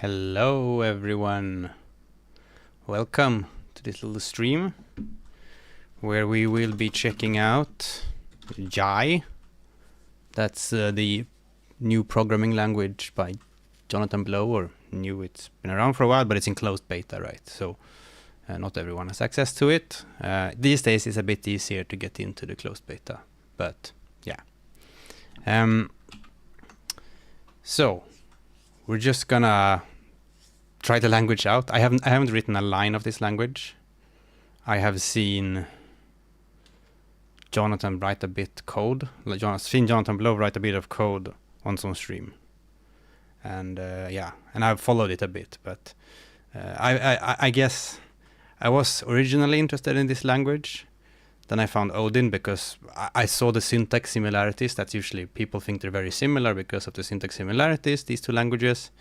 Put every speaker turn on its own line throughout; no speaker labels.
Hello everyone, welcome to this little stream where we will be checking out Jai. That's the new programming language by Jonathan Blow, or new, it's been around for a while, but it's in closed beta, right? So not everyone has access to it. These days it's a bit easier to get into the closed beta, but yeah. So we're just gonna try the language out. I haven't written a line of this language. I have seen Jonathan write a bit code. Seen Jonathan Blow write a bit of code on some stream, and yeah, and I've followed it a bit. But I guess I was originally interested in this language. Then I found Odin because I saw the syntax similarities. That's usually people think they're very similar because of the syntax similarities, these two languages.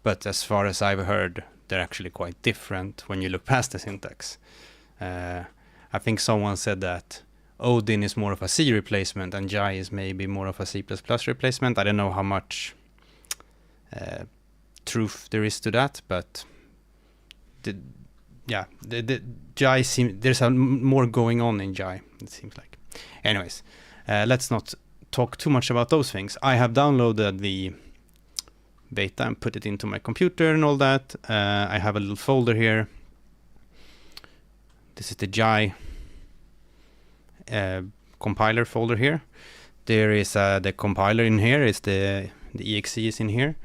But as far as I've heard, they're actually quite different when you look past the syntax. I think someone said that Odin is more of a C replacement and Jai is maybe more of a C++ replacement. I don't know how much truth there is to that, but the Jai there's more going on in Jai, it seems like. Anyways, let's not talk too much about those things. I have downloaded the beta and put it into my computer and all that. I have a little folder here. This is the Jai compiler folder here. There is the compiler in here. It's the exe is in here,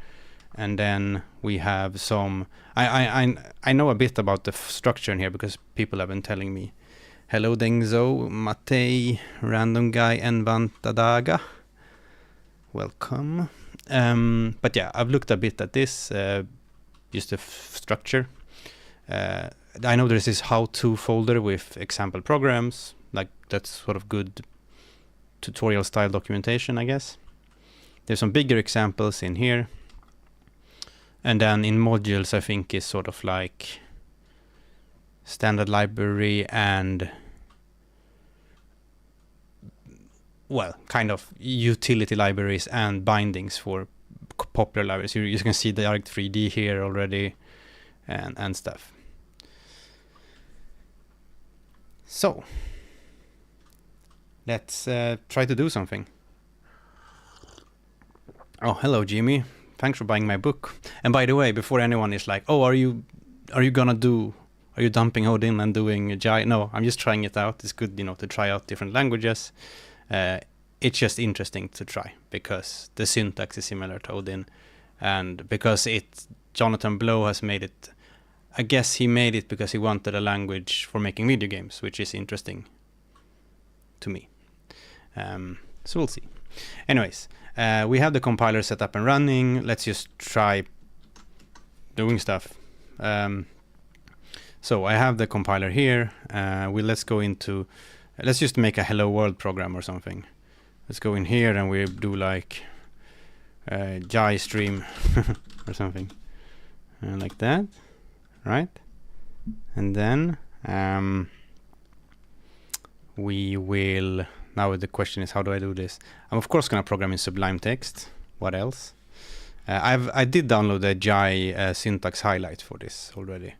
and then we have some. I know a bit about the structure in here because people have been telling me. Hello Dengzo, Matei, Random Guy, and Vantadaga. Welcome. But yeah, I've looked a bit at this, just the structure. I know there's this how-to folder with example programs, like that's sort of good tutorial style documentation, I guess. There's some bigger examples in here. And then in modules, I think is sort of like standard library and, well, kind of utility libraries and bindings for popular libraries. You can see the arc3d here already and stuff. So let's try to do something. Oh, hello Jimmy. Thanks for buying my book. And by the way, before anyone is like, oh, are you dumping Odin and doing Jai? No, I'm just trying it out. It's good, to try out different languages. It's just interesting to try because the syntax is similar to Odin, and because Jonathan Blow has made it. I guess he made it because he wanted a language for making video games, which is interesting to me. So we'll see. Anyways, we have the compiler set up and running. Let's just try doing stuff. So I have the compiler here. Let's just make a hello world program or something. Let's go in here and we do like Jai stream or something like that, right? And then we will. Now the question is, how do I do this? I'm of course gonna program in Sublime Text. What else? I did download the Jai syntax highlight for this already,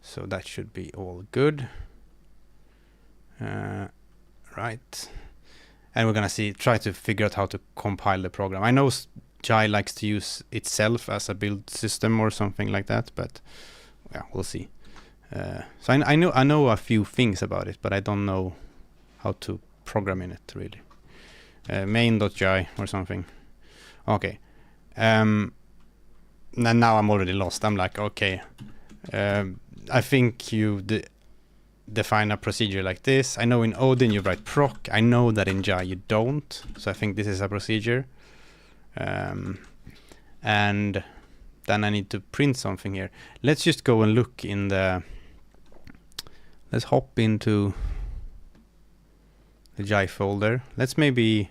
so that should be all good. Right, and we're gonna try to figure out how to compile the program. I know Jai likes to use itself as a build system or something like that, but yeah, we'll see. So I know a few things about it, but I don't know how to program in it really. Main.jai or something. Okay. And now I'm already lost. I'm like, okay. I think you define a procedure like this. I know in Odin you write proc. I know that in Jai you don't. So I think this is a procedure. And then I need to print something here. Let's just go and look in the. Let's hop into the Jai folder. Let's maybe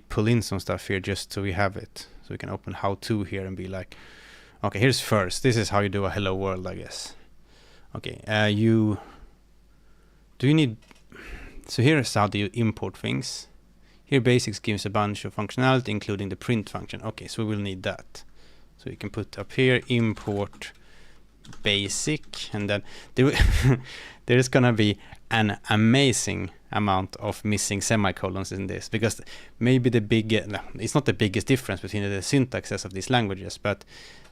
pull in some stuff here just so we have it. So we can open how-to here and be like, okay, here's first. This is how you do a hello world, I guess. Okay, so here's how do you import things. Here basics gives a bunch of functionality, including the print function. Okay, so we will need that. So you can put up here import basic, and then there is gonna be an amazing amount of missing semicolons in this, because maybe it's not the biggest difference between the syntaxes of these languages, but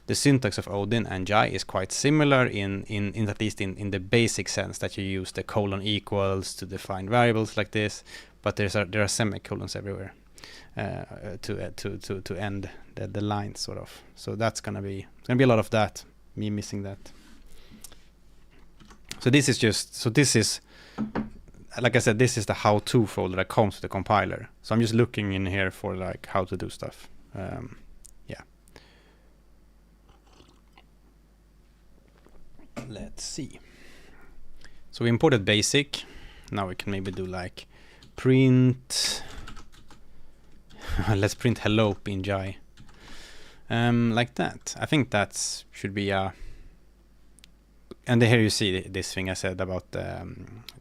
the syntax of Odin and Jai is quite similar in at least in the basic sense, that you use the colon equals to define variables like this, but there are semicolons everywhere to end the line, sort of. So that's gonna be a lot of that, me missing that. So this is like I said, this is the how-to folder that comes with the compiler. So I'm just looking in here for like how to do stuff. Yeah. Let's see. So we imported basic. Now we can maybe do like print. Let's print hello in Jai. Like that. I think that should be a. And here you see this thing I said about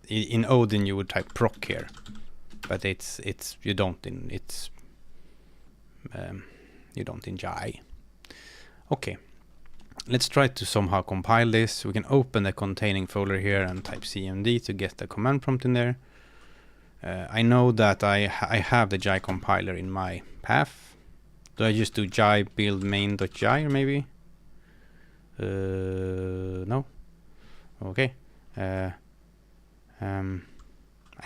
in Odin you would type proc here, but you don't in Jai. Okay, let's try to somehow compile this. We can open the containing folder here and type cmd to get the command prompt in there. I know that I have the Jai compiler in my path. Do I just do Jai build main.jai or maybe? No. Okay. I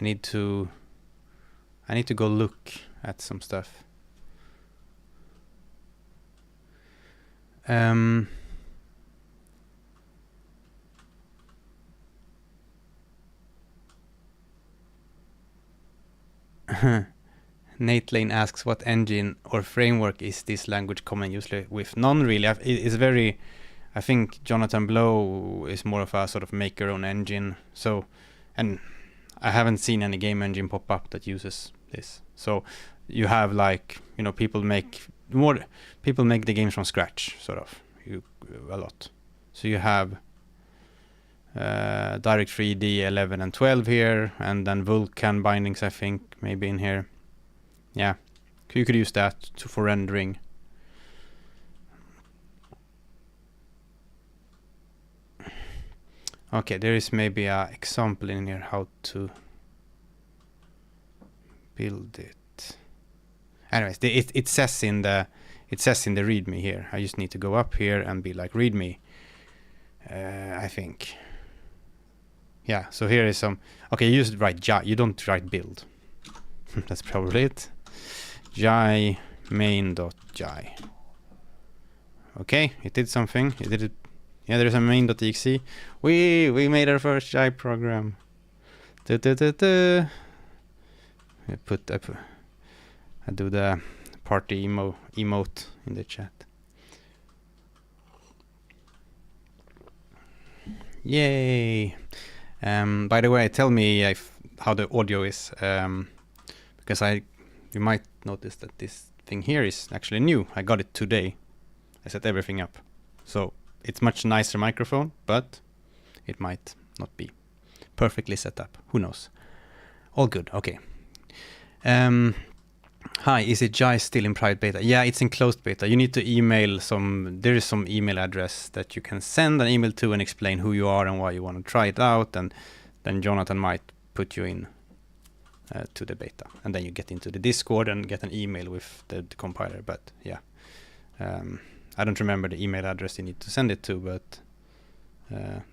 need to go look at some stuff. Nate Lane asks, what engine or framework is this language common usually with? None really. It's very. I think Jonathan Blow is more of a sort of make your own engine. So, and I haven't seen any game engine pop up that uses this. So you have like, people make the games from scratch, sort of, a lot. So you have Direct 3D 11 and 12 here, and then Vulkan bindings, I think, maybe in here. Yeah, you could use that for rendering. Okay, there is maybe an example in here how to build it. Anyways, it says in the README here. I just need to go up here and be like README. I think. Yeah. So here is some. Okay, you just write Jai. You don't write build. That's probably it. Jai main.jai. Okay, it did something. It did it. Yeah, there's a main.exe. We made our first Jai program. I do the party emote in the chat. Yay! By the way, tell me how the audio is, because you might notice that this thing here is actually new. I got it today. I set everything up, so it's much nicer microphone, but it might not be perfectly set up. Who knows? All good. Okay. Hi, is it Jai still in private beta? Yeah, it's in closed beta. You need to email there is some email address that you can send an email to and explain who you are and why you want to try it out, and then Jonathan might put you in to the beta, and then you get into the Discord and get an email with the compiler. But yeah, I don't remember the email address you need to send it to, but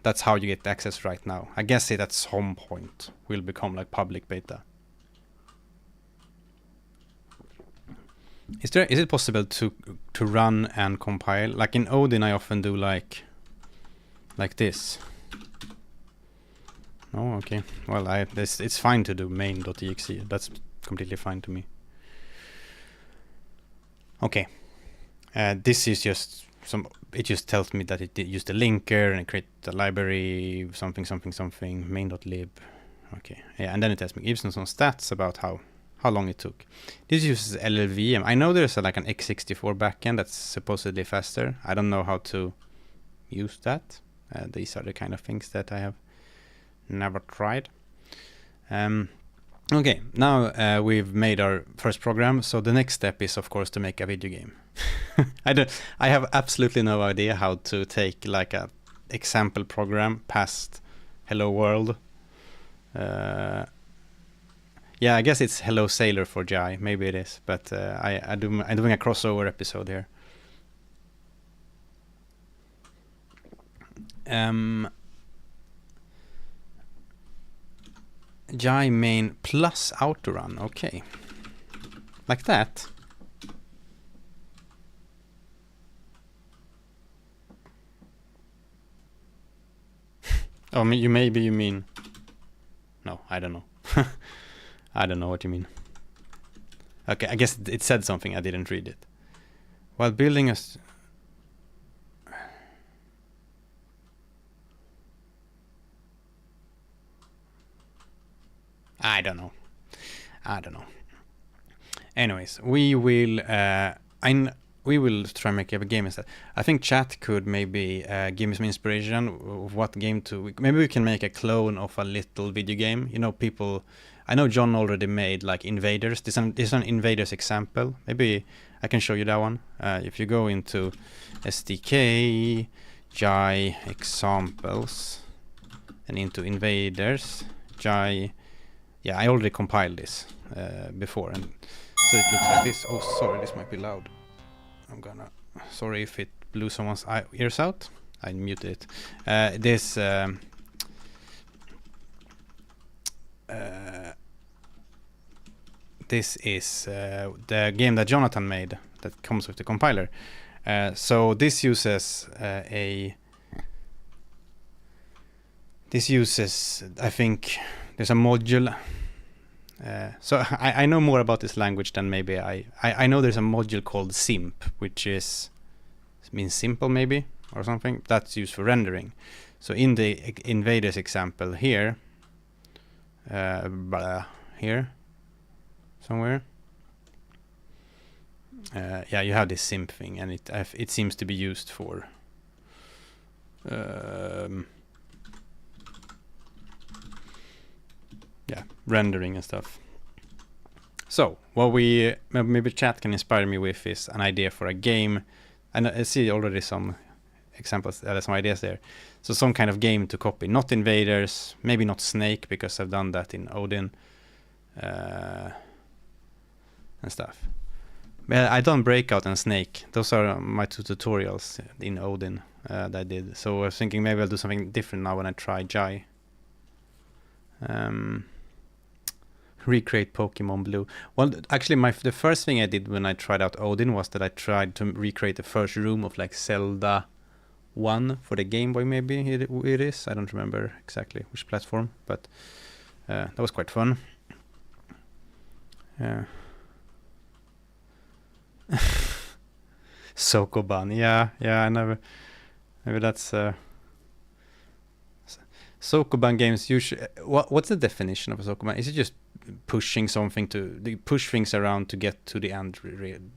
that's how you get access right now. I guess it at some point will become like public beta. Is it possible to run and compile? Like in Odin, I often do like this. Oh, okay. Well, it's fine to do main.exe. That's completely fine to me. Okay. This is just it just tells me that it used a linker and create a library, something, main.lib. Okay. Yeah, and then it tells me, gives me some stats about how long it took. This uses LLVM. I know there's like an x64 backend that's supposedly faster. I don't know how to use that. These are the kind of things that I have never tried. Okay, now we've made our first program, so the next step is of course to make a video game. I have absolutely no idea how to take like a example program past Hello World. Yeah, I guess it's Hello Sailor for Jai, maybe it is, but I'm doing a crossover episode here. Jai main plus autorun, okay. Like that. Oh, maybe you mean... No, I don't know. I don't know what you mean. Okay, I guess it said something, I didn't read it. While building a... I don't know. Anyways, we will we will try and make a game instead. I think chat could maybe give me some inspiration of what game to... Maybe we can make a clone of a little video game. You know, people... I know John already made like Invaders. This is an Invaders example. Maybe I can show you that one. If you go into SDK, Jai examples, and into Invaders, Jai... Yeah, I already compiled this before, and so it looks like this. Oh, sorry, this might be loud. Sorry if it blew someone's ears out. I muted it. This is the game that Jonathan made that comes with the compiler. So this uses I think there's a module. So I know more about this language than maybe I know there's a module called simp, which means simple maybe or something. That's used for rendering. So in the Invaders example here, here somewhere, yeah, you have this simp thing, and it seems to be used for yeah, rendering and stuff. So what maybe chat can inspire me with is an idea for a game, and I see already some examples, some ideas there. So some kind of game to copy, not Invaders, maybe not Snake, because I've done that in Odin and stuff. But I done Breakout and Snake. Those are my two tutorials in Odin that I did. So I was thinking maybe I'll do something different now when I try Jai. Recreate Pokemon Blue. Well, actually, the first thing I did when I tried out Odin was that I tried to recreate the first room of like Zelda 1 for the Game Boy, maybe it is. I don't remember exactly which platform, but that was quite fun. Yeah. Sokoban, yeah, I never. Maybe that's Sokoban games usually. What's the definition of a Sokoban? Is it just pushing something push things around to get to the end,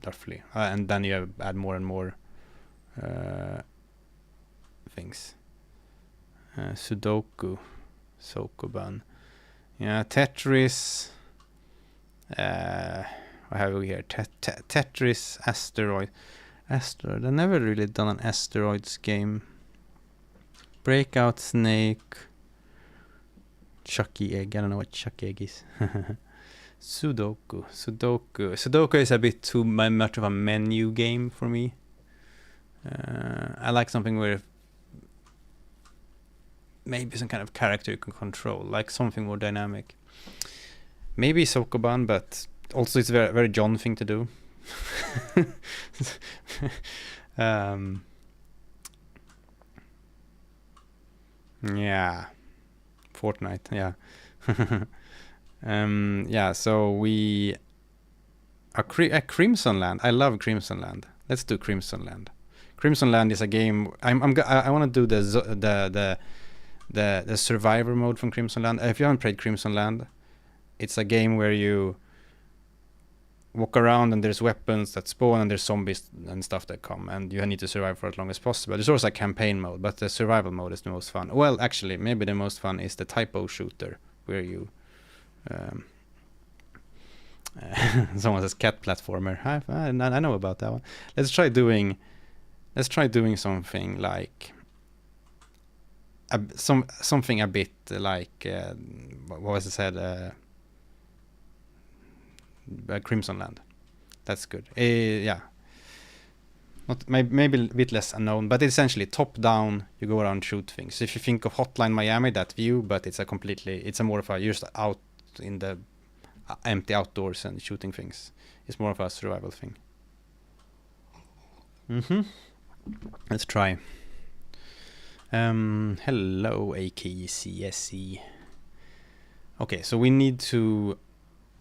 roughly, and then you add more and more things. Sudoku, Sokoban, yeah, Tetris. What have we here? Tetris, Asteroid. I've never really done an Asteroids game. Breakout, Snake, Chucky Egg. I don't know what Chucky Egg is. Sudoku is a bit too much of a menu game for me. I like something where maybe some kind of character you can control, like something more dynamic. Maybe Sokoban, but also it's a very, very John thing to do. Yeah, Fortnite, yeah. Yeah, so we a Crimson Land. I love Crimson Land. Let's do Crimson Land. Crimson Land is a game. I want to do the survivor mode from Crimson Land. If you haven't played Crimson Land, it's a game where you walk around and there's weapons that spawn and there's zombies and stuff that come, and you need to survive for as long as possible. There's also a campaign mode, but the survival mode is the most fun. Well, actually, maybe the most fun is the typo shooter, where you Someone says cat platformer. I know about that one. Let's try doing something like something a bit like what was it said? Crimson Land. That's good. Yeah. Not maybe a bit less unknown, but essentially top down. You go around, shoot things. So if you think of Hotline Miami, that view, but it's a more of a, you're just out in the empty outdoors and shooting things. It's more of a survival thing. Let's try. Hello, AKCSE. Okay, so we need to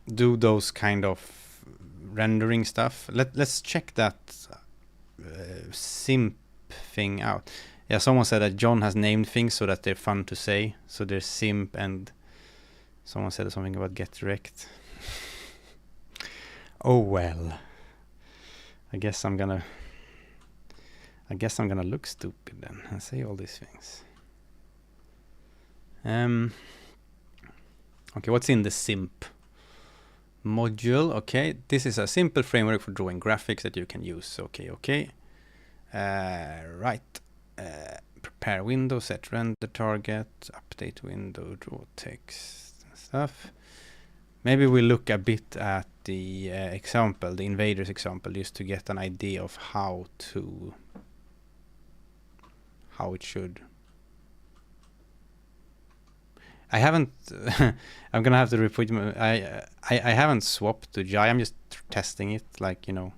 do those kind of rendering stuff. Let's check that simp thing out. Yeah, someone said that John has named things so that they're fun to say. So there's simp, and someone said something about get direct. Oh well. I guess I'm gonna look stupid then and say all these things. Okay, what's in the simp module? Okay, this is a simple framework for drawing graphics that you can use. Okay. Right. Prepare window, set render target, update window, draw text and stuff. Maybe we look a bit at the example, the invaders example, just to get an idea of how it should. I haven't. I'm gonna have to repeat. I haven't swapped to Jai. I'm just testing it, like you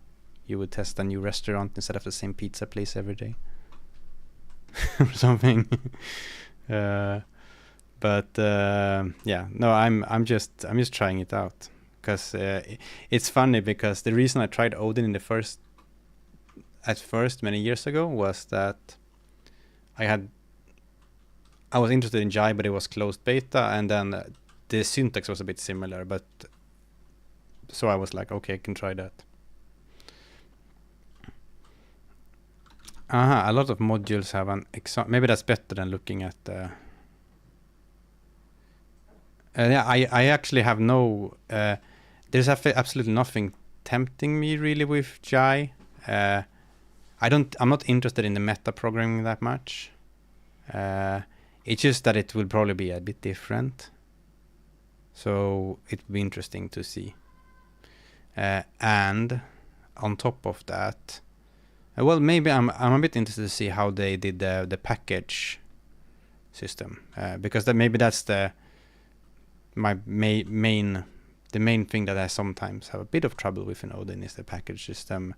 would test a new restaurant instead of the same pizza place every day, or something. But yeah, no, I'm just trying it out because it's funny because the reason I tried Odin at first many years ago was that I was interested in Jai, but it was closed beta, and then the syntax was a bit similar, but so I was like, okay, I can try that. A lot of modules have an example. Maybe that's better than looking at the. Yeah, I actually have no. There's absolutely nothing tempting me really with Jai. I'm not interested in the meta programming that much. It's just that it will probably be a bit different. So it will be interesting to see. And on top of that, well, maybe I'm a bit interested to see how they did the package system, because maybe that's the main thing that I sometimes have a bit of trouble with in Odin is the package system.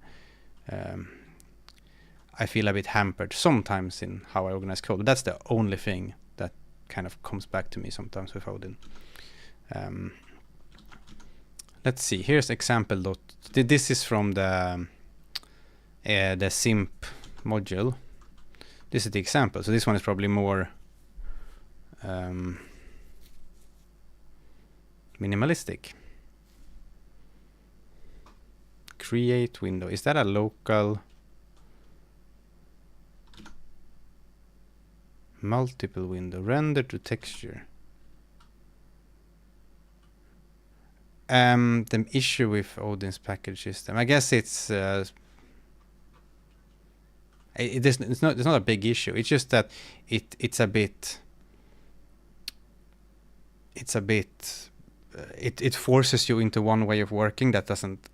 I feel a bit hampered sometimes in how I organize code, but that's the only thing that kind of comes back to me sometimes with Odin. Let's see. Here's example. This is from the simp module. This is the example. So this one is probably more minimalistic. Create window. Is that a local? Multiple window. Render to texture. The issue with Odin's package system, I guess it's not a big issue. It's just that it forces you into one way of working that doesn't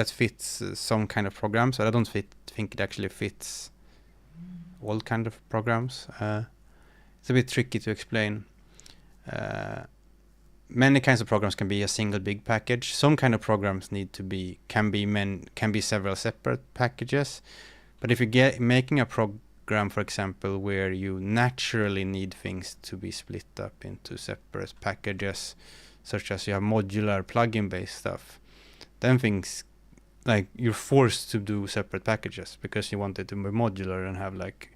fits some kind of program. So I don't think it actually fits all kind of programs. It's a bit tricky to explain. Many kinds of programs can be a single big package. Some kind of programs can be several separate packages. But if you're making a program, for example, where you naturally need things to be split up into separate packages, such as you have modular plugin-based stuff, then things like you're forced to do separate packages because you want it to be modular and have like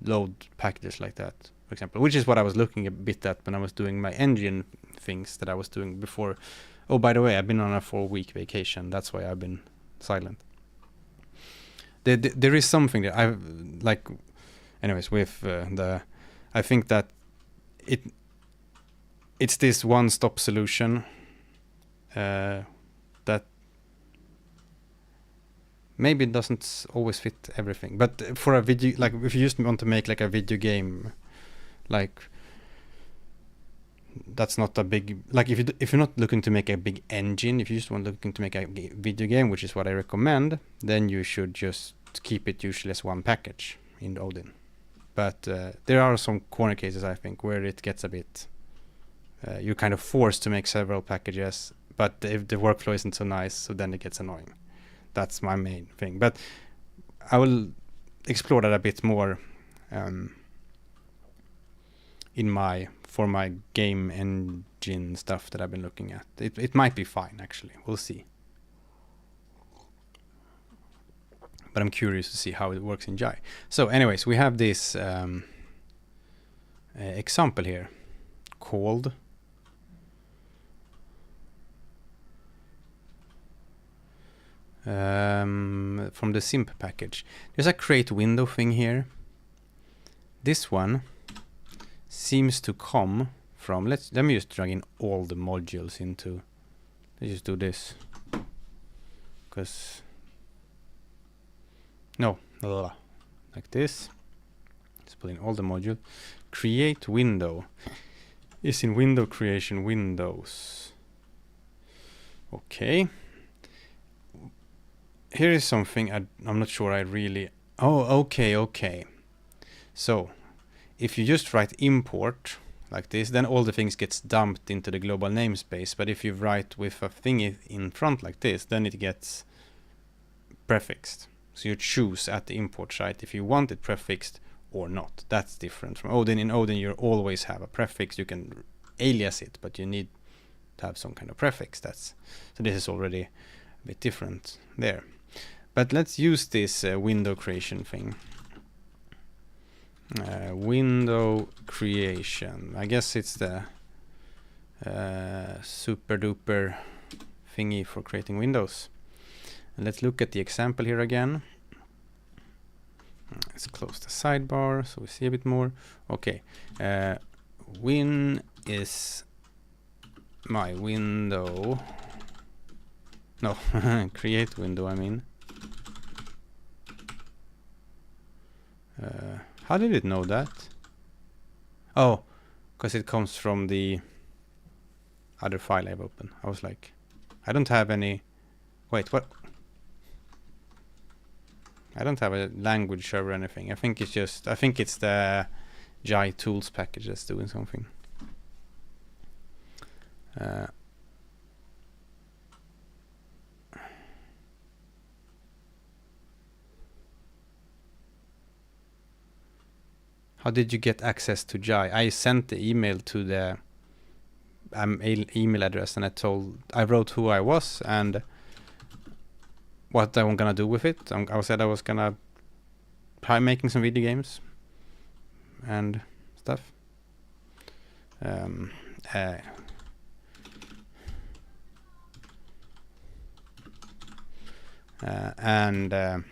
load packages like that, for example, which is what I was looking a bit at when I was doing my engine things that I was doing before. Oh, by the way, I've been on a 4-week vacation. That's why I've been silent. There is something that I've like, anyways, with I think that it's this one-stop solution maybe it doesn't always fit everything, but for a video, like if you just want to make like a video game, like that's not a big, like if you're not looking to make a big engine, if you just want looking to make a video game, which is what I recommend, then you should just keep it usually as one package in Odin. But there are some corner cases, I think, where it gets a bit you're kind of forced to make several packages, but if the workflow isn't so nice, so then it gets annoying. That's my main thing, but I will explore that a bit more for my game engine stuff that I've been looking at. It might be fine, actually. We'll see. But I'm curious to see how it works in Jai. So anyways, we have this example here called from the simp package. There's a create window thing here. This one seems to come from, let me just drag in all the modules into, let's just do this, because no, like this. Let's put in all the modules. Create window is in window creation windows. Okay. Here is something I'm not sure I really... Oh, okay. So, if you just write import like this, then all the things gets dumped into the global namespace. But if you write with a thing in front like this, then it gets prefixed. So you choose at the import site if you want it prefixed or not. That's different from Odin. In Odin, you always have a prefix. You can alias it, but you need to have some kind of prefix. So this is already a bit different there. But let's use this window creation thing. Window creation. I guess it's the super duper thingy for creating windows. And let's look at the example here again. Let's close the sidebar so we see a bit more. Okay. Win is my window. No, create window, I mean. How did it know that? Oh, because it comes from the other file I've opened. I was like, I don't have any... Wait, what? I don't have a language server or anything. I think it's the Jai tools package that's doing something. How did you get access to Jai? I sent the email to the email address, and I wrote who I was and what I'm gonna do with it. I said I was gonna try making some video games and stuff. And then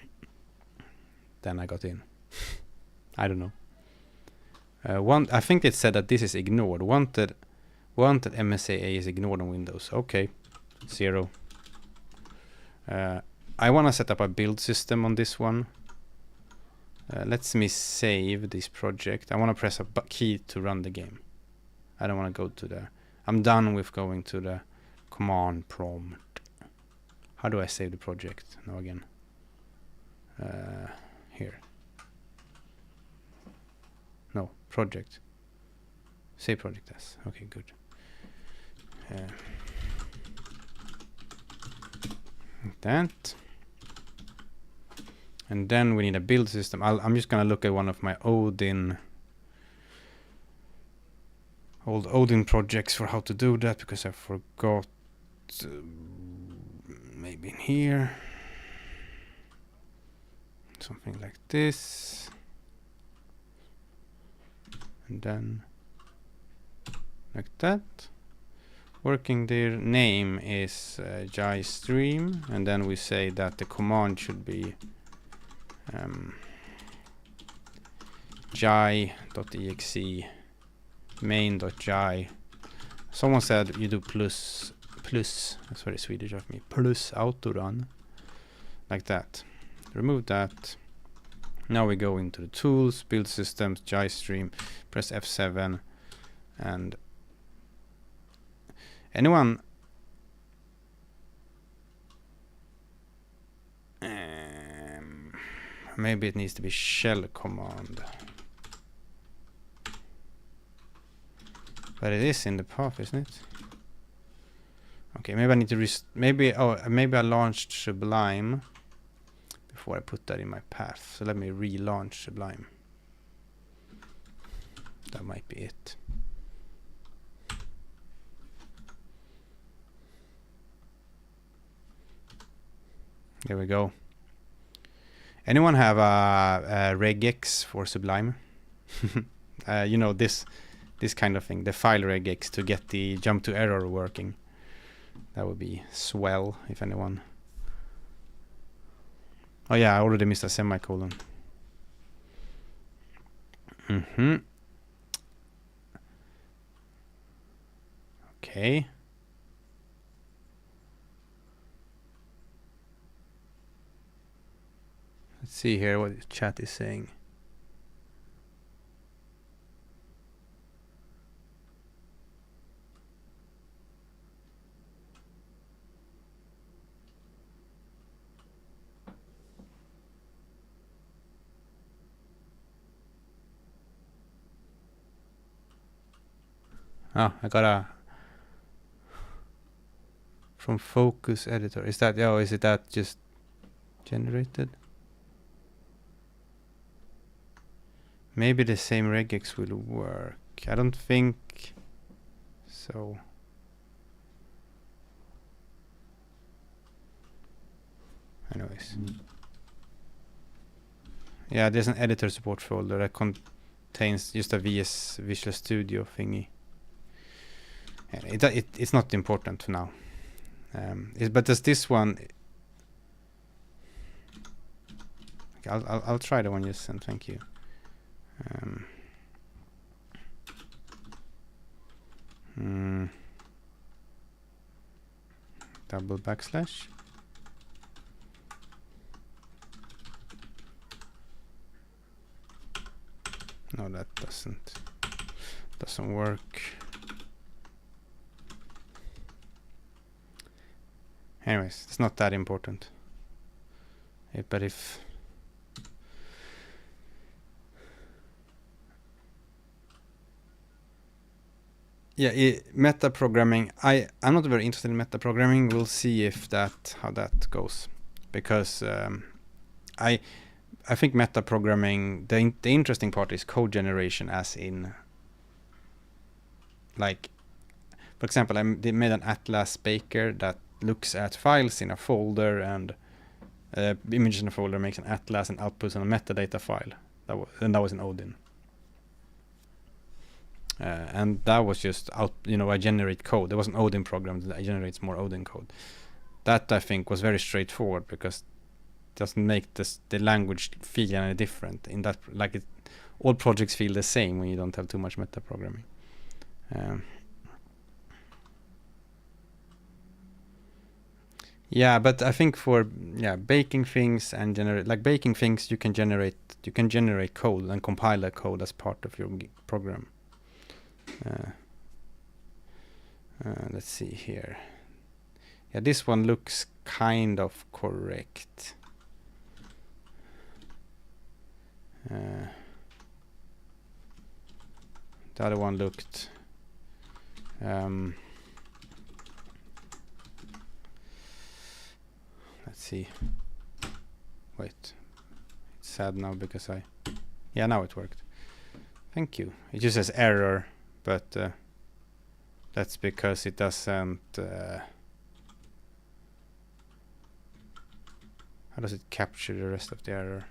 I got in. I don't know. I think it said that this is ignored. Wanted MSAA is ignored on Windows. Okay, 0. I want to set up a build system on this one. Let me save this project. I want to press a key to run the game. I don't want to go to the... I'm done with going to the command prompt. How do I save the project? Now again. Here. No, project. Save project as. Okay, good. Like that. And then we need a build system. I'm just gonna look at one of my old Odin projects for how to do that, because I forgot. Maybe in here. Something like this. And then like that. Working their name is Jai stream, and then we say that the command should be jai.exe main.jai. Someone said you do plus, that's very Swedish of me, plus autorun, like that. remove that. Now we go into the tools, build systems, JStream, press F7, and anyone maybe it needs to be shell command, but it is in the path, isn't it? Okay, maybe I need to maybe I launched Sublime before I put that in my path. So let me relaunch Sublime. That might be it. There we go. Anyone have a regex for Sublime? You know, this kind of thing, the file regex to get the jump to error working. That would be swell if anyone. Oh yeah, I already missed a semicolon. Okay. Let's see here what the chat is saying. Oh, I got a from focus editor. Is that, oh, is it that just generated? Maybe the same regex will work. I don't think so. Anyways. Yeah, there's an editor support folder that contains just a Visual Studio thingy. It's not important for now. But does this one? Okay, I'll try the one you sent. Thank you. Double backslash. No, that doesn't work. Anyways, it's not that important. But if meta programming, I'm not very interested in meta programming. We'll see how that goes, because I think meta programming, the interesting part is code generation, as in, like, for example, they made an Atlas Baker that looks at files in a folder and images in a folder, makes an atlas and outputs on a metadata file. That was in Odin. And that was just I generate code. There was an Odin program that generates more Odin code. That I think was very straightforward, because it doesn't make the language feel any different. In that, like, all projects feel the same when you don't have too much meta programming. Yeah, but I think for baking things and baking things, you can generate code and compile that code as part of your program. Let's see here. Yeah, this one looks kind of correct. The other one looked let's see. Wait, it's sad now because now it worked. Thank you. It just says error, but that's because it doesn't. How does it capture the rest of the error?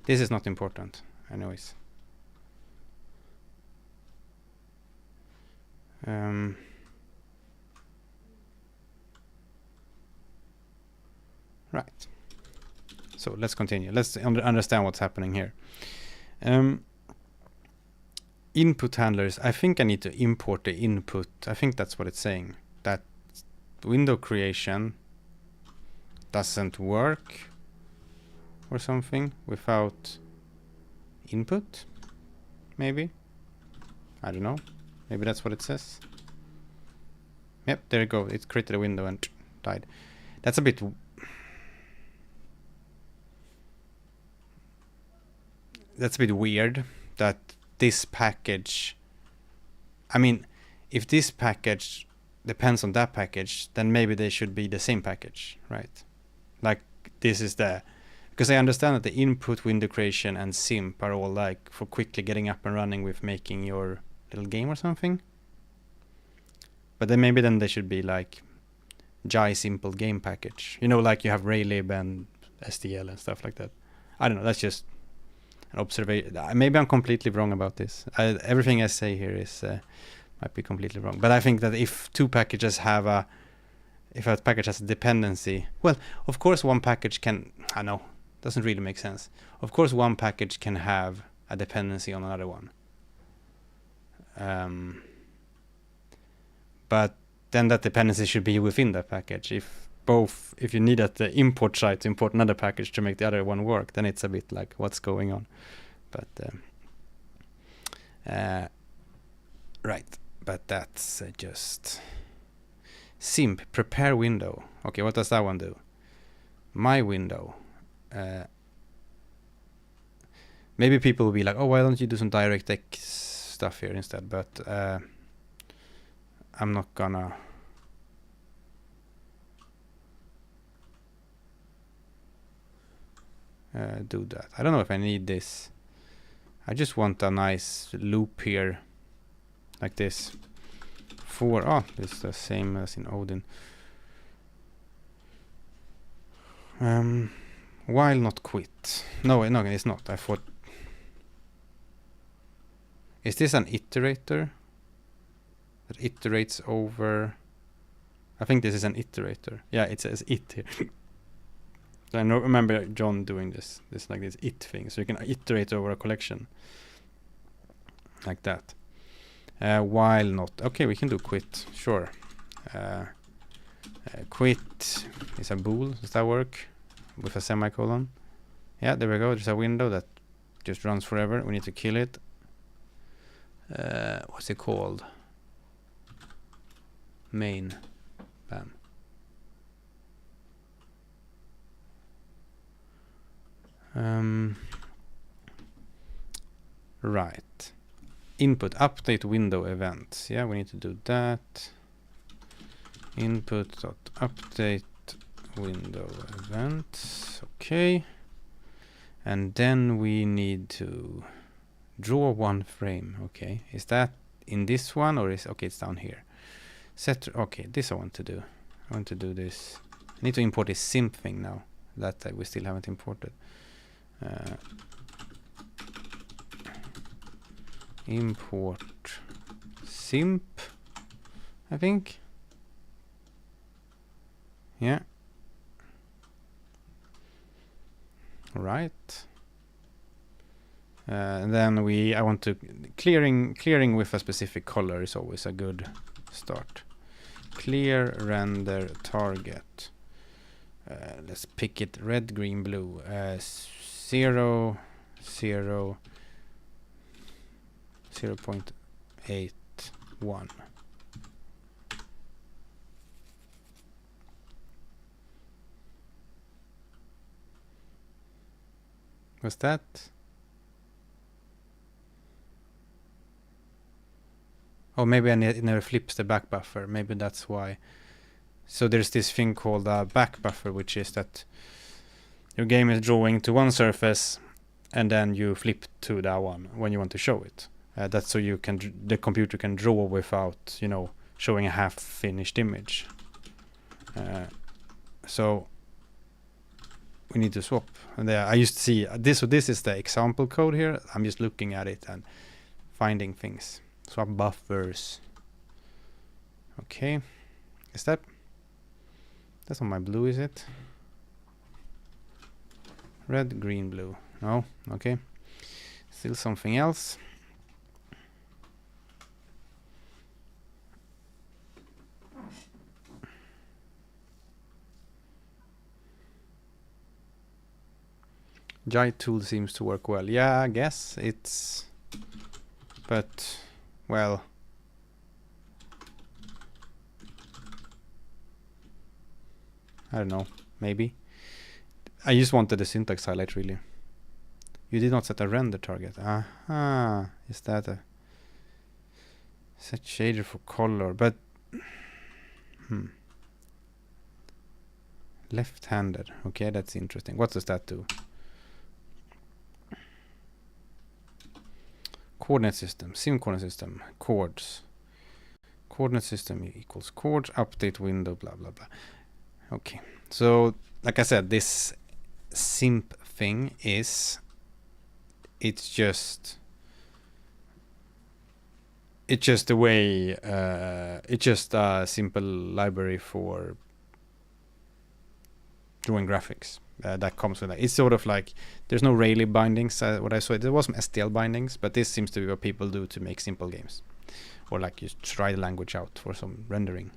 This is not important, anyways. Right. So let's continue. Let's understand what's happening here. Input handlers. I think I need to import the input. I think that's what it's saying. That window creation doesn't work or something without input, maybe. I don't know. Maybe that's what it says. Yep, there you go. It created a window and died. That's a bit... That's a bit weird that this package... I mean, if this package depends on that package, then maybe they should be the same package, right? Like, this is the... Because I understand that the input, window creation, and simp are all like for quickly getting up and running with making your little game or something. But then maybe then they should be like Jai simple game package. You know, like you have Raylib and STL and stuff like that. I don't know. That's just an observation. Maybe I'm completely wrong about this. Everything I say here is might be completely wrong. But I think that if two packages have a... If a package has a dependency... Well, of course one package can... I know. Doesn't really make sense. Of course one package can have a dependency on another one. But then that dependency should be within that package. If you need at the import side to import another package to make the other one work, then it's a bit like what's going on. But right. But that's just simp prepare window. Okay, what does that one do? My window. Maybe people will be like, oh, why don't you do some DirectX stuff here instead? But I'm not gonna do that. I don't know if I need this. I just want a nice loop here, like this. This is the same as in Odin. While not quit. No, it's not. I thought... Is this an iterator that iterates over... I think this is an iterator. Yeah, it says it here. I remember John doing this like this it thing. So you can iterate over a collection. Like that. While not... Okay, we can do quit. Sure. Quit is a bool. Does that work? With a semicolon. Yeah, there we go. There's a window that just runs forever. We need to kill it. What's it called? Main. Bam. Right. Input update window events. Yeah, we need to do that. Input.update window events. Okay. And then we need to draw one frame. Okay. Is that in this one or is... Okay, it's down here. Set... Okay, this I want to do. I want to do this. I need to import this simp thing now. That we still haven't imported. Import simp, I think. Yeah. Right. And then I want to clearing with a specific color is always a good start. Clear render target. Let's pick it red, green, blue. 0, 0, 0.81. Was that? Oh, maybe it never flips the back buffer. Maybe that's why. So there's this thing called a back buffer, which is that your game is drawing to one surface and then you flip to that one when you want to show it. That's so you can the computer can draw without, you know, showing a half-finished image. So we need to swap. And I used to see this. So this is the example code here. I'm just looking at it and finding things. Swap buffers. Okay. Is that... That's not my blue, is it? Red, green, blue. No? Okay. Still something else. Jai tool seems to work well. Yeah, I guess it's... But, well... I don't know. Maybe. I just wanted the syntax highlight, really. You did not set a render target. Aha. Is that a... Set shader for color, but... Left-handed. Okay, that's interesting. What does that do? Coordinate system. Sim coordinate system. Chords. Coordinate system equals chords. Update window. Blah, blah, blah. Okay. So, like I said, this simp thing is... It's just a way... it's just a simple library for drawing graphics that comes with that. It's sort of like there's no Rayleigh bindings. What I saw, there was some STL bindings, but this seems to be what people do to make simple games, or like you try the language out for some rendering.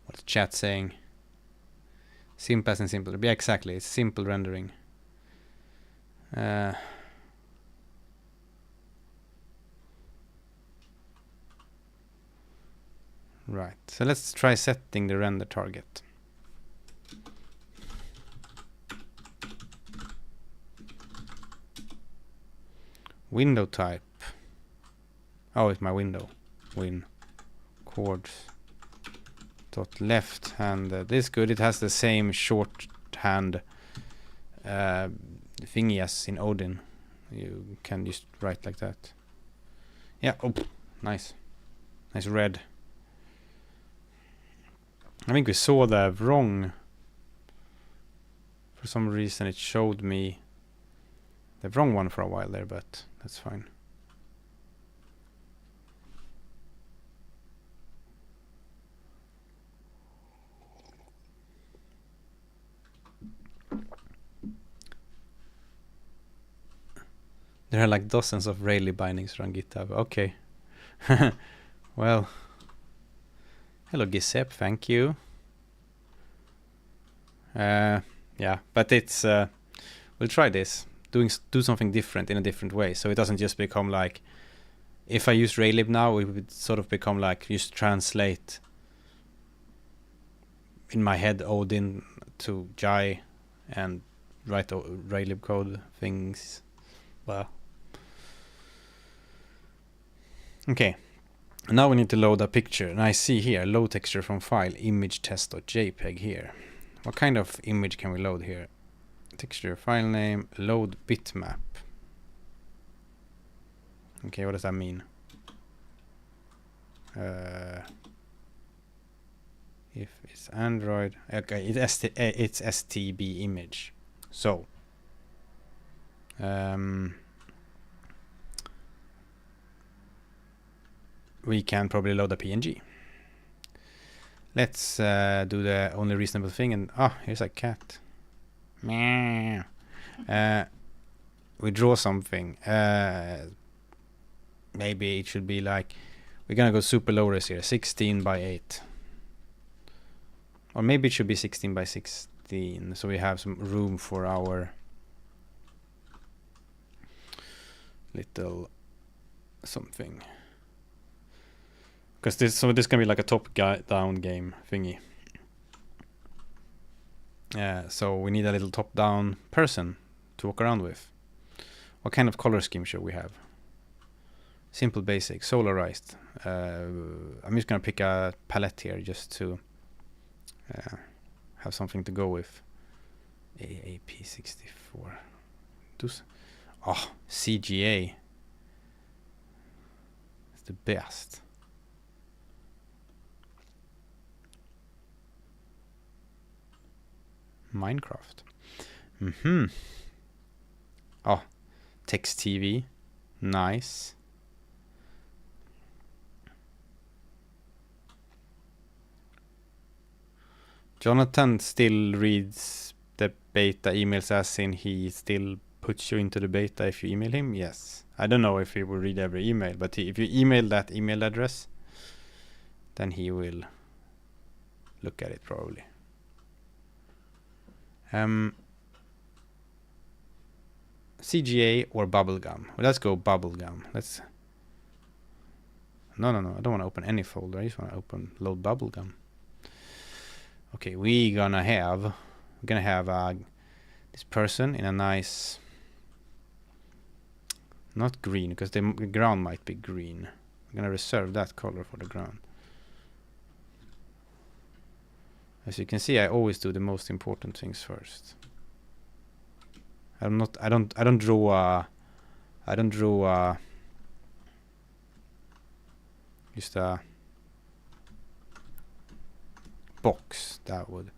What's chat saying? Simp as in simple. Yeah, exactly. It's simple rendering. Right, so let's try setting the render target. Window type. Oh, it's my window. Win. Chords. Dot left hand. This is good. It has the same shorthand thingy as in Odin. You can just write like that. Yeah. Oh, nice. Nice red. I think we saw the wrong. For some reason it showed me the wrong one for a while there, but that's fine. There are like dozens of Rayleigh bindings around GitHub. Okay. Well. Hello Giuseppe, thank you. Yeah, but it's we'll try this. Do something different in a different way, so it doesn't just become like, if I use Raylib now, it would sort of become like just translate in my head Odin to Jai and write Raylib code things. Well, okay. Now we need to load a picture, and I see here load texture from file image test.jpg here. What kind of image can we load here? Texture, file name, load bitmap. Okay, what does that mean? If it's Android, okay, it's STB image. So, we can probably load a PNG. Let's do the only reasonable thing, and here's a cat. Meow. We draw something. Maybe it should be like, we're gonna go super low res here, 16 by 8. Or maybe it should be 16 by 16, so we have some room for our little something. Because this can be like a top-down game thingy. So we need a little top-down person to walk around with. What kind of color scheme should we have? Simple, basic, solarized. I'm just gonna pick a palette here just to have something to go with. AAP64. CGA. It's the best. Minecraft. Text TV. Nice. Jonathan still reads the beta emails as in he still puts you into the beta if you email him. Yes, I don't know if he will read every email, but if you email that email address, then he will look at it probably. CGA or bubblegum? Well, let's go bubblegum. No, I don't want to open any folder. I just want to open load bubblegum. Okay, we're gonna have this person in a nice, not green, because the ground might be green. I'm gonna reserve that color for the ground. As you can see, I always do the most important things first. I don't draw just a box. That would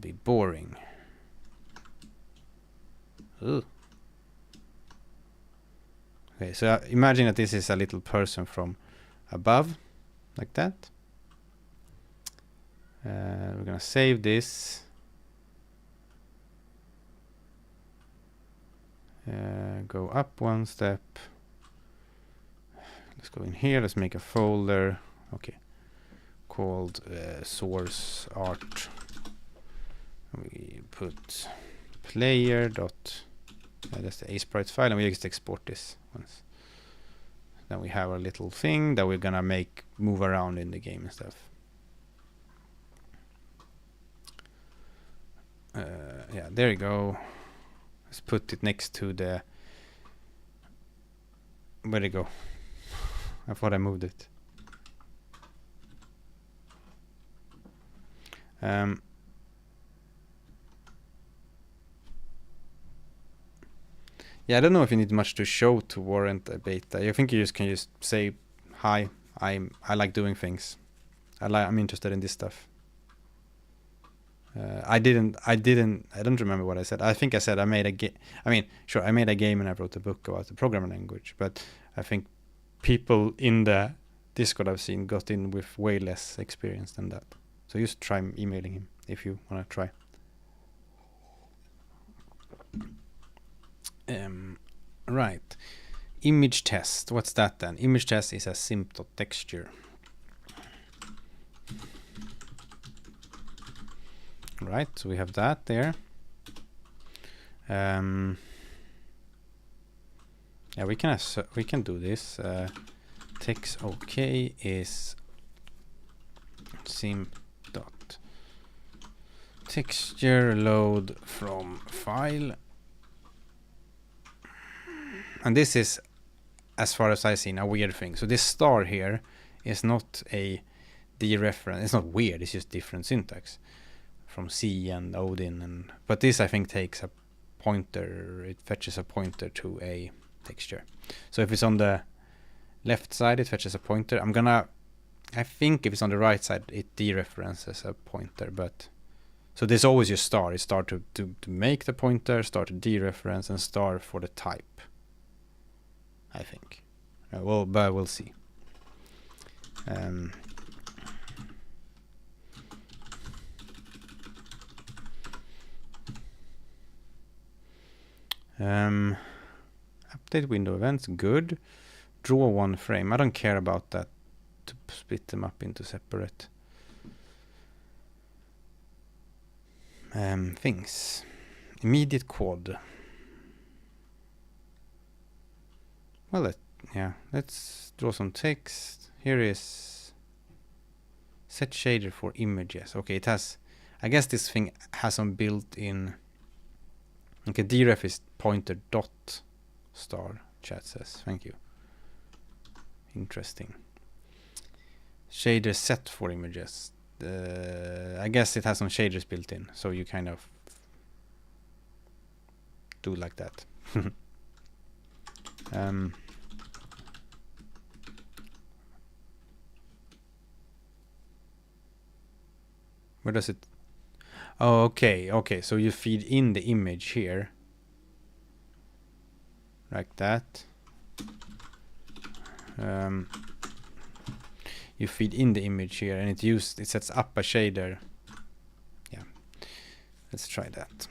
be boring. Ugh. Okay, so imagine that this is a little person from above, like that. We're gonna save this. Go up one step. Let's go in here. Let's make a folder. Okay, called source art. We put player dot. That's the ASprite file, and we just export this once. Then we have a little thing that we're gonna move around in the game and stuff. Yeah, there you go. Let's put it next to the. Where'd it go? I thought I moved it. Yeah, I don't know if you need much to show to warrant a beta. I think you can just say, "Hi, I like doing things. I'm interested in this stuff." I don't remember what I said. I think I said I made a game. I mean, sure, I made a game and I wrote a book about the programming language. But I think people in the Discord I've seen got in with way less experience than that. So just try emailing him if you want to try. Right. Image test. What's that then? Image test is a simp.texture. Right, so we have that there. Yeah, we can do this. Text OK is simp dot texture load from file, and this is, as far as I've seen, a weird thing. So this star here is not a dereference. It's not weird. It's just different syntax from C and Odin, but this I think takes a pointer. It fetches a pointer to a texture. So if it's on the left side, it fetches a pointer. I think if it's on the right side, it dereferences a pointer. But so there's always your star. It's star to make the pointer, star to dereference, and star for the type, I think. Well, but we'll see. Update window events, good. Draw one frame. I don't care about that, to split them up into separate things. Immediate quad. Well, let's draw some text. Here is set shader for images. Okay, it has. I guess this thing has some built-in. Okay, deref is pointer dot star. Chat says, thank you. Interesting. Shader set for images. I guess it has some shaders built in, so you kind of do like that. Where does it? Oh, okay. So you feed in the image here, like that. You feed in the image here, and it sets up a shader. Yeah, let's try that.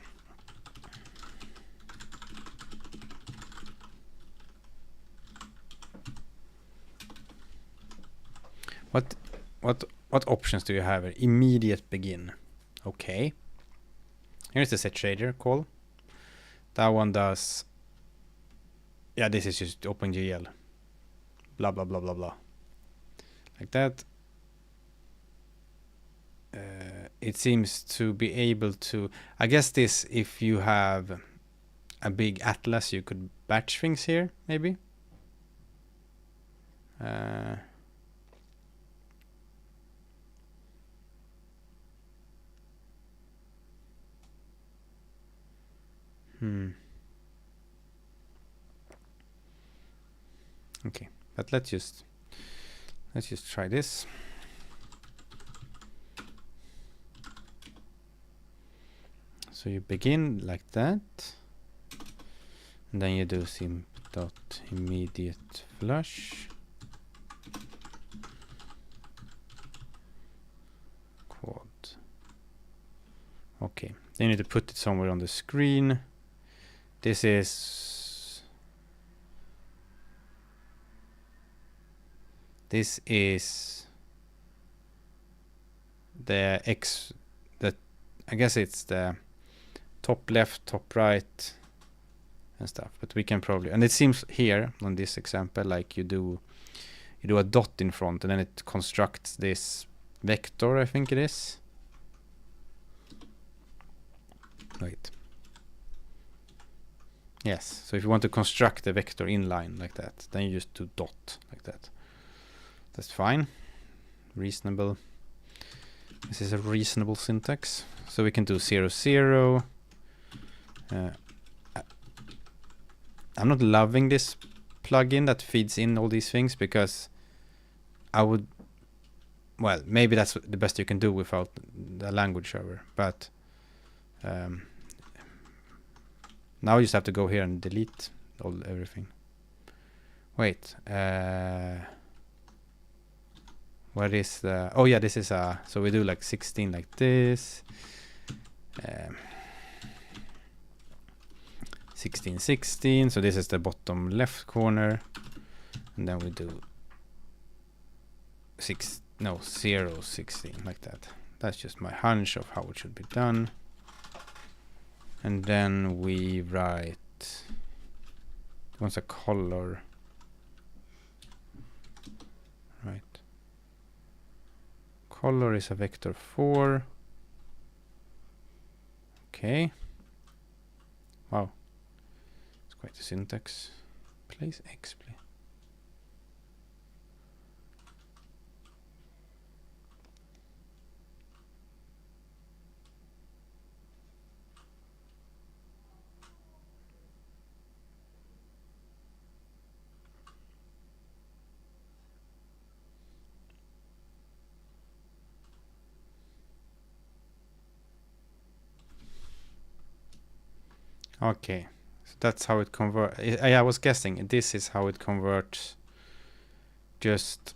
What options do you have here? Immediate begin. Okay. Here's the set shader call. That one does. Yeah, this is just OpenGL. Blah blah blah blah blah. Like that. It seems to be able to. I guess this, if you have a big atlas, you could batch things here, maybe. Okay, but let's just try this. So you begin like that, and then you do sim.immediate flush. Quad. Okay, then you need to put it somewhere on the screen. This is the X, that I guess it's the top left, top right and stuff, but we can probably, and it seems here on this example like you do a dot in front and then it constructs this vector, I think it is. Wait. Yes, so if you want to construct a vector inline like that, then you just do dot like that. That's fine. Reasonable. This is a reasonable syntax. So we can do 0, 0. I'm not loving this plugin that feeds in all these things because I would, well, maybe that's the best you can do without the language server, but now you just have to go here and delete everything. Wait, what is the, oh yeah, this is so we do like 16 like this, 16, 16, so this is the bottom left corner, and then we do 0, 16 like that. That's just my hunch of how it should be done. And then we write, what's a color, right? Color is a vector 4. Okay. Wow. It's quite a syntax. Place X, please. Okay, so that's how it converts. I was guessing this is how it converts, just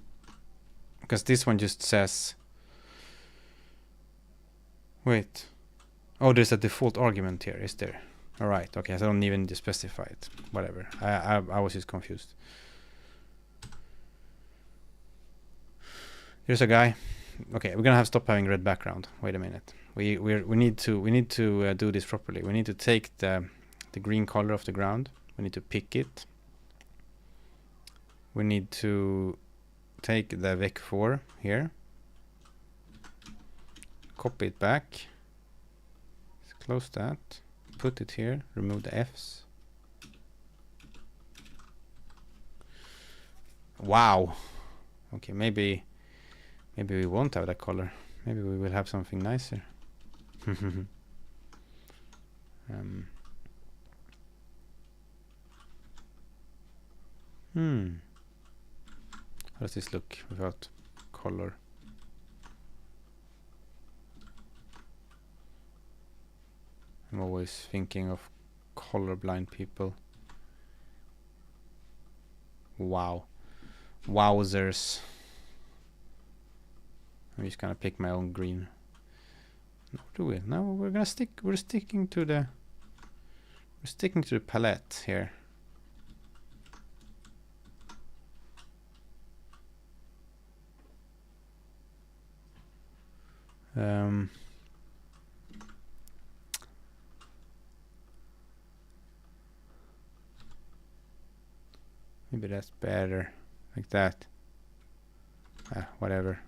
because this one just says, wait, oh, there's a default argument here, is there? All right, okay, so I don't even need to specify it, whatever. I was just confused. Here's a guy. Okay, we're gonna have to stop having red background. Wait a minute. We need to do this properly. We need to take the green color of the ground. We need to pick it. We need to take the vec4 here. Copy it back. Let's close that. Put it here. Remove the F's. Wow. Okay, maybe we won't have that color. Maybe we will have something nicer. How does this look without color? I'm always thinking of colorblind people. Wow. Wowzers. I'm just gonna pick my own green. No, do we? No, we're sticking to the palette here. Maybe that's better, like that. Whatever.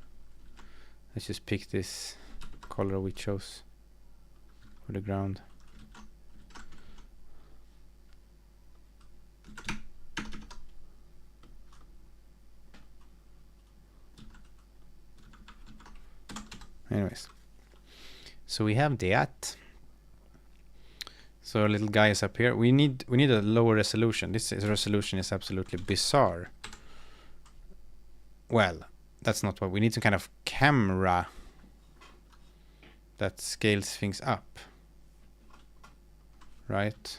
Let's just pick this color we chose for the ground. Anyways, so we have that. So our little guy is up here. We need a lower resolution. This resolution is absolutely bizarre. Well, that's not what we need. Some kind of camera that scales things up, right?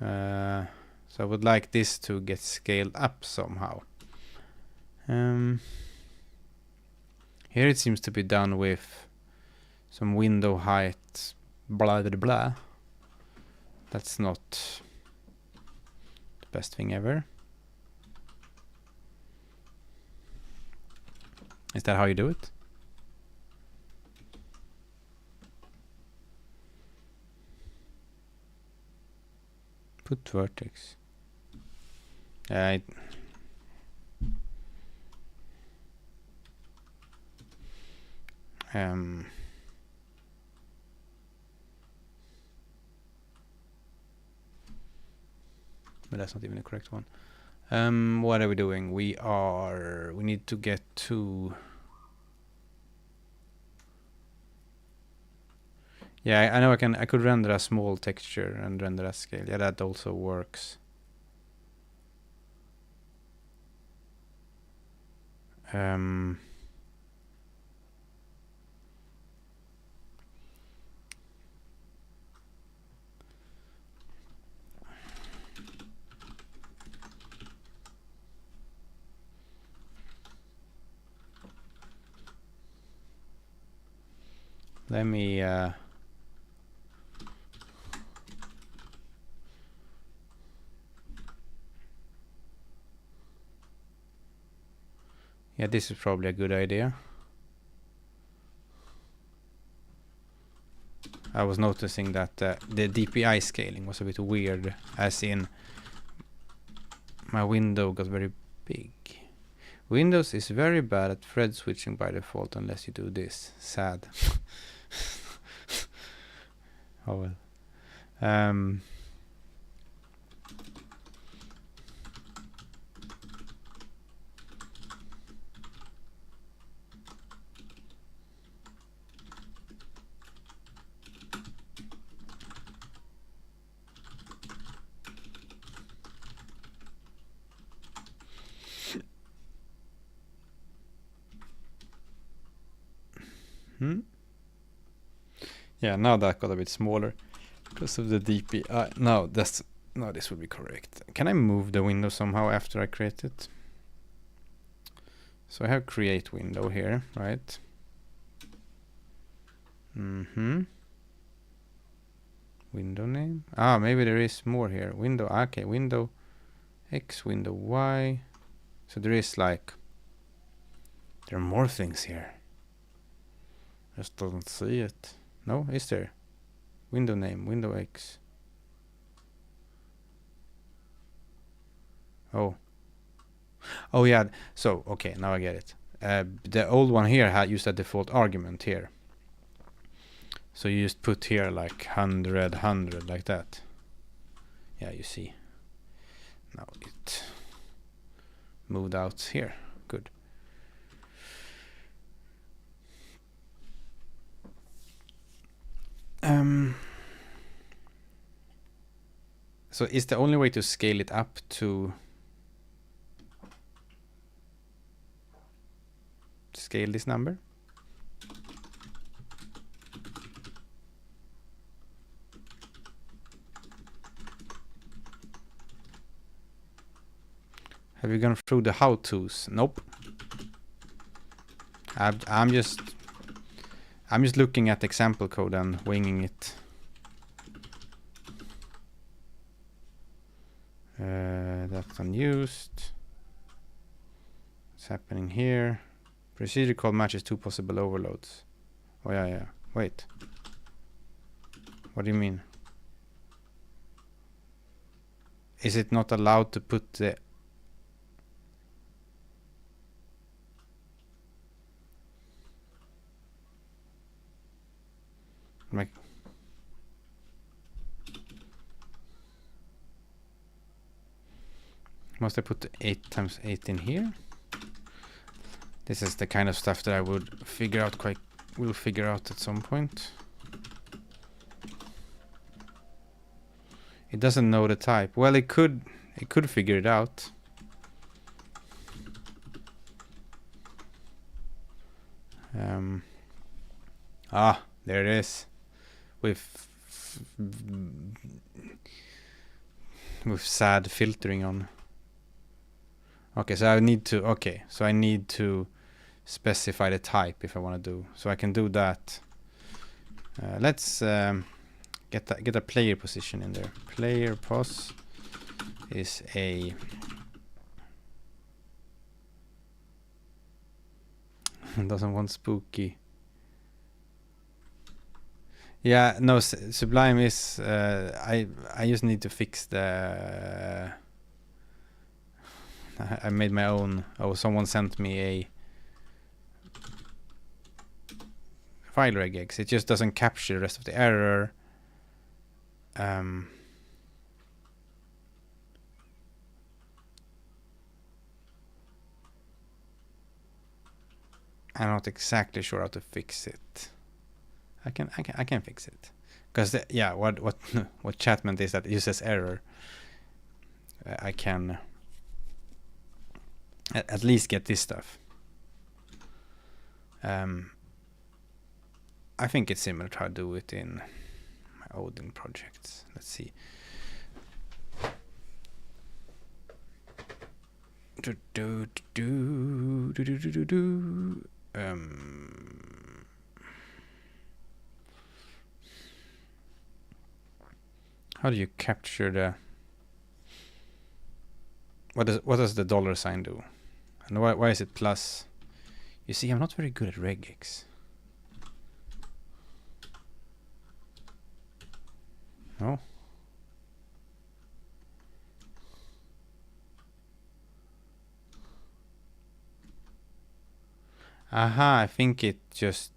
So I would like this to get scaled up somehow. Here it seems to be done with some window height, blah blah blah. That's not the best thing ever. Is that how you do it? Put vertex. But that's not even the correct one. What are we doing? We need to get to... Yeah, I know I could render a small texture and render a scale. Yeah, that also works. Let me yeah, this is probably a good idea. I was noticing that the DPI scaling was a bit weird, as in my window got very big. Windows is very bad at thread switching by default unless you do this. Sad. Oh well. Yeah, now that got a bit smaller because of the DPI. No, this would be correct. Can I move the window somehow after I create it? So I have create window here, right? Window name. Maybe there is more here. Window. Okay, window X, window Y. So there is like, there are more things here. Just doesn't see it. No, is there? Window name, window X. Oh yeah. So okay, now I get it. The old one here used a default argument here. So you just put here like 100 like that. Yeah, you see. Now it moved out here. Good. So is the only way to scale it up to scale this number? Have you gone through the how-tos? Nope. I'm just looking at example code and winging it. That's unused. What's happening here? Procedure call matches two possible overloads. Oh yeah. Wait. What do you mean? Is it not allowed to put the... Like... Must I put the 8 times 8 in here? This is the kind of stuff that I would figure out will figure out at some point. It doesn't know the type. Well, it could figure it out. There it is. With sad filtering on. Okay, so I need to specify the type if I want to do. So I can do that. Let's get a player position in there. Player pos is a doesn't want spooky. Yeah, no, Sublime is I just need to fix the I made my own. Oh, someone sent me a file regex. It just doesn't capture the rest of the error. I'm not exactly sure how to fix it. I can fix it, because what chat meant is that it uses error. I can at least get this stuff. I think it's similar to how I do it in my Odin projects. Let's see. How do you capture the... What does the dollar sign do? And why is it plus? You see, I'm not very good at regex. No? Aha, I think it just...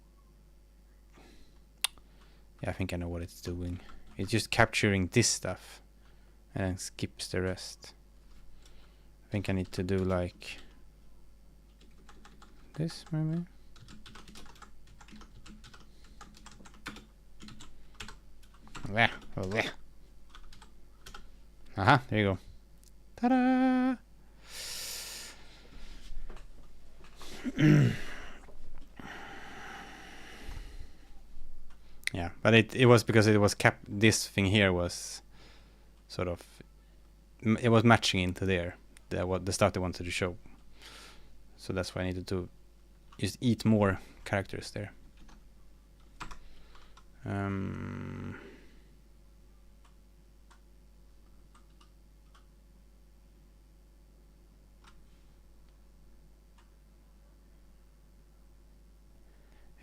Yeah, I think I know what it's doing. It's just capturing this stuff and then skips the rest. I think I need to do like this, maybe. Aha, there you go. Ta-da! Yeah, but it was because it was this thing here was sort of, it was matching into there, the stuff they wanted to show. So that's why I needed to just eat more characters there.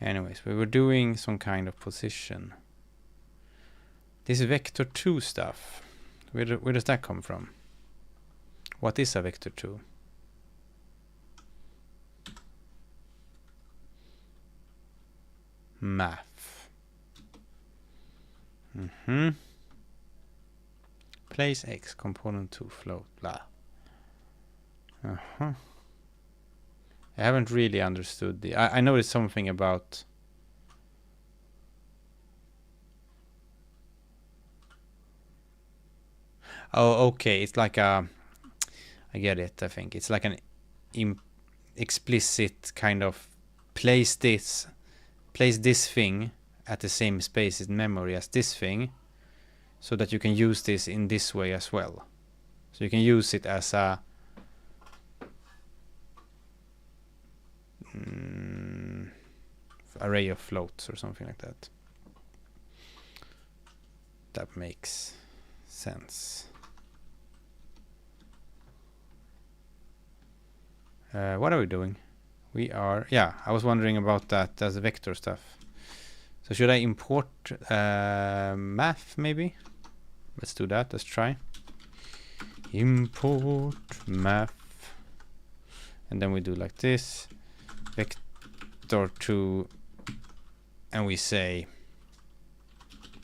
Anyways, we were doing some kind of position. This vector 2 stuff, where does that come from? What is a vector 2? Math. Place X, component 2, float, blah. I haven't really understood the... I know it's something about... Oh, okay. It's like a... I get it, I think. It's like an explicit kind of... Place this thing at the same space in memory as this thing, so that you can use this in this way as well. So you can use it as a... array of floats or something like that. That makes sense. What are we doing? We are, yeah, I was wondering about that as vector stuff. So should I import math maybe? Let's do that. Let's try. Import math. And then we do like this. Vector 2. And we say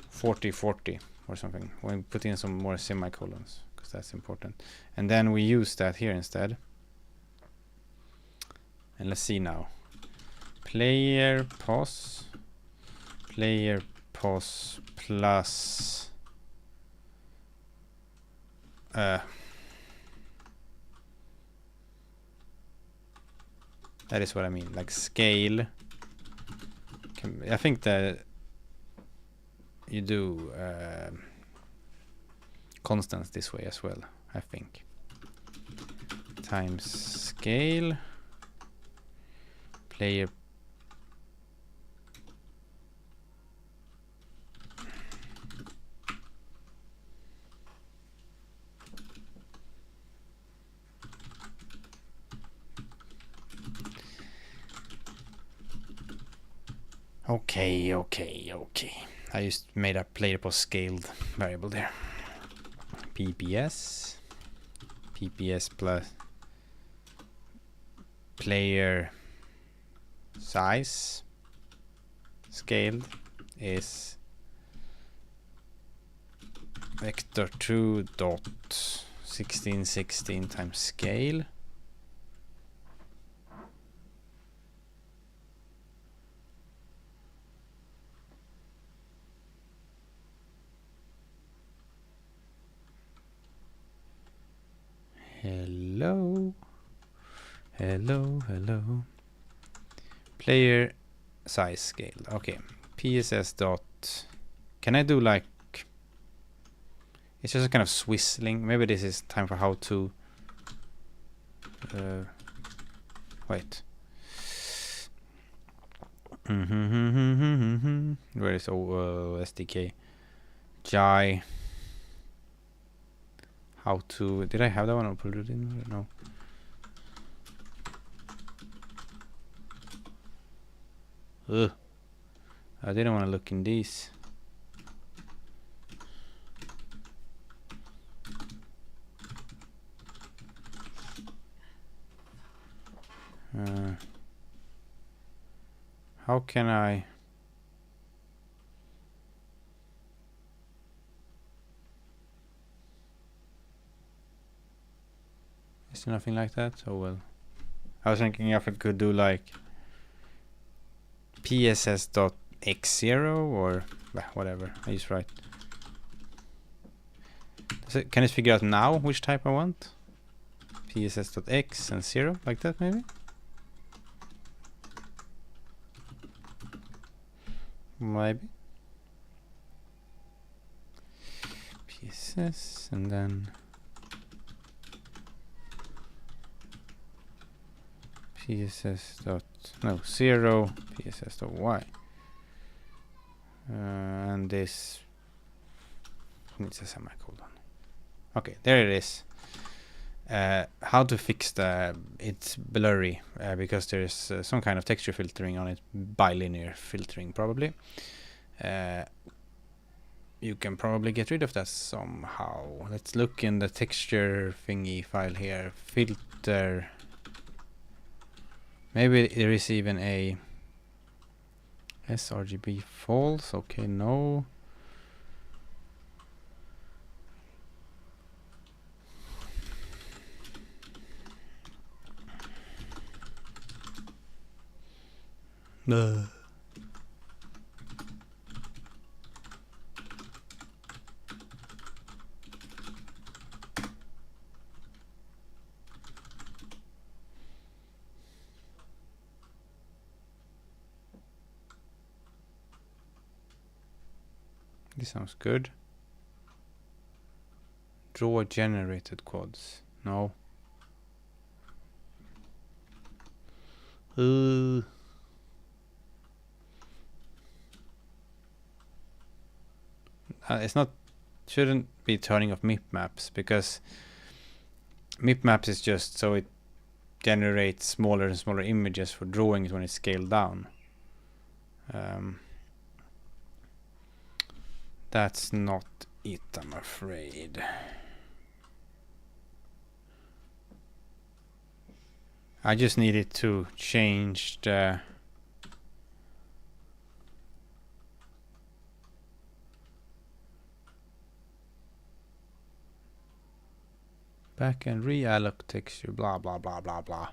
40, 40 or something. We put in some more semicolons because that's important. And then we use that here instead. And let's see now. Player pos plus that is what I mean, like scale. I think that you do constants this way as well, I think. Times scale player Okay. I just made a player post scaled variable there. PPS plus player size scaled is vector 2 dot 1616 times scale. Hello. Player size scale. Okay. PSS dot. Can I do like? It's just a kind of swizzling. Maybe this is time for how to. Wait. Where is SDK? Jai. How to? Did I have that one or put it in? No. Ugh. I didn't want to look in these. How can I? Is there nothing like that? Oh well. I was thinking if I could do like PSS.x0 or whatever. I just write. Can it figure out now which type I want? PSS.x and 0 like that maybe? Maybe. PSS and then PSS dot 0 PSS dot y and this needs a semicolon. Okay, there it is. How to fix it's blurry because there's some kind of texture filtering on it, bilinear filtering probably. You can probably get rid of that somehow. Let's look in the texture thingy file here. Filter. Maybe there is even a sRGB false. Okay, no. This sounds good. Draw generated quads. No. It's not. Shouldn't be turning off MIP maps because MIP maps is just so it generate smaller and smaller images for drawings when it's scaled down. That's not it, I'm afraid. I just needed to change the back and realloc texture, blah blah blah blah blah.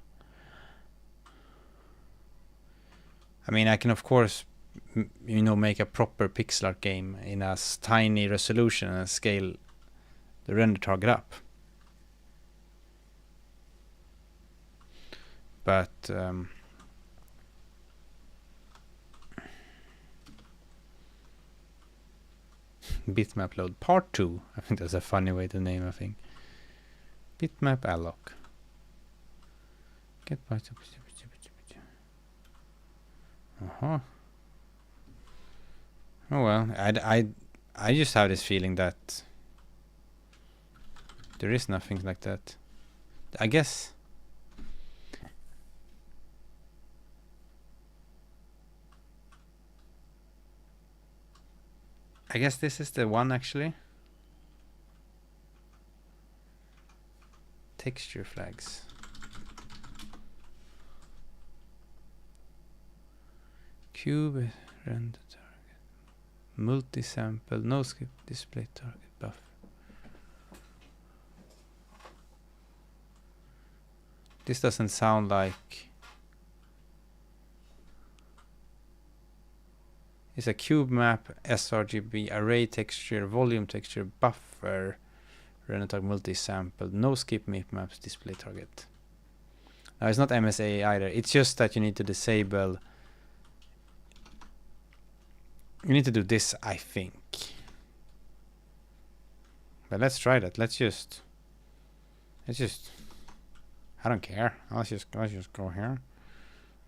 I mean, I can of course make a proper pixel art game in a tiny resolution and scale the render target up. But bitmap load part 2. I think that's a funny way to name a thing. Bitmap alloc. Get by. Oh well, I just have this feeling that there is nothing like that. I guess this is the one actually. Texture flags. Cube render target. Multi-sample, no skip display target buffer. This doesn't sound like it's a cube map, sRGB, array texture, volume texture, buffer, render target, multi-sample, no skip maps, display target. Now it's not MSA either. It's just that you need to disable. You need to do this, I think. But let's try that. Let's just. I don't care. Let's just go here,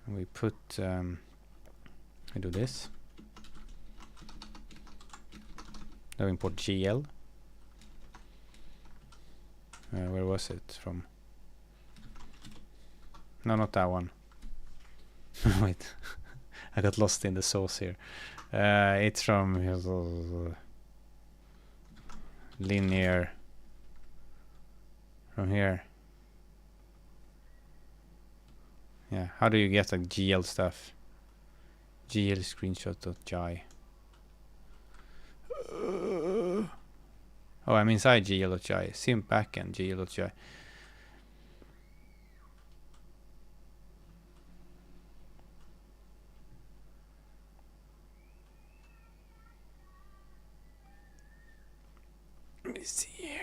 and we put. We do this. Now import GL. Where was it from? No, not that one. Wait, I got lost in the source here. It's from linear. From here. Yeah, how do you get like GL stuff? GL screenshot.jai. Oh, I'm inside GL.jai. Sim backend GL.jai. Let me see here.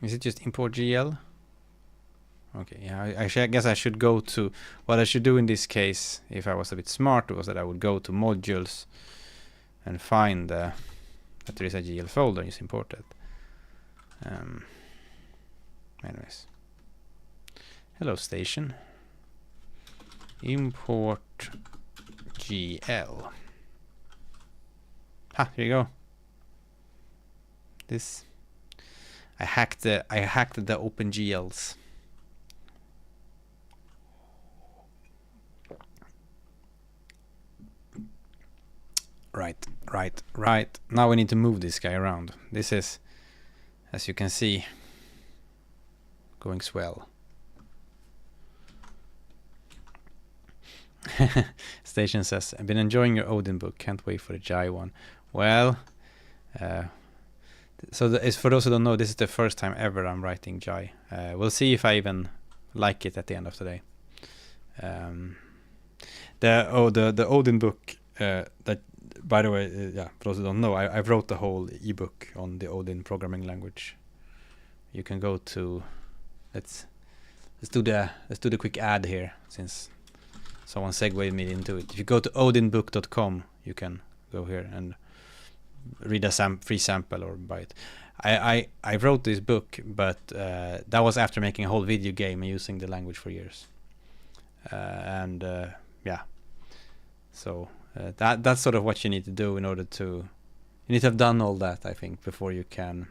Is it just import GL? Okay, yeah, I guess I should go to what I should do in this case, if I was a bit smart, was that I would go to modules and find that there is a GL folder is imported. Anyways, hello station. Import GL. Ah, here you go. This I hacked the OpenGLs. Right. Now we need to move this guy around. This is, as you can see, going swell. Station says, I've been enjoying your Odin book. Can't wait for the Jai one. Well, so for those who don't know, this is the first time ever I'm writing Jai. We'll see if I even like it at the end of the day. The Odin book that. By the way, yeah, for those who don't know, I wrote the whole ebook on the Odin programming language. You can go to let's do the quick ad here, since someone segued me into it. If you go to odinbook.com, you can go here and read a free sample or buy it. I wrote this book, but that was after making a whole video game and using the language for years. Yeah, so. That's sort of what you need to do in order to. You need to have done all that, I think, before you can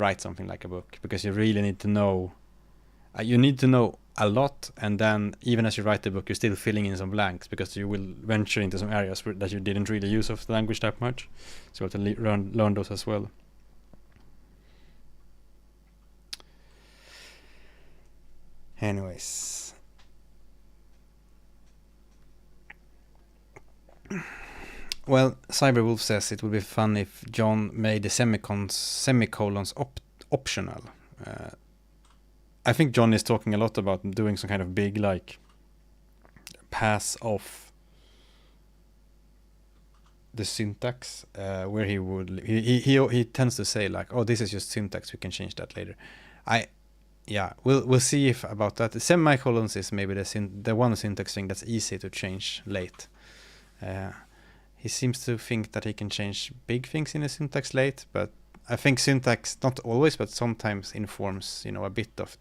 write something like a book, because you really need to know. You need to know a lot, and then even as you write the book, you're still filling in some blanks, because you will venture into some areas that you didn't really use of the language that much. So you have to learn those as well. Anyways. Well, Cyberwolf says it would be fun if John made the semicolons optional. I think John is talking a lot about doing some kind of big, like, pass off the syntax, where he would he tends to say like, oh, this is just syntax, we can change that later. We'll see if about that. The semicolons is maybe the one syntax thing that's easy to change late. He seems to think that he can change big things in the syntax late, but I think syntax, not always, but sometimes informs, a bit of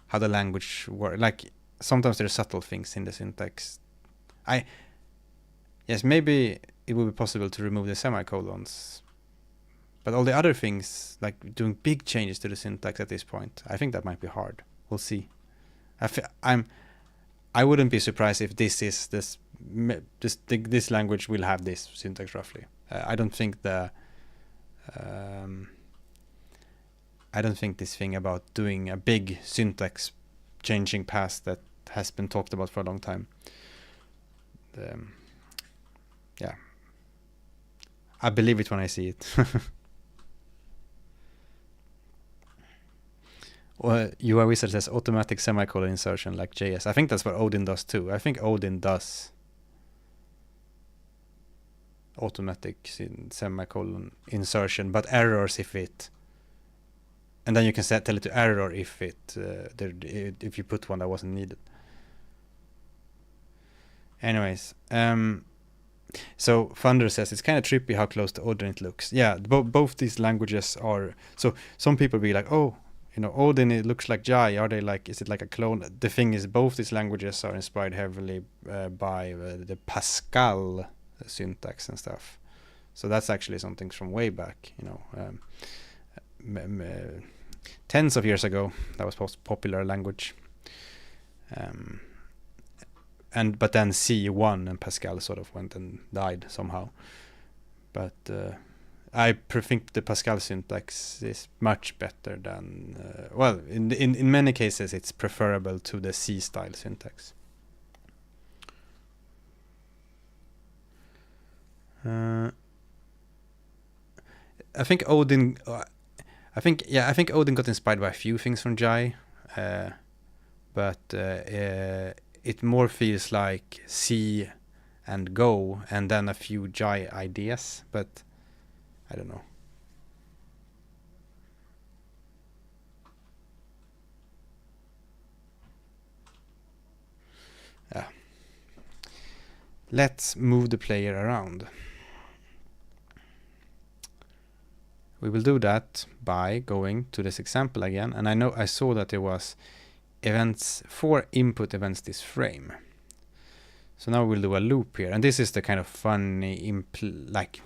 how the language works. Like, sometimes there are subtle things in the syntax. Yes, maybe it would be possible to remove the semicolons, but all the other things, like doing big changes to the syntax at this point, I think that might be hard. We'll see. I wouldn't be surprised if this language will have this syntax roughly. I don't think this thing about doing a big syntax changing pass that has been talked about for a long time. I believe it when I see it. UI Wizard says automatic semicolon insertion like JS. I think that's what Odin does too. I think Odin does automatic semicolon insertion, but errors if it, and then you can tell it to error if if you put one that wasn't needed. Anyways, so Thunder says it's kind of trippy how close to Odin it looks. Yeah, both these languages are. So some people be like, oh, Odin, it looks like Jai. Are they like? Is it like a clone? The thing is, both these languages are inspired heavily by the Pascal syntax and stuff. So that's actually something from way back. Tens of years ago, that was popular language. But then C won and Pascal sort of went and died somehow. But I think the Pascal syntax is much better than in many cases it's preferable to the C style syntax. I think Odin got inspired by a few things from Jai, but it more feels like C and Go and then a few Jai ideas, but I don't know. Let's move the player around. We will do that by going to this example again, and I saw that there was events, 4 input events this frame. So now we'll do a loop here, and this is the kind of funny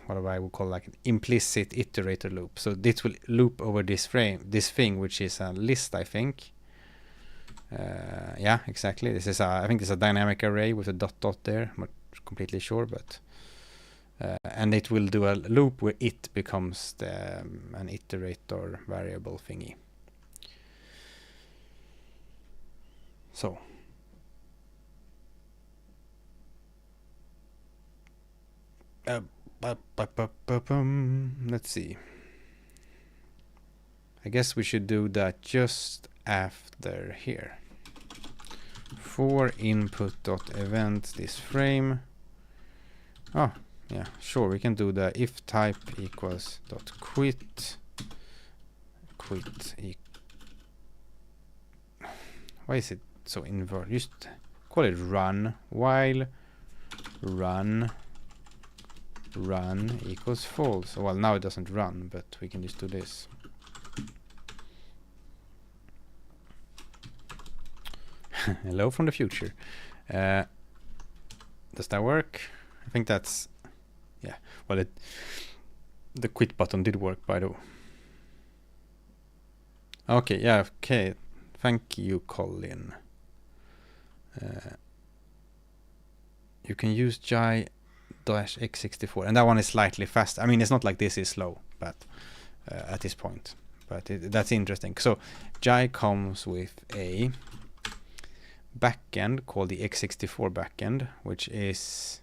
what I would call like an implicit iterator loop. So this will loop over this thing, which is a list, I think. Yeah, exactly. I think this is a dynamic array with a dot there. I'm not completely sure, but and it will do a loop where it becomes an iterator variable thingy. So let's see. I guess we should do that just after here. For input.event this frame. Oh, yeah, sure, we can do the if type equals dot quit. Why is it so inverted? Just call it run while run equals false. Well, now it doesn't run, but we can just do this. Hello from the future. Does that work? I think that's, yeah. Well, the quit button did work, by the way. Okay, yeah, okay. Thank you, Colin. You can use Jai-x64, and that one is slightly faster. I mean, it's not like this is slow, but at this point. But that's interesting. So Jai comes with a backend called the x64 backend, which is...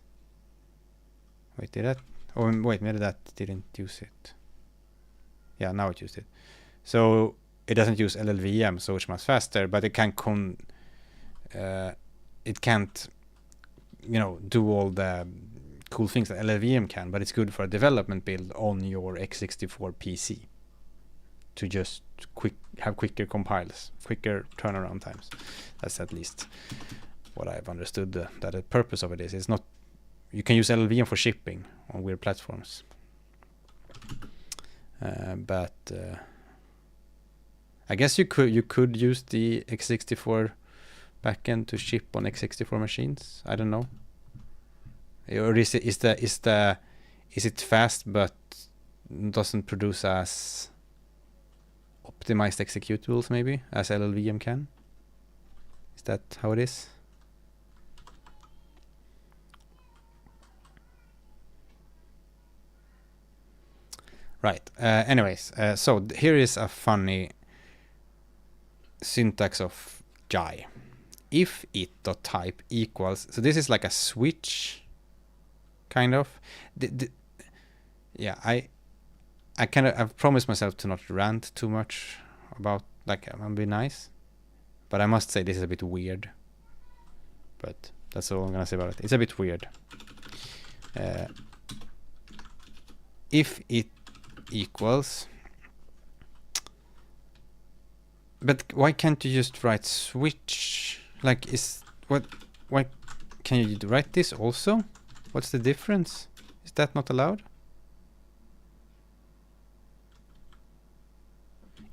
Wait, did that? Oh, wait, maybe that didn't use it. Yeah, now it used it. So it doesn't use LLVM, so it's much faster, but it can it can't, you know, do all the cool things that LLVM can, but it's good for a development build on your x64 PC to just have quicker compiles, quicker turnaround times. That's at least what I've understood. That the purpose of it is. It's not. You can use LLVM for shipping on weird platforms, but I guess you could use the x64 backend to ship on x64 machines. I don't know. Or is it fast but doesn't produce as optimized executables maybe as LLVM can? Is that how it is? Right. Anyways, so here is a funny syntax of Jai. If it.type equals, so this is like a switch, kind of. Yeah, I've promised myself to not rant too much about, like, I'm gonna be nice, but I must say this is a bit weird. But that's all I'm gonna say about it. It's a bit weird. If it equals, but why can't you just write switch? Like, why can you write this also? What's the difference? Is that not allowed?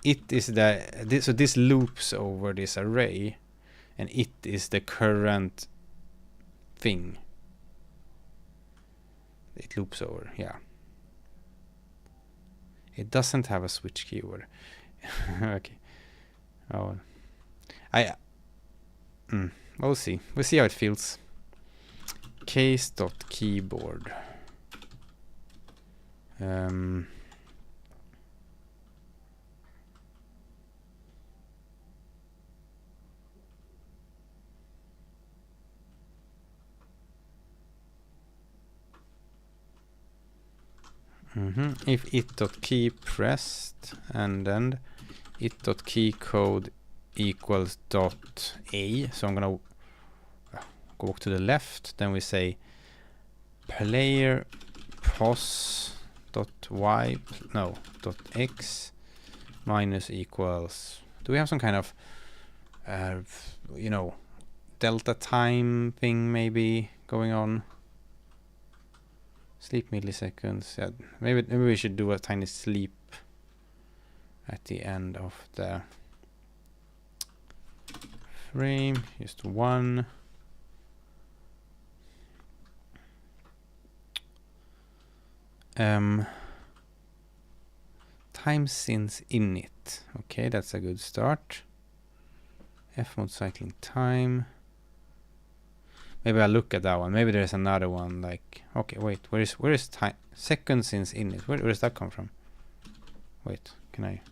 It is so this loops over this array, and it is the current thing it loops over. Yeah, it doesn't have a switch keyword. Okay. Oh, we'll see how it feels. Case.keyboard. If it.key pressed and then it.key code equals .a, so I'm gonna go to the left, then we say player pos.y no .x minus equals, do we have some kind of you know, delta time thing maybe going on? Sleep milliseconds. Yeah, maybe we should do a tiny sleep at the end of the frame. Just one. Time since init. Okay, that's a good start. Fmod cycling time. Maybe I'll look at that one. Maybe there's another one, like, okay, wait, where is time second since init? Where does that come from? Wait, can I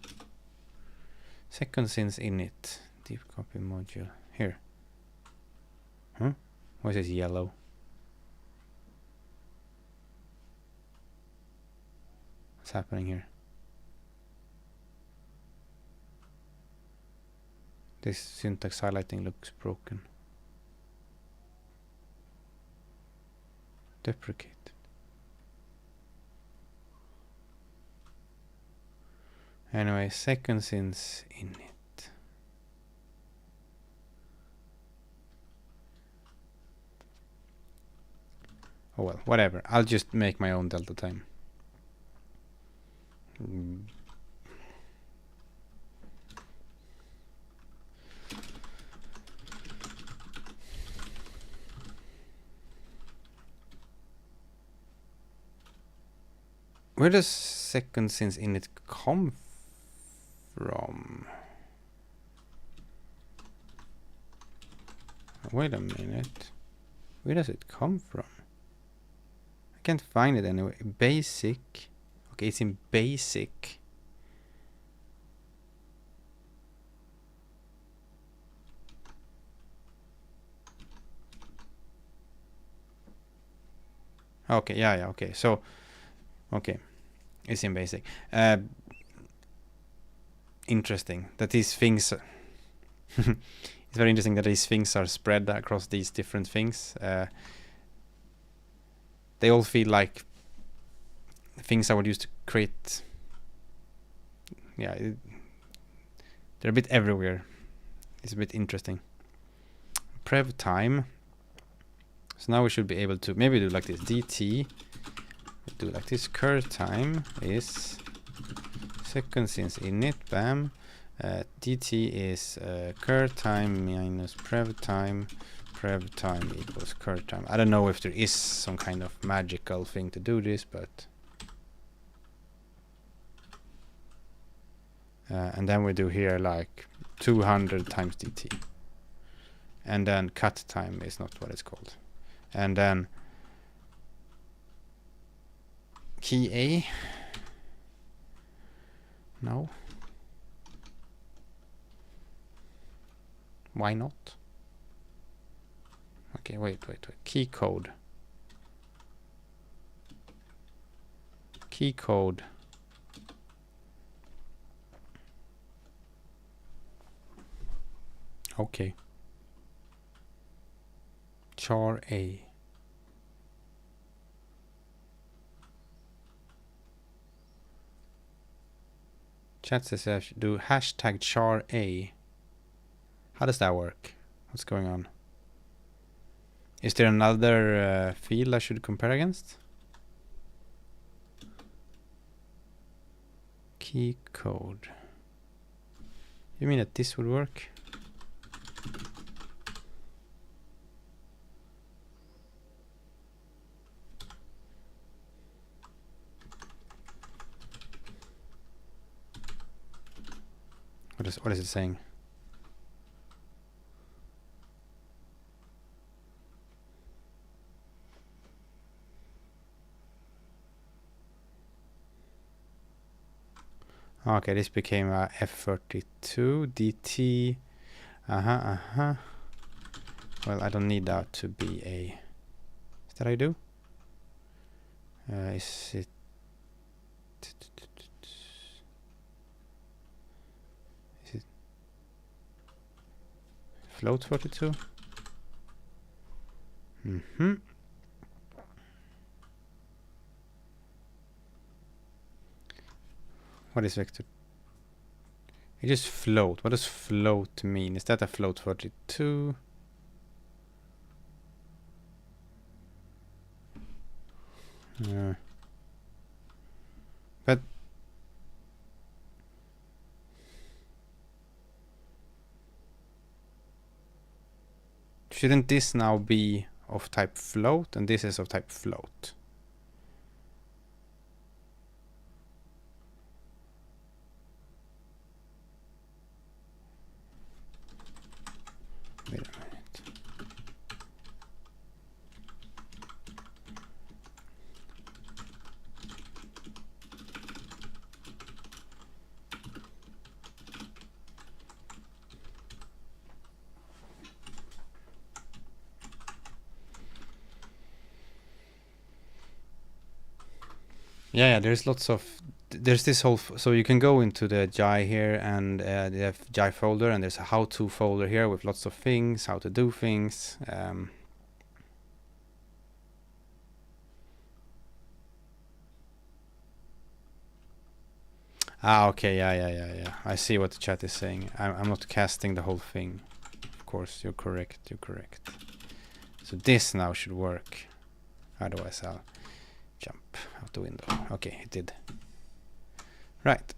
second since init deep copy module here? Huh? Why is this yellow? What's happening here? This syntax highlighting looks broken. Deprecated. Anyway, second since init. Oh well, whatever. I'll just make my own delta time. Where does second since init come from? Wait a minute. Where does it come from? I can't find it anyway. Basic. Okay, it's in basic. Okay, yeah, okay. So, okay. It's in basic. Interesting that these things... It's very interesting that these things are spread across these different things. They all feel like things I would use to create. Yeah, they're a bit everywhere. It's a bit interesting. Prev time. So now we should be able to maybe do like this. DT. Do like this. Cur time is seconds since init. Bam. DT is cur time minus prev time. Prev time equals cur time. I don't know if there is some kind of magical thing to do this, but and then we do here like 200 times DT, and then cut time is not what it's called, and then key A. No. Why not? Okay, wait. Key code. Key code. Okay. Char A. Chat says I should do hashtag char A. How does that work? What's going on? Is there another field I should compare against? Key code. You mean that this would work? What is it saying? Okay, this became a F32 DT. Well, I don't need that to be a... Is that I do? Is it... Is it... Float 42? What is vector? It is float. What does float mean? Is that a float 42? But shouldn't this now be of type float and this is of type float? Wait a minute. Yeah, there's lots of... There's this whole... So you can go into the Jai here and the Jai folder, and there's a how-to folder here with lots of things, how to do things. Okay, yeah. I see what the chat is saying. I'm not casting the whole thing. Of course, you're correct. So this now should work. Otherwise I'll jump out the window. Okay, it did. Right.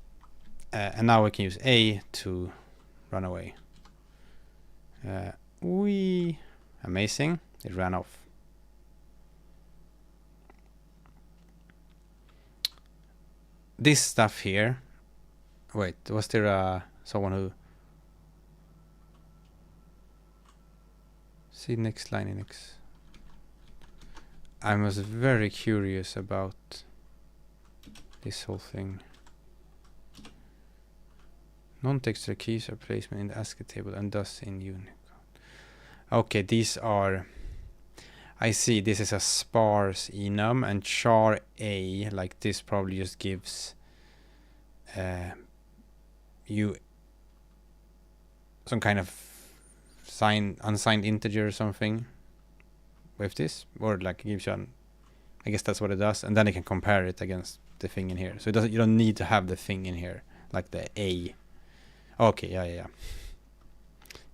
And now we can use A to run away. Amazing. It ran off. This stuff here. Wait, was there someone who see next line in X. I was very curious about this whole thing. Non-textual keys are placement in the ASCII table and thus in Unicode. Okay, these are... I see, this is a sparse enum, and char A, like this, probably just gives you some kind of unsigned integer or something with this, or like gives you I guess that's what it does, and then you can compare it against the thing in here. So you don't need to have the thing in here, like the A. Okay, yeah.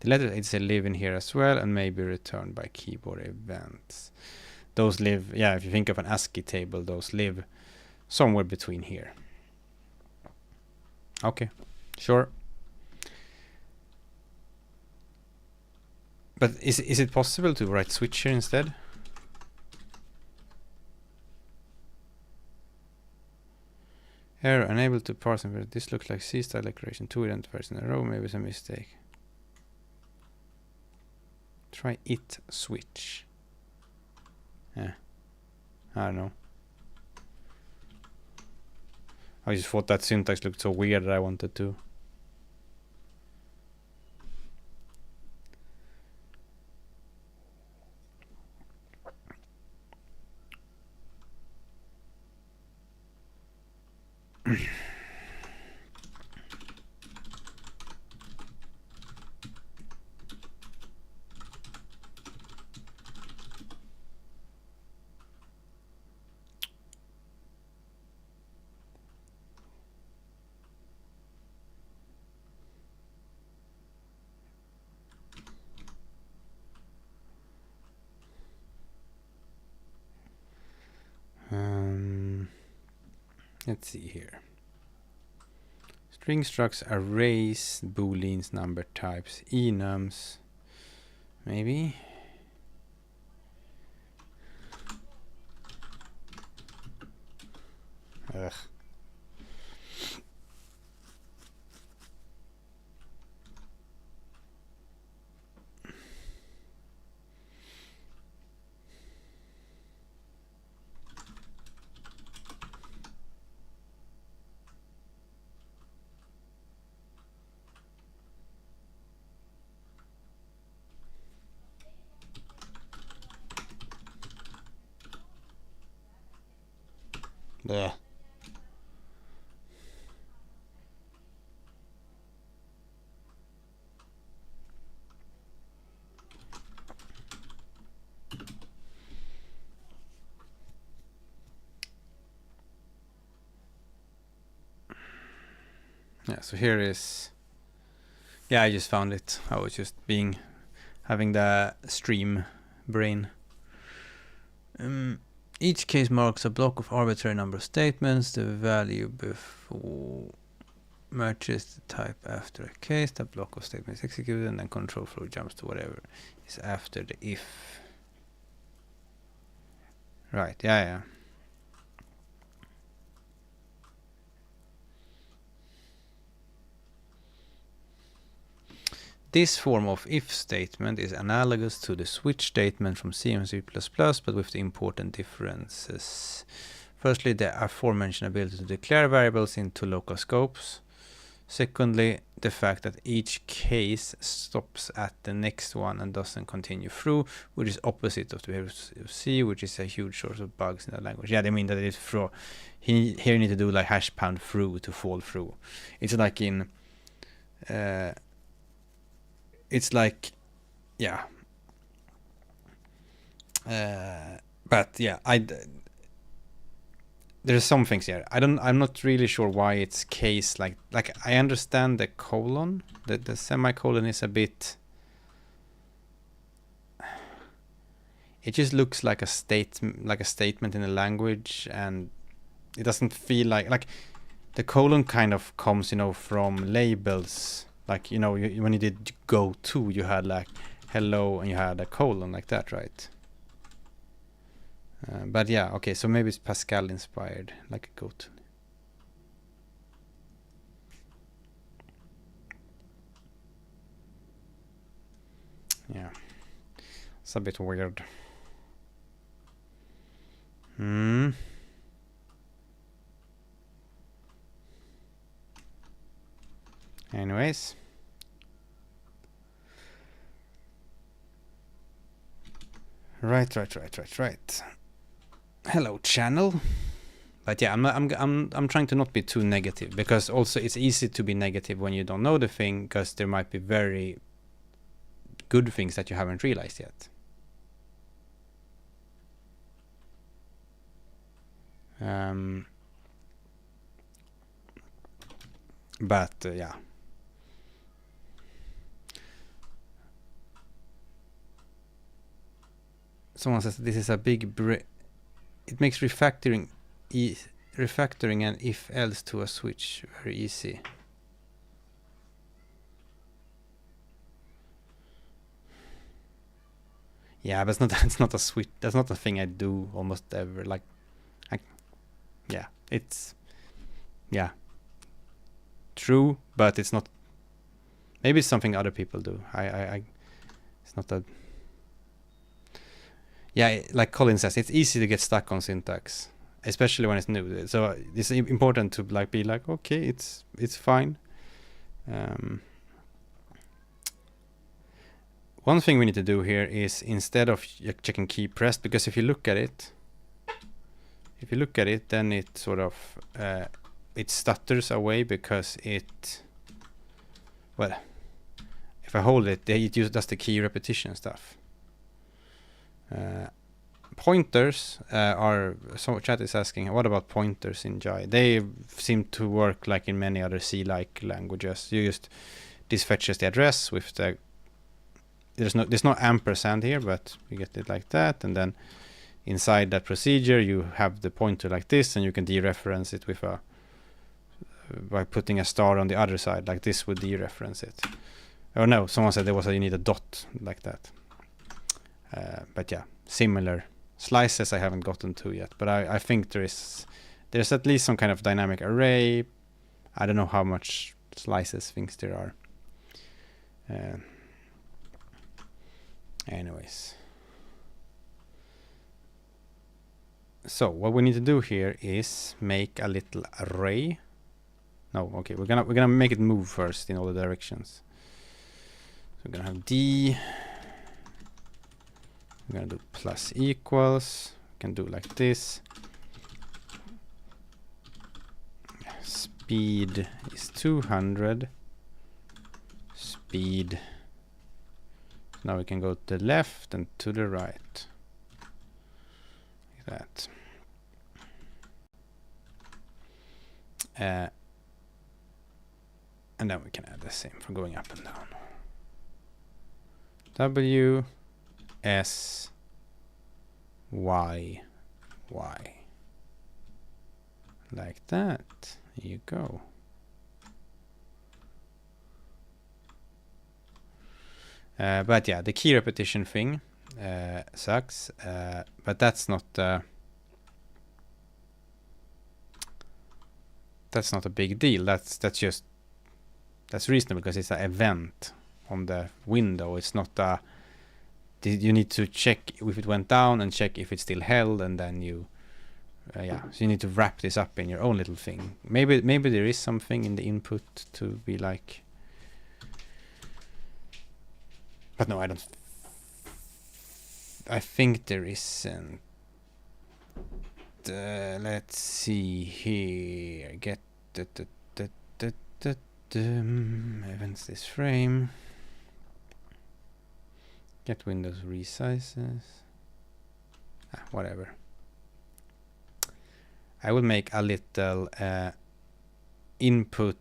The letters it's live in here as well, and may be returned by keyboard events. Those live, yeah, if you think of an ASCII table, those live somewhere between here. Okay, sure. But is it possible to write switch here instead? Error, unable to parse and this looks like C-style declaration, 2 identifiers in a row, maybe it's a mistake. Try it switch. Yeah, I don't know. I just thought that syntax looked so weird that I wanted to. Let's see here. String structs, arrays, booleans, number types, enums, maybe. Ugh. Blech. Yeah, so here is... Yeah, I just found it. I was just having the stream brain. Each case marks a block of arbitrary number of statements. The value before matches the type after a case. The block of statements is executed, and then control flow jumps to whatever is after the if. Right, yeah. This form of if statement is analogous to the switch statement from C and C++, but with the important differences. Firstly, the aforementioned ability to declare variables into local scopes. Secondly, the fact that each case stops at the next one and doesn't continue through, which is opposite of the behavior of C, which is a huge source of bugs in that language. Yeah, they mean that it is through. Here you need to do like #pound through to fall through. It's like in... it's like, yeah. But yeah, there's some things here. I'm not really sure why it's case like I understand the colon. The semicolon is a bit... It just looks like a statement in a language, and it doesn't feel like the colon kind of comes, from labels. Like, when you did go to, you had like hello and you had a colon like that, right? But yeah, okay, so maybe it's Pascal inspired, like a go to. Yeah. It's a bit weird. Anyways. Right. Hello, channel. But yeah, I'm trying to not be too negative, because also it's easy to be negative when you don't know the thing, because there might be very good things that you haven't realized yet. But yeah. Someone says this is a big it makes refactoring and if else to a switch very easy. Yeah, but it's not a switch. That's not a thing I do almost ever. Like, yeah, it's true, but it's not. Maybe it's something other people do. It's not that. Yeah, like Colin says, it's easy to get stuck on syntax, especially when it's new. So it's important to like be like, okay, it's fine. One thing we need to do here is, instead of checking key pressed, because if you look at it, then it sort of it stutters away, because it, well, if I hold it, it does the key repetition stuff. Pointers are, so chat is asking, what about pointers in Jai? They seem to work like in many other C-like languages. This fetches the address with the, there's no ampersand here, but you get it like that, and then inside that procedure you have the pointer like this, and you can dereference it with by putting a star on the other side, like this would dereference it. Oh no, someone said you need a dot like that. But yeah, similar slices I haven't gotten to yet, but I think there's at least some kind of dynamic array. I don't know how much slices things there are. Anyways, so what we need to do here is make a little array. No, okay, we're gonna make it move first in all the directions. So we're gonna have D. We're gonna do plus equals. We can do like this. Speed is 200. Speed. Now we can go to the left and to the right. Like that. And then we can add the same for going up and down. W, S, Y, Y. Like that. There you go. But yeah, the key repetition thing sucks, but that's not a big deal. That's reasonable, because it's an event on the window. It's not a. You need to check if it went down and check if it's still held, and then you. So you need to wrap this up in your own little thing. Maybe there is something in the input to be like. But no, I don't. I think there isn't. Let's see here. Get events this frame. Get Windows resizes. Whatever. I will make a little input.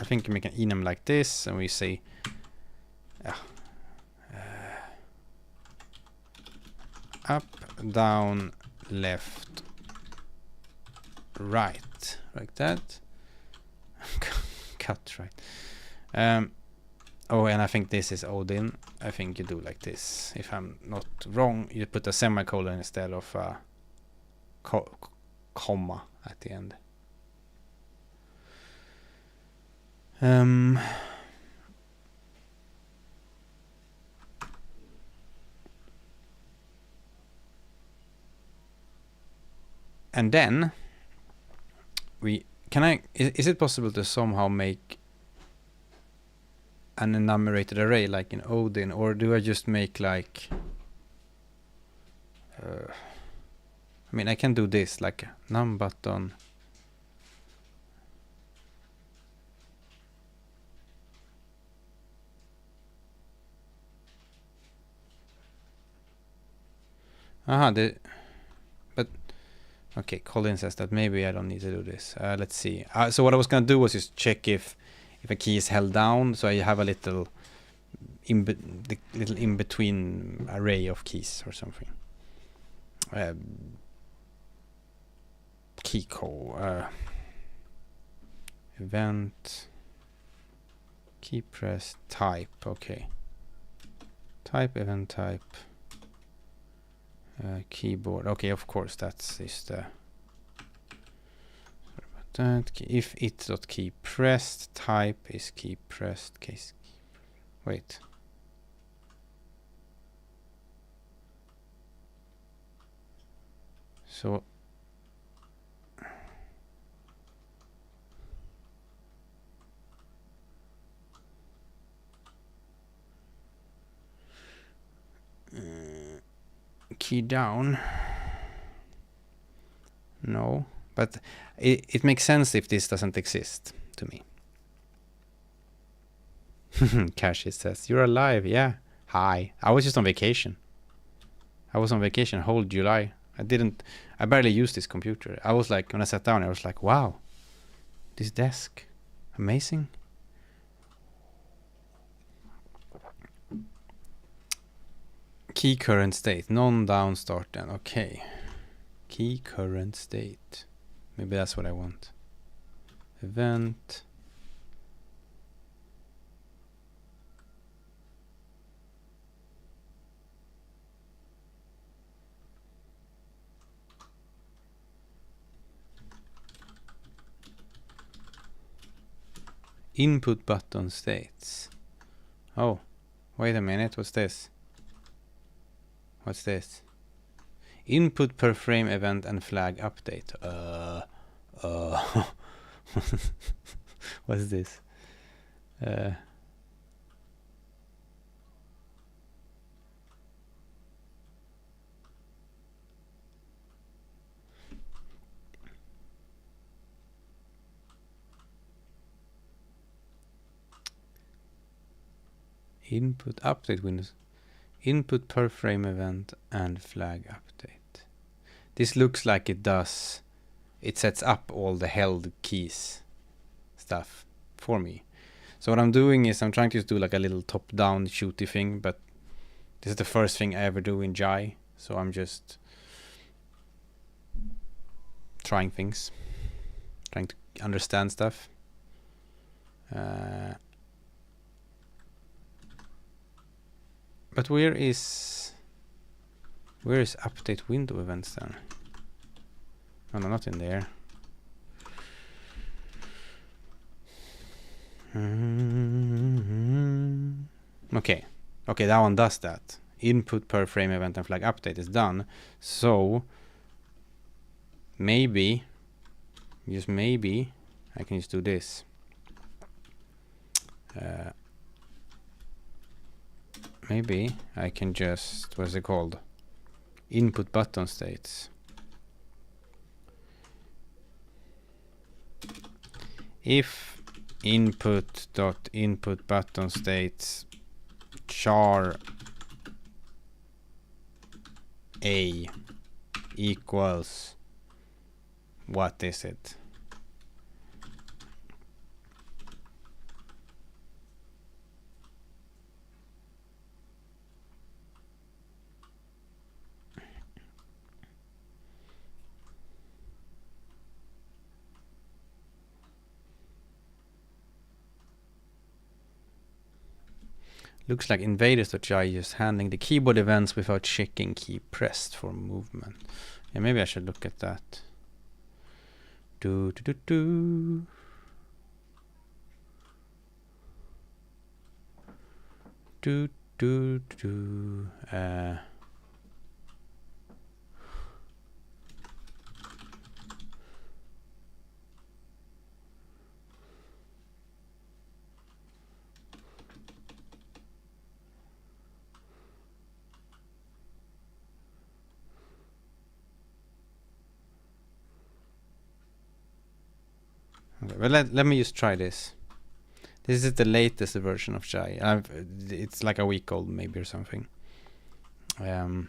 I think you make an enum like this, and we say up, down, left, right, like that. Cut right. Oh, and I think this is Odin. I think you do like this. If I'm not wrong, you put a semicolon instead of a comma at the end. And then is it possible to somehow make an enumerated array like in Odin, or do I just make like I mean, I can do this like num button but okay, Colin says that maybe I don't need to do this. Let's see. So what I was gonna do was just check if a key is held down, so I have a little in between array of keys or something. Key call event key press type. Okay, type event type keyboard. Okay, of course that's is the that if it dot key pressed type is key pressed case. Wait. So key down. No, but it makes sense if this doesn't exist to me. Kashi says, you're alive. Yeah. Hi. I was just on vacation. I was on vacation whole July. I barely used this computer. I was like, when I sat down, I was like, wow, this desk, amazing. Key current state, non-down start then. Okay. Key current state. Maybe that's what I want. Event. Input button states. Oh, wait a minute. What's this? What's this? Input per frame event and flag update. What's this? Input update windows. Input per frame event and flag update. This looks like it does. It sets up all the held keys stuff for me. So what I'm doing is I'm trying to do like a little top-down shooty thing, but this is the first thing I ever do in Jai. So I'm just trying things, trying to understand stuff. But where is update window events then? Oh, no, not in there. Okay, that one does that. Input per frame event and flag update is done. So maybe, just maybe, I can just do this. Maybe I can just, what's it called? Input button states. If input button states char a equals, what is it? Looks like invaders.jai is handling the keyboard events without checking key pressed for movement. Yeah, maybe I should look at that. Do. Okay, well, let me just try this. This is the latest version of Jai. It's like a week old maybe or something. Let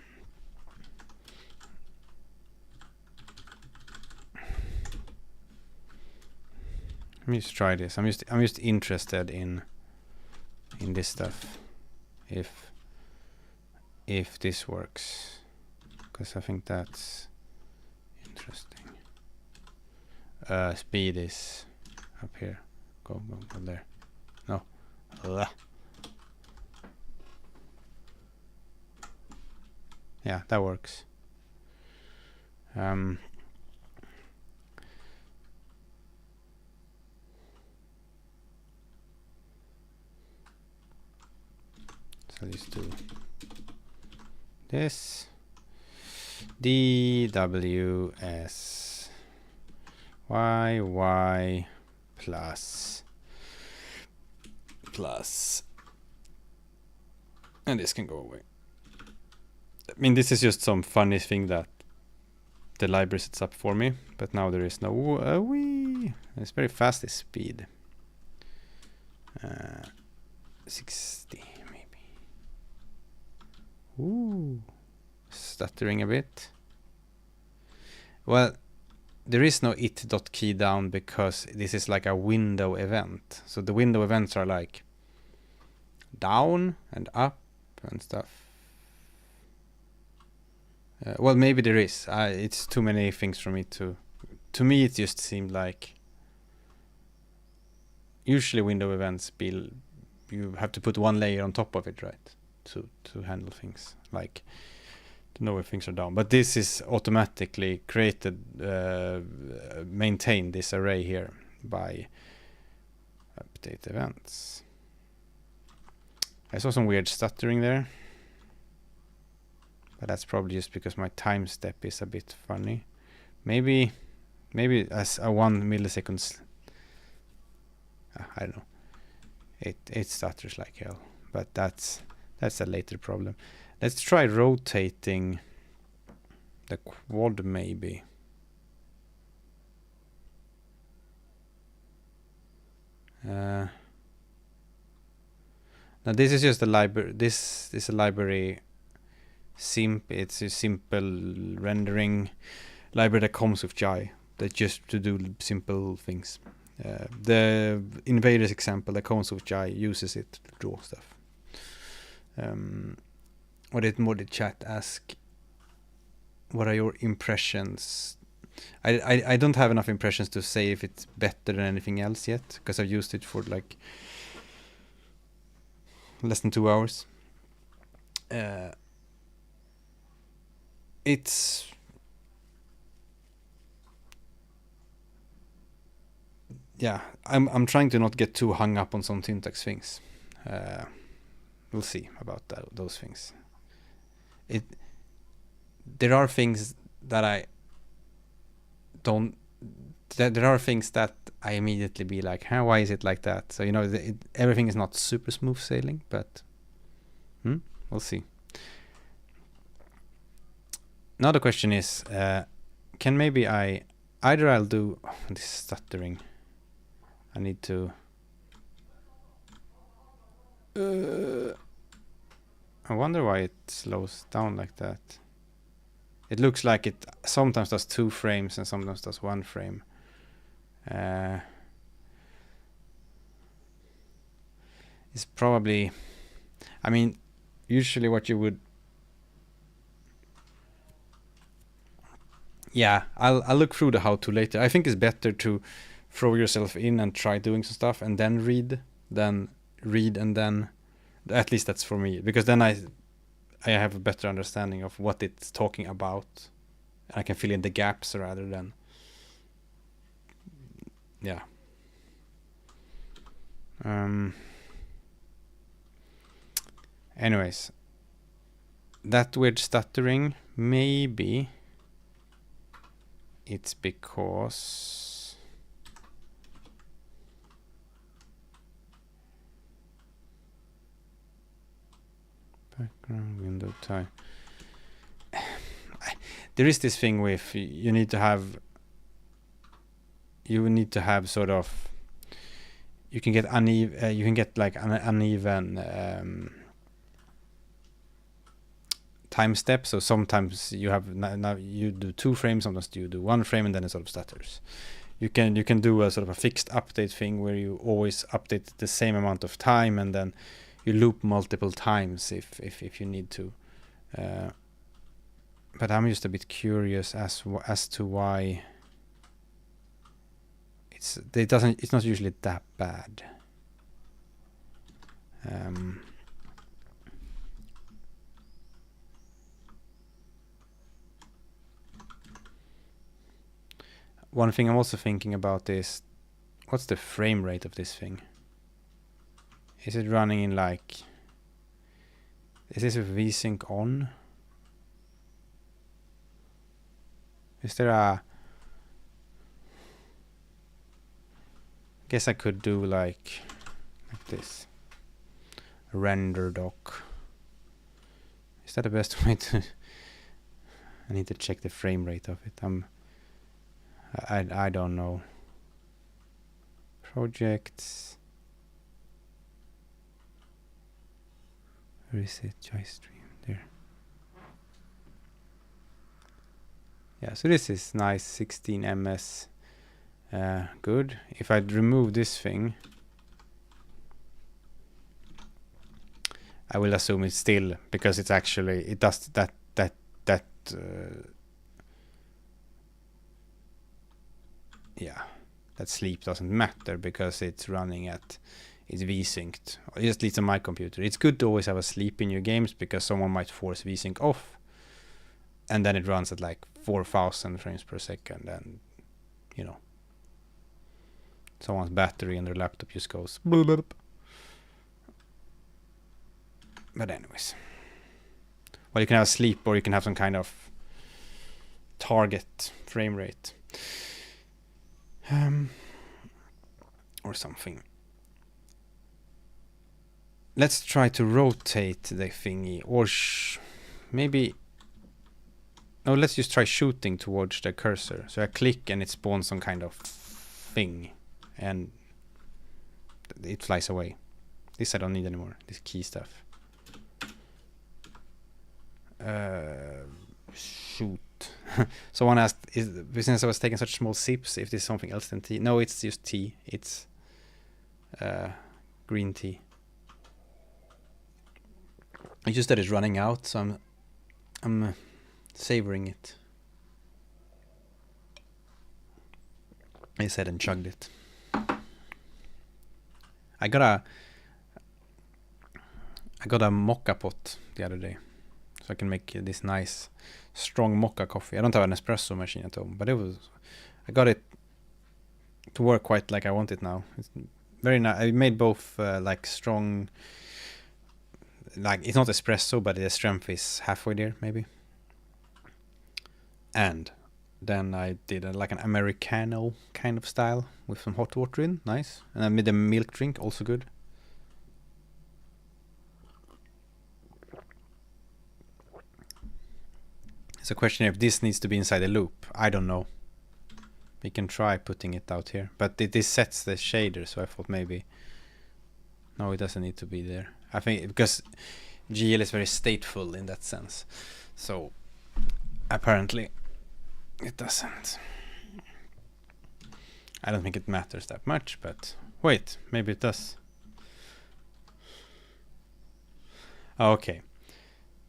me just try this. I'm just interested in this stuff. If this works, because I think that's interesting. Speed is up here. Go there. No. Ugh. Yeah, that works. So let's do this. DWS YY plus and this can go away. I mean, this is just some funny thing that the library sets up for me, but now there is no it's very fast, this speed. 60 maybe. Ooh, stuttering a bit. Well, there is no it.keyDown because this is like a window event. So the window events are like down and up and stuff. Well, maybe there is. It's too many things for me to me it just seemed like usually window events you have to put one layer on top of it, right? To handle things, like to know if things are down. But this is automatically created, maintain this array here by update events. I saw some weird stuttering there, but that's probably just because my time step is a bit funny. Maybe as a 1 millisecond. I don't know. It stutters like hell, but that's a later problem. Let's try rotating the quad maybe. Now this is just a library. This is a library. It's a simple rendering library that comes with Jai. That's just to do simple things. The invaders example that comes with Jai uses it to draw stuff. What did more the chat ask? What are your impressions? I don't have enough impressions to say if it's better than anything else yet, because I've used it for like less than 2 hours. It's yeah, I'm trying to not get too hung up on some syntax things. We'll see about those things. There are things that I don't. There are things that I immediately be like, why is it like that? So everything is not super smooth sailing, but we'll see. Now the question is, can maybe I'll do this stuttering. I need to. I wonder why it slows down like that. It looks like it sometimes does 2 frames and sometimes does 1 frame. It's probably, I mean, usually what you would. Yeah, I'll look through the how-to later. I think it's better to throw yourself in and try doing some stuff and then read and then, at least that's for me, because then I have a better understanding of what it's talking about. I can fill in the gaps rather than anyways, that weird stuttering, maybe it's because background window type. There is this thing with you need to you need to have sort of, you can get uneven, you can get like uneven time steps. So sometimes you have now you do 2 frames, sometimes you do 1 frame, and then it sort of stutters. You can do a sort of a fixed update thing where you always update the same amount of time, and then you loop multiple times if you need to. But I'm just a bit curious as to why it's not usually that bad. One thing I'm also thinking about is, what's the frame rate of this thing? Is it running in like, is this with VSync on? Is there a, I guess I could do like this render doc. Is that the best way to, I need to check the frame rate of it. I don't know. Projects. Where is it? Jai stream there. Yeah, so this is nice, 16 ms. Good. If I'd remove this thing, I will assume it's still, because it's actually, it does that yeah, that sleep doesn't matter because it's running at, it's V-synced. At least on my computer. It's good to always have a sleep in your games because someone might force V-sync off, and then it runs at like 4,000 frames per second, and you know, someone's battery in their laptop just goes bloop, bloop. But anyways, well, you can have sleep, or you can have some kind of target frame rate, or something. Let's try to rotate the thingy, or maybe, no, let's just try shooting towards the cursor. So I click and it spawns some kind of thing, and it flies away. This I don't need anymore, this key stuff. Shoot. Someone asked, since I was taking such small sips, if there's something else than tea. No, it's just tea. It's green tea. It's just that it's running out, so I'm savoring it. I said and chugged it. I got a mocha pot the other day, so I can make this nice strong mocha coffee. I don't have an espresso machine at home, but I got it to work quite like I want it now. It's very nice. I made both like strong, like it's not espresso, but the strength is halfway there maybe. And then I did like an Americano kind of style with some hot water in, nice. And I made a milk drink, also good. It's a question if this needs to be inside a loop. I don't know. We can try putting it out here, but this sets the shader, so I thought maybe, no, it doesn't need to be there. I think because GL is very stateful in that sense, so apparently it doesn't. I don't think it matters that much, but wait, maybe it does. Okay,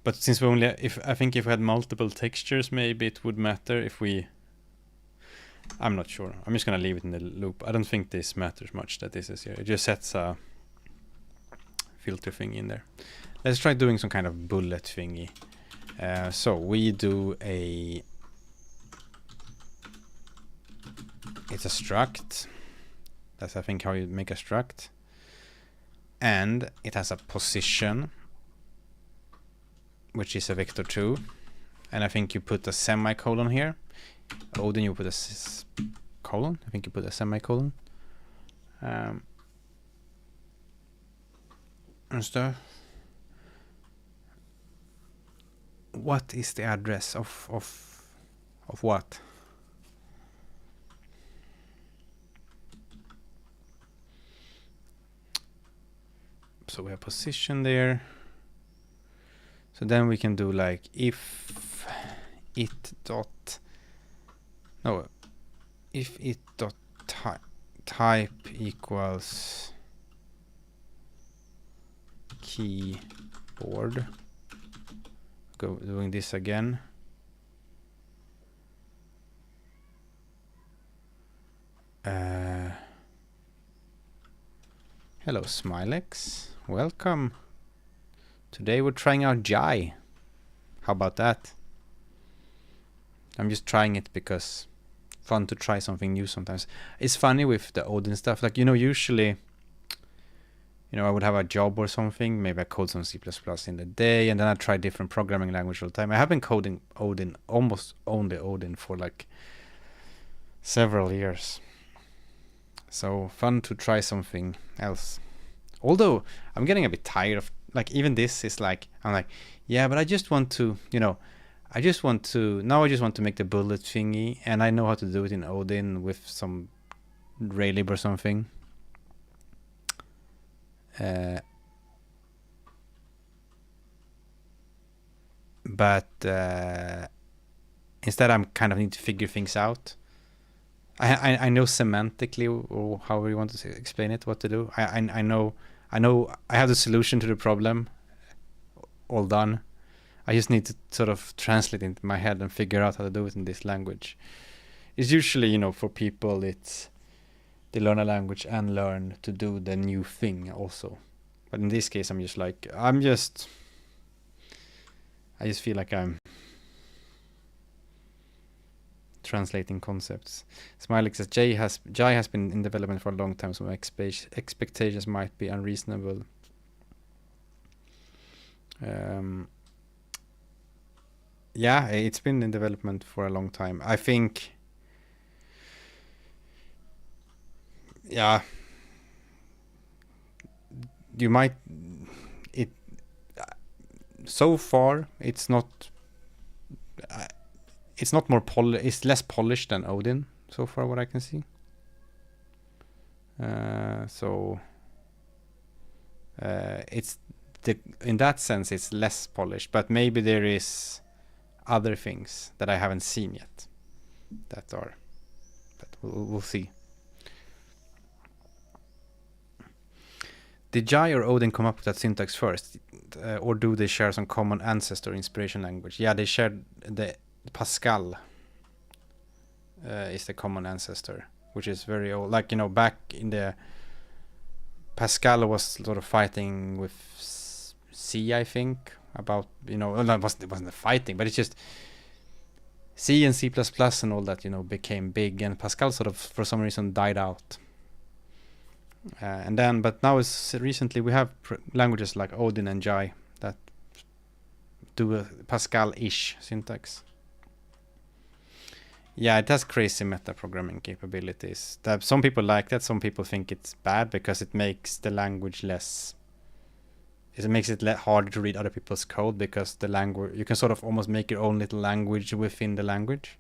but since we only, I think if we had multiple textures, maybe it would matter if we, I'm not sure. I'm just gonna leave it in the loop. I don't think this matters much that this is here. It just sets a filter thing in there. Let's try doing some kind of bullet thingy. So we do it's a struct. That's I think how you make a struct. And it has a position, which is a vector 2. And I think you put a semicolon here. Odin, you put a colon. I think you put a semicolon. And stuff. What is the address of what? So we have position there. So then we can do like if it dot type equals keyboard. Doing this again. Hello Smilex, welcome. Today we're trying out Jai. How about that? I'm just trying it because fun to try something new sometimes. It's funny with the Odin stuff, like, usually, I would have a job or something, maybe I code some C++ in the day, and then I try different programming language all the time. I have been coding Odin, almost only Odin, for like several years. So fun to try something else. Although I'm getting a bit tired of, like, even this is like, I'm like, yeah, but I just want to, now I just want to make the bullet thingy, and I know how to do it in Odin with some Raylib or something. But instead I'm kind of need to figure things out. I know semantically, or however you want to explain it, what to do. I know I have the solution to the problem all done. I just need to sort of translate it into my head and figure out how to do it in this language. It's usually, for people, it's they learn a language and learn to do the new thing also. But in this case, I just feel like I'm translating concepts. Smiley says Jai has been in development for a long time, so my expectations might be unreasonable. Yeah, it's been in development for a long time. I think, yeah, you might. So far, it's not. It's not more it's less polished than Odin so far, what I can see. It's in that sense it's less polished, but maybe there is other things that I haven't seen yet that are. But we'll see. Did Jai or Odin come up with that syntax first, or do they share some common ancestor inspiration language? Yeah, they shared the Pascal is the common ancestor, which is very old. Like, back in the Pascal was sort of fighting with C, I think, about, no, it wasn't the fighting, but it's just C and C++ and all that, became big, and Pascal sort of, for some reason, died out. But now recently we have languages like Odin and Jai that do a Pascal-ish syntax. Yeah, it has crazy metaprogramming capabilities. That some people like that, some people think it's bad because it makes the language less. It makes it harder to read other people's code, because the language, you can sort of almost make your own little language within the language.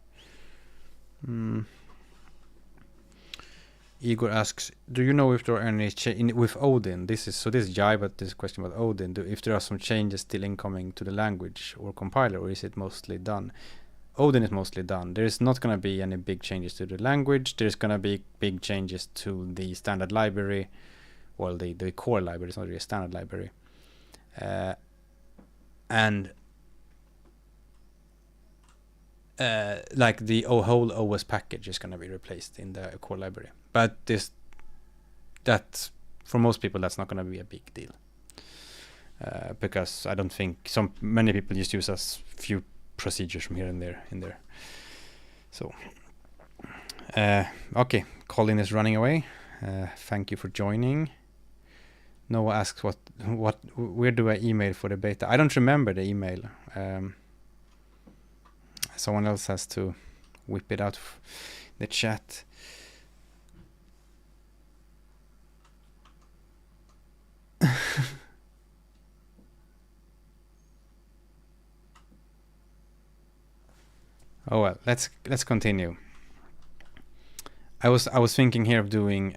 Igor asks, do you know if there are any with Odin? This is Jai, but this question about Odin. If there are some changes still incoming to the language or compiler, or is it mostly done? Odin is mostly done. There's not going to be any big changes to the language. There's going to be big changes to the standard library. Well, the core library is not really a standard library. Like the whole OS package is going to be replaced in the core library. But that for most people, that's not going to be a big deal. Because I don't think many people just use as few procedures from here and there in there. So okay, Colin is running away. Thank you for joining. Noah asks where do I email for the beta? I don't remember the email. Someone else has to whip it out the chat. Oh well, let's continue. I was thinking here of doing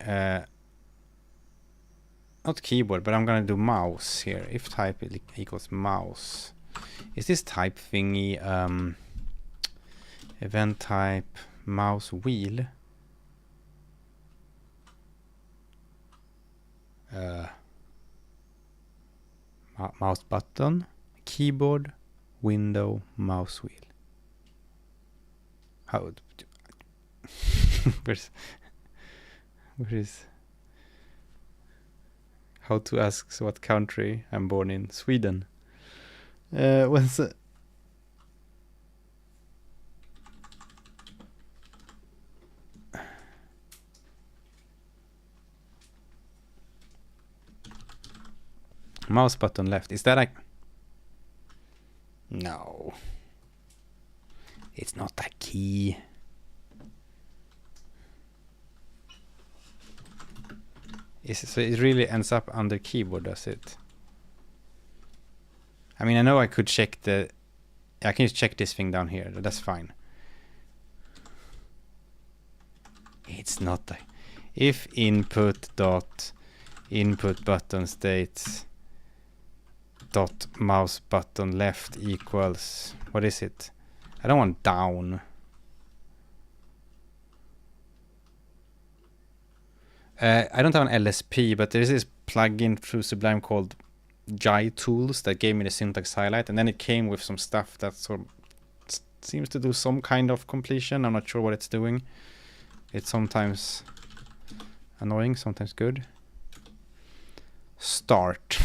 not keyboard, but I'm gonna do mouse here. If type equals mouse. Is this type thingy event type mouse wheel? Mouse button, keyboard, window, mouse wheel. How? where is? How to ask what country I'm born in? Sweden. What's mouse button left? Is that no? It's not a key. So it really ends up under keyboard, does it? I mean, I know I could check I can just check this thing down here. That's fine. It's not if input button states dot mouse button left equals, what is it? I don't want down. I don't have an LSP, but there is this plugin through Sublime called Jai Tools that gave me the syntax highlight, and then it came with some stuff that sort of seems to do some kind of completion. I'm not sure what it's doing. It's sometimes annoying, sometimes good. Start.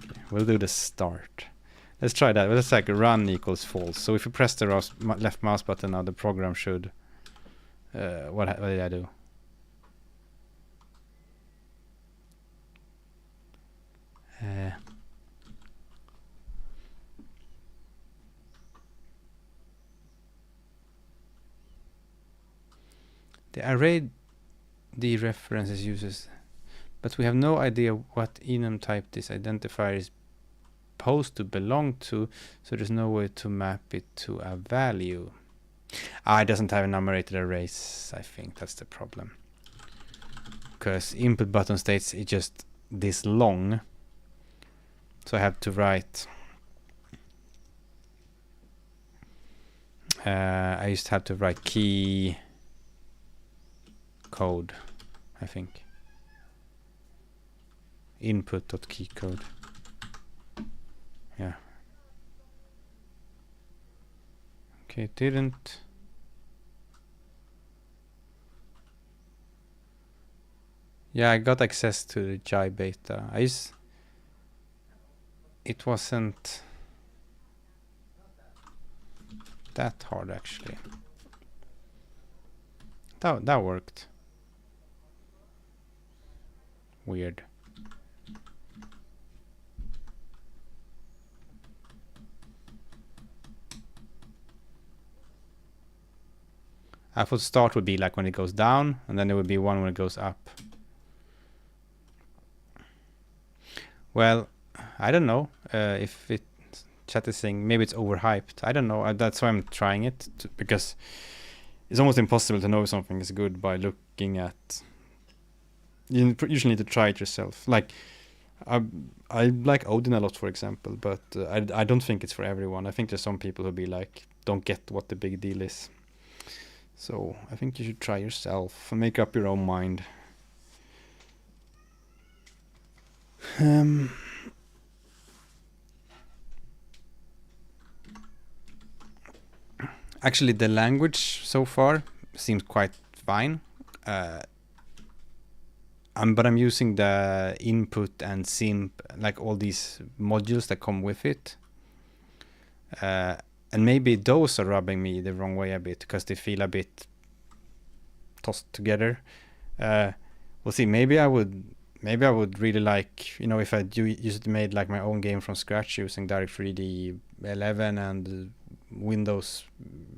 Okay, we'll do the start. Let's try that. Let's like run equals false. So if you press the left mouse button now, the program should. What did I do? The array dereferences uses, but we have no idea what enum type this identifier is supposed to belong to, so there's no way to map it to a value. It doesn't have enumerated arrays. I think that's the problem, because input button states it's just this long, so I have to write I just have to write key code, I think. Input.key code. Yeah. Okay, it didn't. Yeah, I got access to the Jai beta. It wasn't that hard actually. That worked. Weird. I thought start would be like when it goes down, and then there would be one when it goes up. Well, I don't know if it chat is saying maybe it's overhyped. I don't know. That's why I'm trying it because it's almost impossible to know if something is good by looking at. You usually need to try it yourself. Like I like Odin a lot, for example, but I don't think it's for everyone. I think there's some people who be like don't get what the big deal is. So I think you should try yourself and make up your own mind. Actually, the language so far seems quite fine. But I'm using the input and simp, like all these modules that come with it. And maybe those are rubbing me the wrong way a bit because they feel a bit tossed together. We'll see. Maybe I would really like, if I made like my own game from scratch using Direct3D 11 and Windows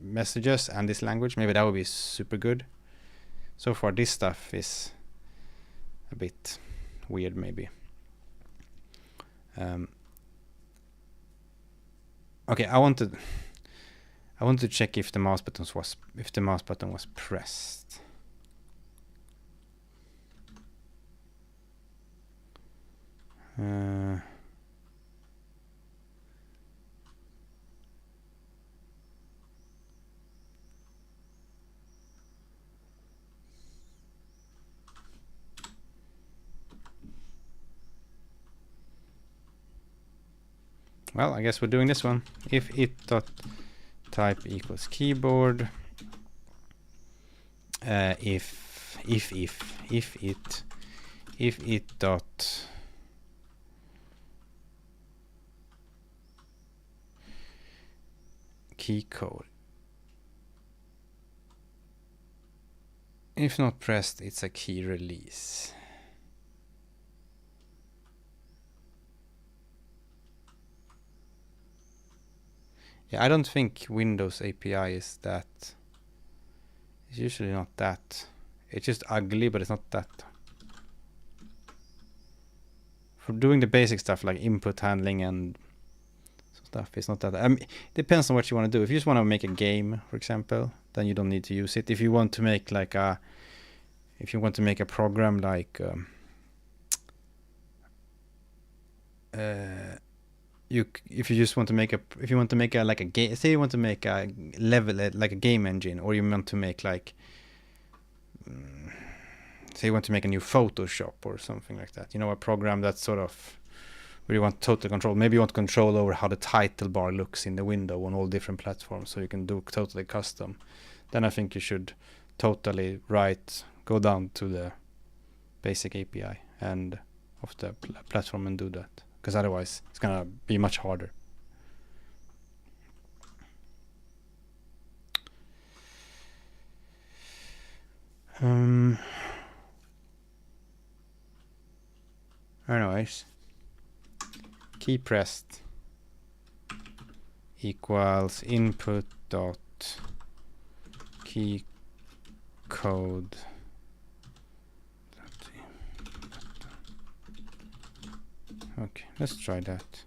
messages and this language. Maybe that would be super good. So far, this stuff is a bit weird, maybe. Okay, I want to check if the mouse button was pressed. Well, I guess we're doing this one. If it dot type equals keyboard, if it dot key code, if not pressed, it's a key release. Yeah, I don't think Windows API is that. It's usually not that. It's just ugly, but it's not that. For doing the basic stuff like input handling and stuff, it's not that. It depends on what you want to do. If you just want to make a game, for example, then you don't need to use it. If you want to make like a, if you want to make a program like if you just want to make a, if you want to make a like a game, say you want to make a level like a game engine, or you want to make like say you want to make a new Photoshop or something like that, you know, a program that's sort of where you want total control. Maybe you want control over how the title bar looks in the window on all different platforms, so you can do totally custom. Then I think you should totally go down to the basic API and of the platform and do that, because otherwise it's gonna be much harder. Anyways, key pressed equals input dot key code. Okay, let's try that.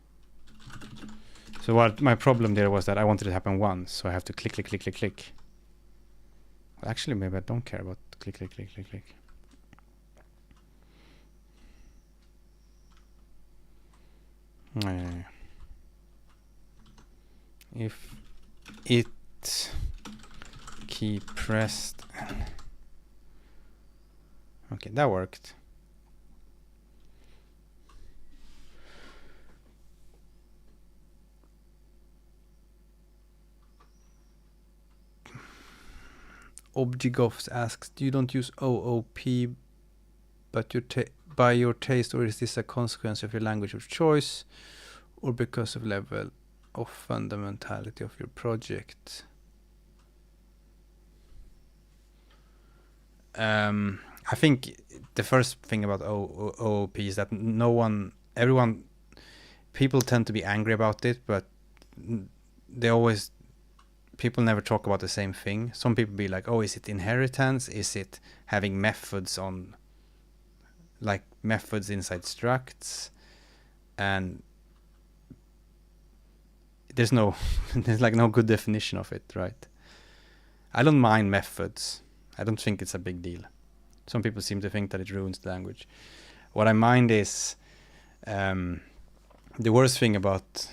So what my problem there was that I wanted it to happen once, so I have to click, click, click, click, click. Well, actually, maybe I don't care about click, click, click, click, click. If it key pressed. Okay, that worked. Objgoffs asks, you don't use OOP but by your taste, or is this a consequence of your language of choice, or because of level of fundamentality of your project? I think the first thing about OOP is that people tend to be angry about it, but people never talk about the same thing. Some people be like, oh, is it inheritance? Is it having methods like methods inside structs? And there's like no good definition of it, right? I don't mind methods. I don't think it's a big deal. Some people seem to think that it ruins the language. What I mind is the worst thing about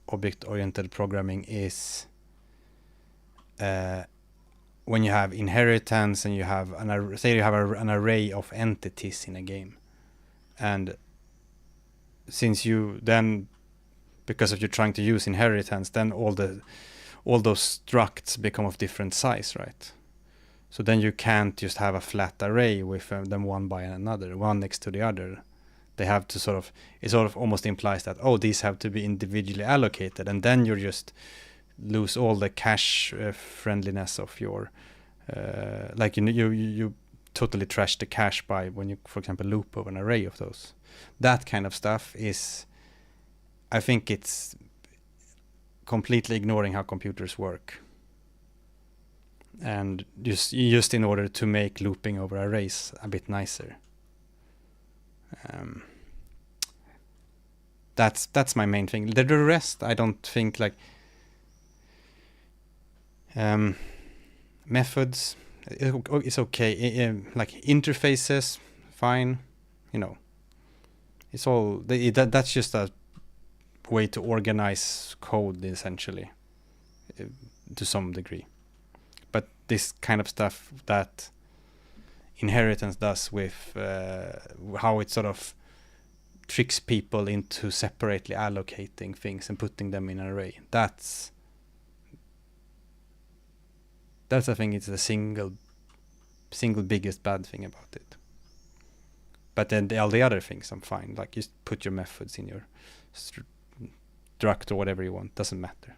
object-oriented programming is when you have inheritance and you have an array of entities in a game, and since you then, because of you trying to use inheritance, then all those structs become of different size, right? So then you can't just have a flat array with them one by another, one next to the other. They have to it almost implies that, oh, these have to be individually allocated, and then you're just lose all the cache friendliness of your like you totally trash the cache by when you, for example, loop over an array of those. That kind of stuff is, I think it's completely ignoring how computers work, and just in order to make looping over arrays a bit nicer. That's my main thing. The rest, I don't think, like methods, it's okay. Like interfaces, fine. You know, It's all that's just a way to organize code essentially, to some degree. But this kind of stuff that inheritance does with how it sort of tricks people into separately allocating things and putting them in an array. That's I think it's the single biggest bad thing about it. But then all the other things I'm fine. Like just put your methods in your struct or whatever you want. Doesn't matter.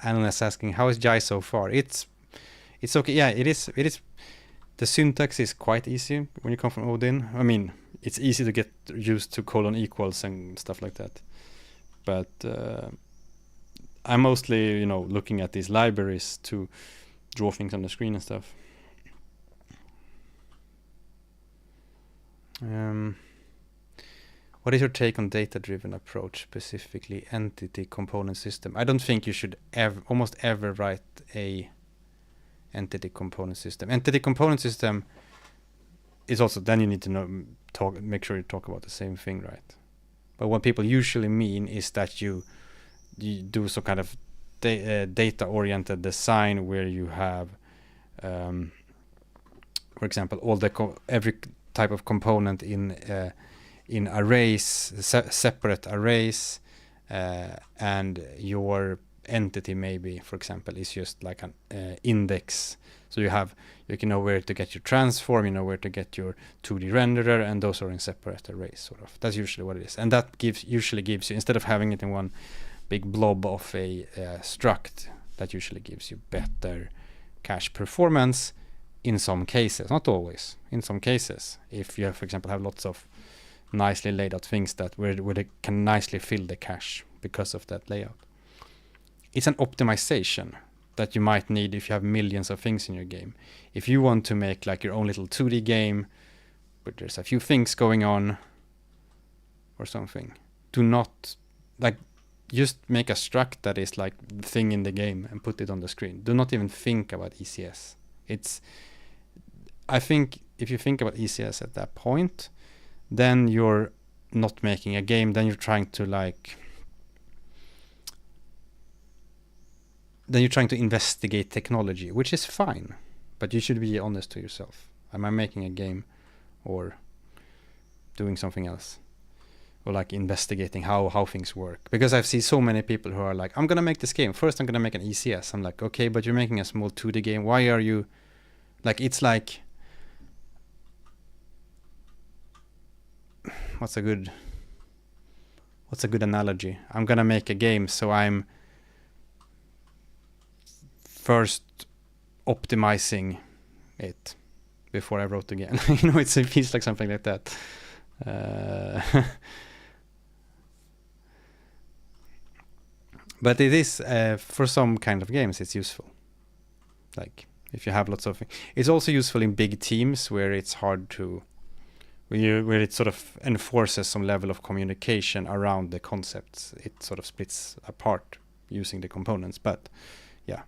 Analyst asking, how is Jai so far? It's okay. Yeah, it is. The syntax is quite easy when you come from Odin. I mean, it's easy to get used to colon equals and stuff like that. But I'm mostly, looking at these libraries to draw things on the screen and stuff. What is your take on data-driven approach, specifically entity component system? I don't think you should almost ever write a entity component system. Entity component system is also, then you need to make sure you talk about the same thing, right? But what people usually mean is that you do some kind of data-oriented design where you have, for example, every type of component in arrays, separate arrays, and your entity maybe, for example, is just like an index. So you can know where to get your transform, where to get your 2D renderer, and those are in separate arrays, sort of. That's usually what it is, and that usually gives you, instead of having it in one big blob of a struct, that usually gives you better cache performance in some cases, not always. In some cases, if you, for example, have lots of nicely laid out things that where they can nicely fill the cache because of that layout. It's an optimization that you might need if you have millions of things in your game. If you want to make like your own little 2D game, but there's a few things going on or something, do not just make a struct that is like the thing in the game and put it on the screen. Do not even think about ECS. I think if you think about ECS at that point, then you're not making a game, then you're trying to investigate technology, which is fine, but you should be honest to yourself. Am I making a game or doing something else? Or like investigating how things work? Because I've seen so many people who are like, I'm going to make this game. First, I'm going to make an ECS. I'm like, okay, but you're making a small 2D game. Why are you... it's like... What's a good analogy? I'm going to make a game, so I'm first optimizing it before I wrote the game. It feels like something like that. But it is, for some kind of games, it's useful. Like, if you have lots of... It's also useful in big teams where it's hard to... Where it sort of enforces some level of communication around the concepts. It sort of splits apart using the components, but yeah.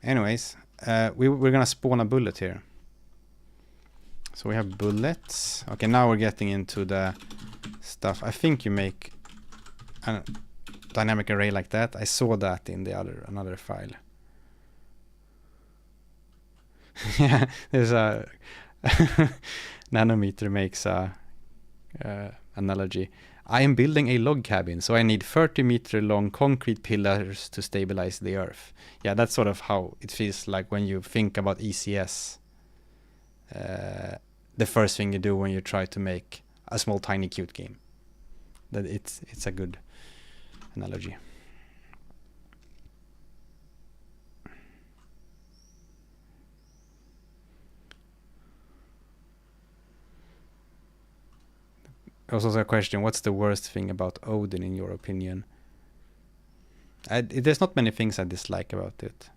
Anyways, we're gonna spawn a bullet here. So we have bullets. Okay, now we're getting into the stuff. I think you make a dynamic array like that. I saw that in another file. Yeah, there's a Nanometer makes a analogy. I am building a log cabin, so I need 30-meter long concrete pillars to stabilize the earth. Yeah, that's sort of how it feels like when you think about ECS. The first thing you do when you try to make a small, tiny, cute game. That it's a good analogy. Also a question, what's the worst thing about Odin in your opinion? There's not many things I dislike about it.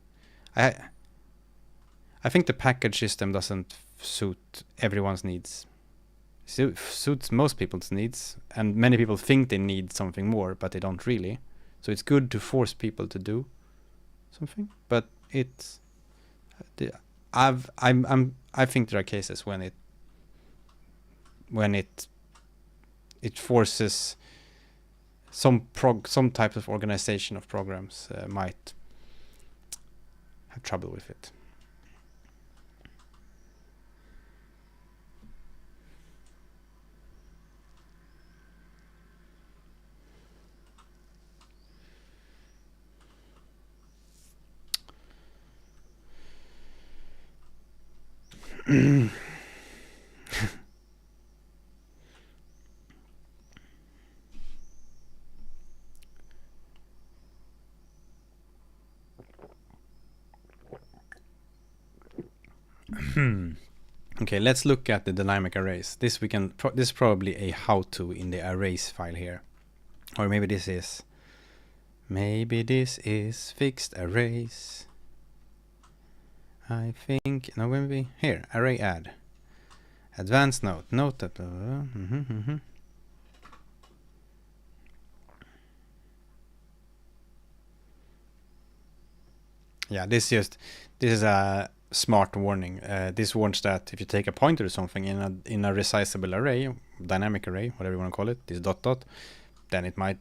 I think the package system doesn't suit everyone's needs. suits most people's needs, and many people think they need something more, but they don't really. So it's good to force people to do something, but it's I think there are cases when it forces some type of organization of programs might have trouble with it. Okay, let's look at the dynamic arrays. This is probably a how-to in the arrays file here, or maybe this is fixed arrays. I think no, maybe here array add advanced note that yeah, this is a smart warning. This warns that if you take a pointer to something in a resizable array, dynamic array, whatever you want to call it, this dot, then it might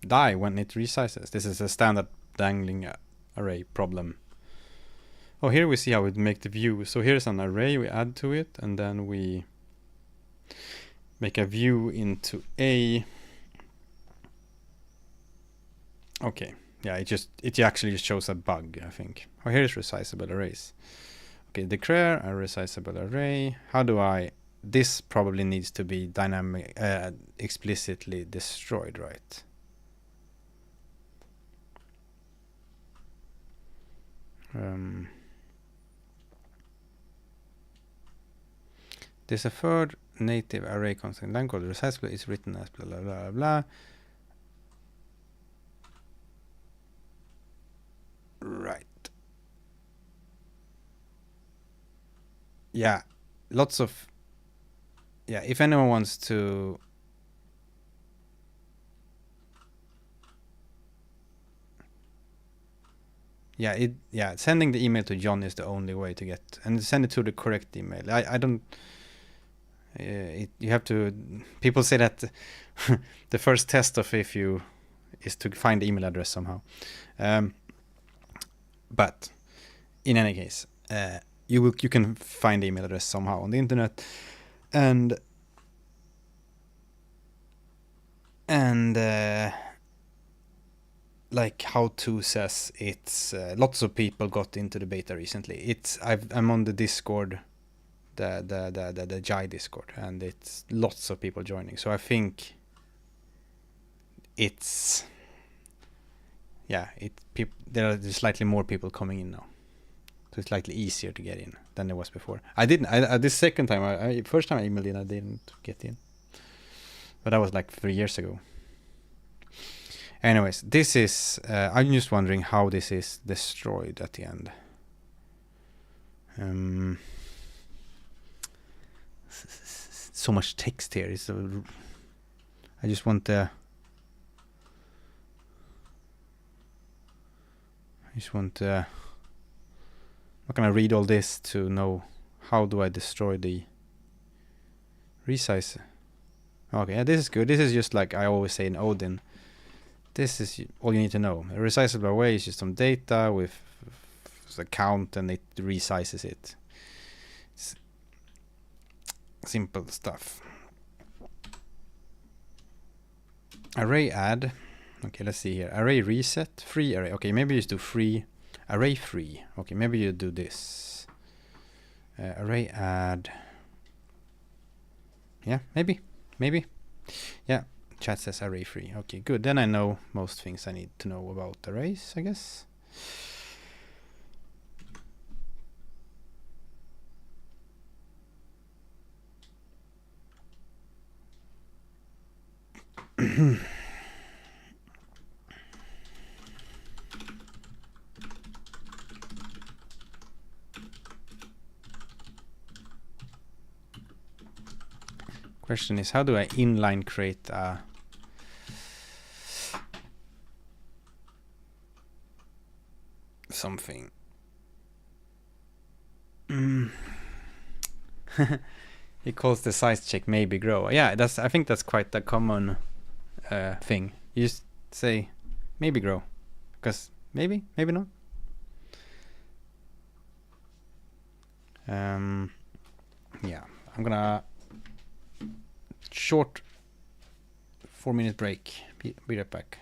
die when it resizes. This is a standard dangling array problem. Oh, here we see how we make the view. So here's an array, we add to it, and then we make a view into A. Okay, yeah, it actually just shows a bug, I think. Oh, here's resizable arrays. Okay, declare a resizable array. How do I? This probably needs to be dynamic, explicitly destroyed, right? There's a third native array constant line called resizable. It's written as blah blah blah blah. Right. Yeah, lots of. Yeah, if anyone wants to. Yeah, sending the email to John is the only way to get, and send it to the correct email. I don't. You have to. People say that the first test of if you is to find the email address somehow. But in any case, you can find the email address somehow on the internet, and like how to says it's lots of people got into the beta recently. I'm on the Discord, the Jai Discord, and it's lots of people joining. So I think it's there are slightly more people coming in now, so it's slightly easier to get in than there was before. This second time, first time I emailed in, I didn't get in, but that was like 3 years ago. Anyways, this is I'm just wondering how this is destroyed at the end. So much text here. I just want I'm not gonna read all this to know how do I destroy the resize. Okay, yeah, this is good. This is just like I always say in Odin. This is all you need to know. A resizable array is just some data with a count, and it resizes it. It's simple stuff. Array add. Okay, let's see here. Array reset, free array. Okay, maybe you just do free, array free. Okay, maybe you do this. Array add. Yeah, maybe. Yeah, chat says array free. Okay, good. Then I know most things I need to know about arrays, I guess. Question is, how do I inline create something? He calls the size check maybe grow. Yeah, I think that's quite a common thing. You just say maybe grow, because maybe not. Yeah, I'm gonna short 4-minute break. Be right back.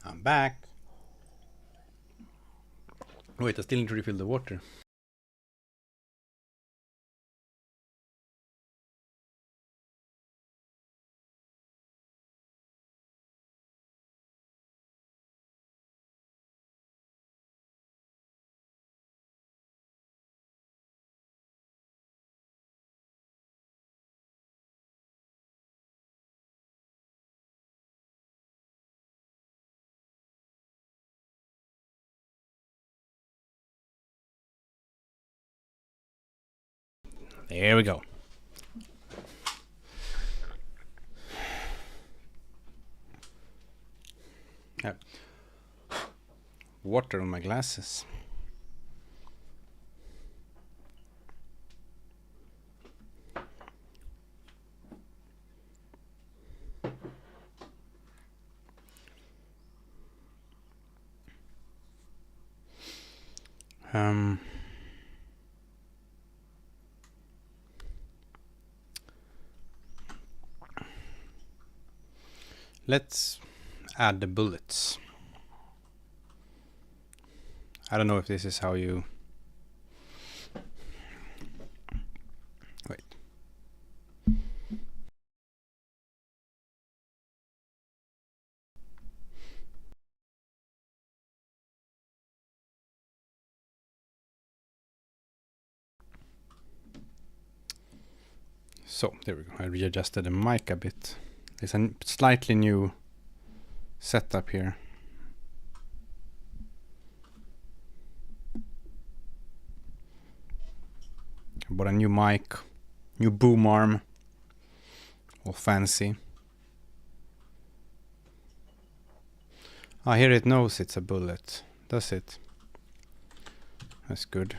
I'm back. Wait, I still need to refill the water. There we go. Water on my glasses. Let's add the bullets. I don't know if this is how you... Wait. So, there we go. I readjusted the mic a bit. There's a slightly new setup here. I bought a new mic, new boom arm, all fancy. Ah, here it knows it's a bullet, does it? That's good.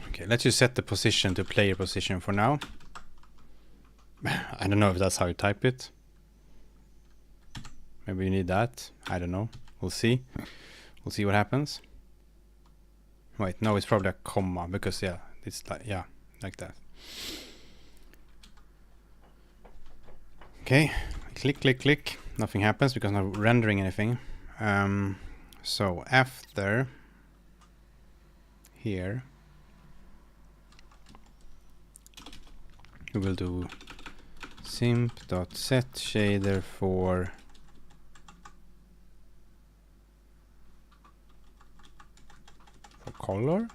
Okay, let's just set the position to player position for now. I don't know if that's how you type it. Maybe you need that. I don't know. We'll see. We'll see what happens. Wait, no, it's probably a comma because yeah, it's like like that. Okay, click, click, click. Nothing happens because I'm not rendering anything. So after here, we will do simp.set shader for color.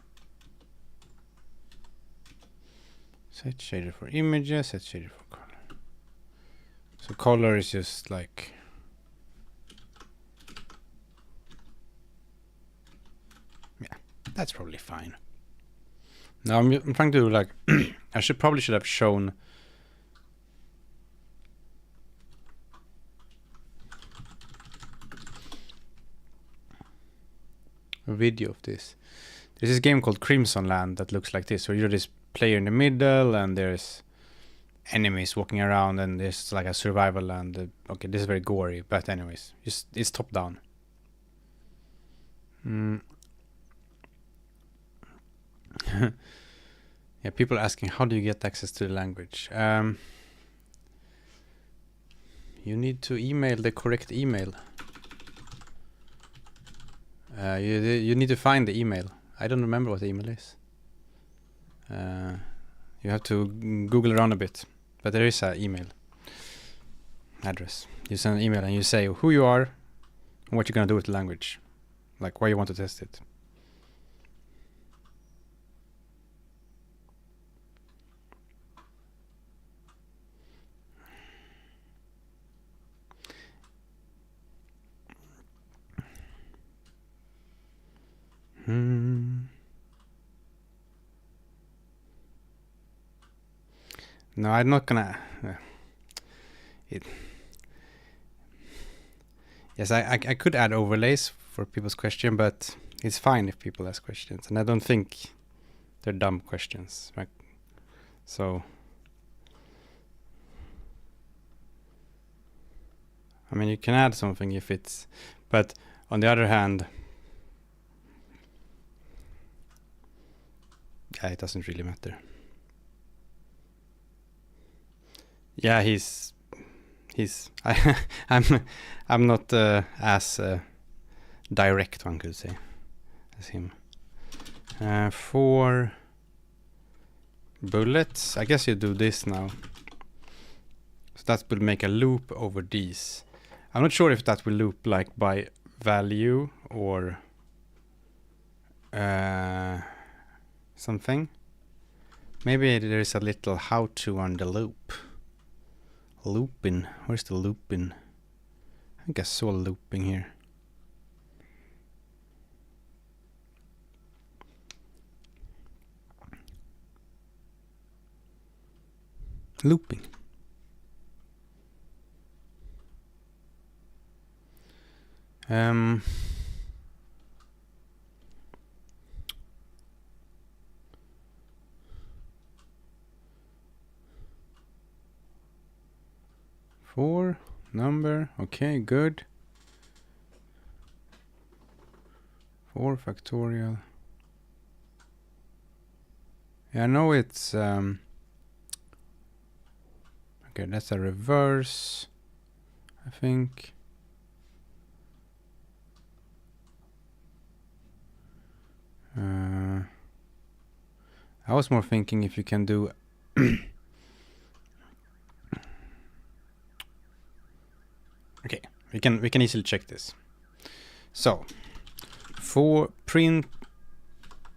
Set shader for images, set shader for color. So color is just like that's probably fine. Now I'm trying to like I probably should have shown a video of this. There's this game called Crimson Land that looks like this, where you're this player in the middle and there's enemies walking around and there's like a survival land. Okay, this is very gory, but anyways, just it's top down. Yeah, people are asking how do you get access to the language? You need to email the correct email. You need to find the email. I don't remember what the email is. You have to Google around a bit, but there is an email address. You send an email and you say who you are and what you're gonna do with the language, like why you want to test it. No, I'm not gonna. Yes, I could add overlays for people's question, but it's fine if people ask questions, and I don't think they're dumb questions, right? So, I mean, you can add something if it's, but on the other hand, yeah, it doesn't really matter. Yeah, he's I'm not as direct, one could say, as him. 4 bullets. I guess you do this now. So that will make a loop over these. I'm not sure if that will loop like by value or something. Maybe there is a little how-to on the loop. Looping. Where's the looping? I think I saw looping here. Looping. Four number. Okay, good. 4 factorial. Yeah, I know it's okay, that's a reverse, I think. I was more thinking if you can do okay, we can easily check this. So for print,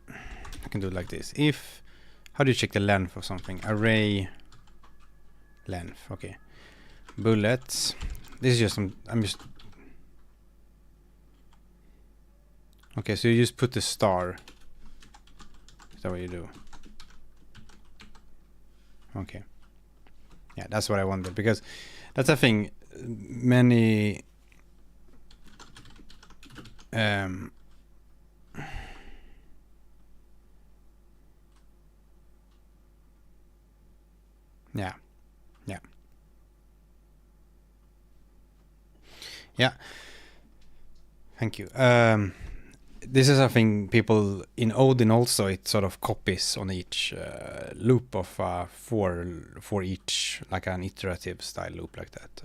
I can do it like this. If, how do you check the length of something? Array length. Okay, bullets. This is just some, I'm just, okay, so you just put the star. Is that what you do? Okay, yeah, that's what I wondered, because that's a thing. Many yeah. Thank you. This is a thing people in Odin also, it sort of copies on each loop of for each, like an iterative style loop like that.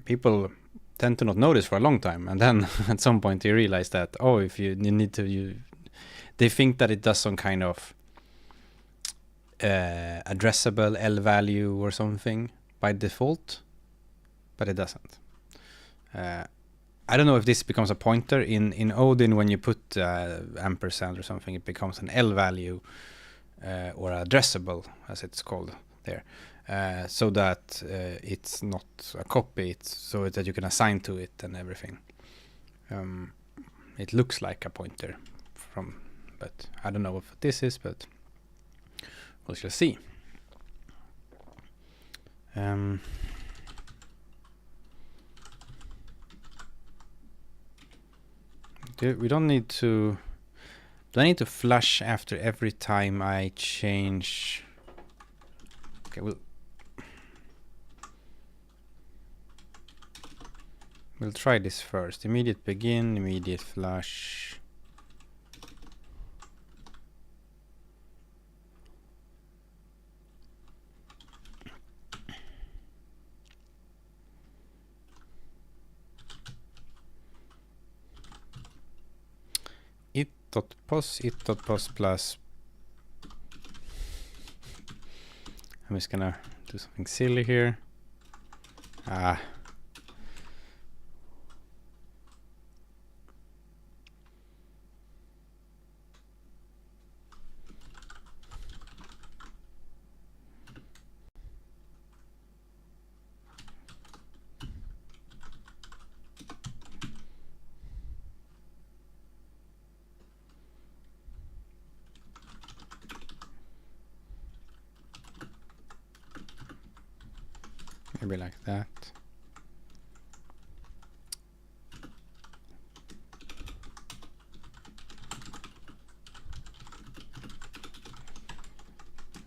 People tend to not notice for a long time, and then at some point they realize that, oh, if you need to, they think that it does some kind of addressable L value or something by default, but it doesn't. I don't know if this becomes a pointer in Odin. When you put ampersand or something, it becomes an L value or addressable, as it's called there, so that it's not a copy. It's so that you can assign to it and everything. It looks like a pointer from, but I don't know what this is, but we shall see. We don't need to. Do I need to flush after every time I change? Okay, we'll try this first. Immediate begin, immediate flush. it.pos plus. I'm just gonna do something silly here. Maybe like that.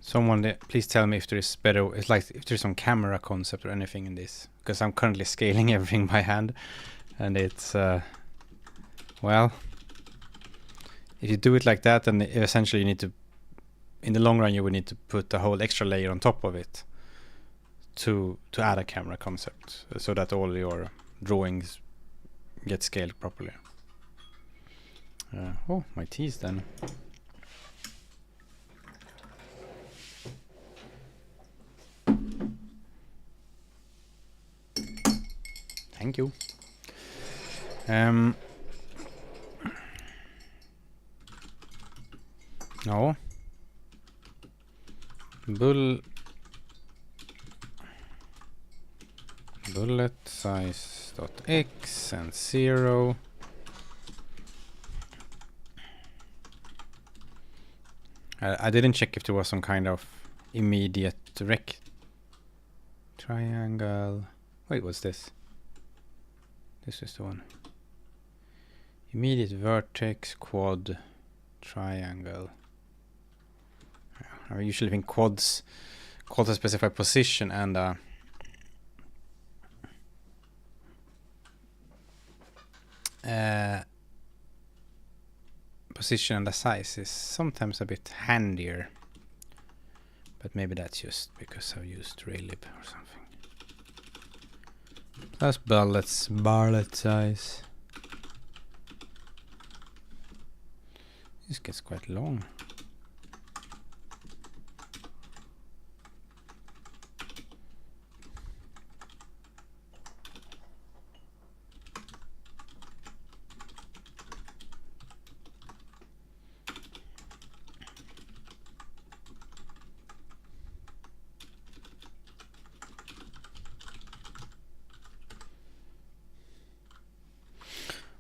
Someone, please tell me if there is better. It's like if there's some camera concept or anything in this, because I'm currently scaling everything by hand, and it's well, if you do it like that, then essentially you need to, in the long run, you would need to put a whole extra layer on top of it to add a camera concept so that all your drawings get scaled properly. Oh, my teeth then. Thank you. No. Bullet size dot x and 0. I didn't check if there was some kind of immediate triangle. Wait, what's this? This is the one. Immediate vertex, quad, triangle. I usually think quads a specified position and position and the size is sometimes a bit handier, but maybe that's just because I've used Raylib or something. Plus bullet size. This gets quite long.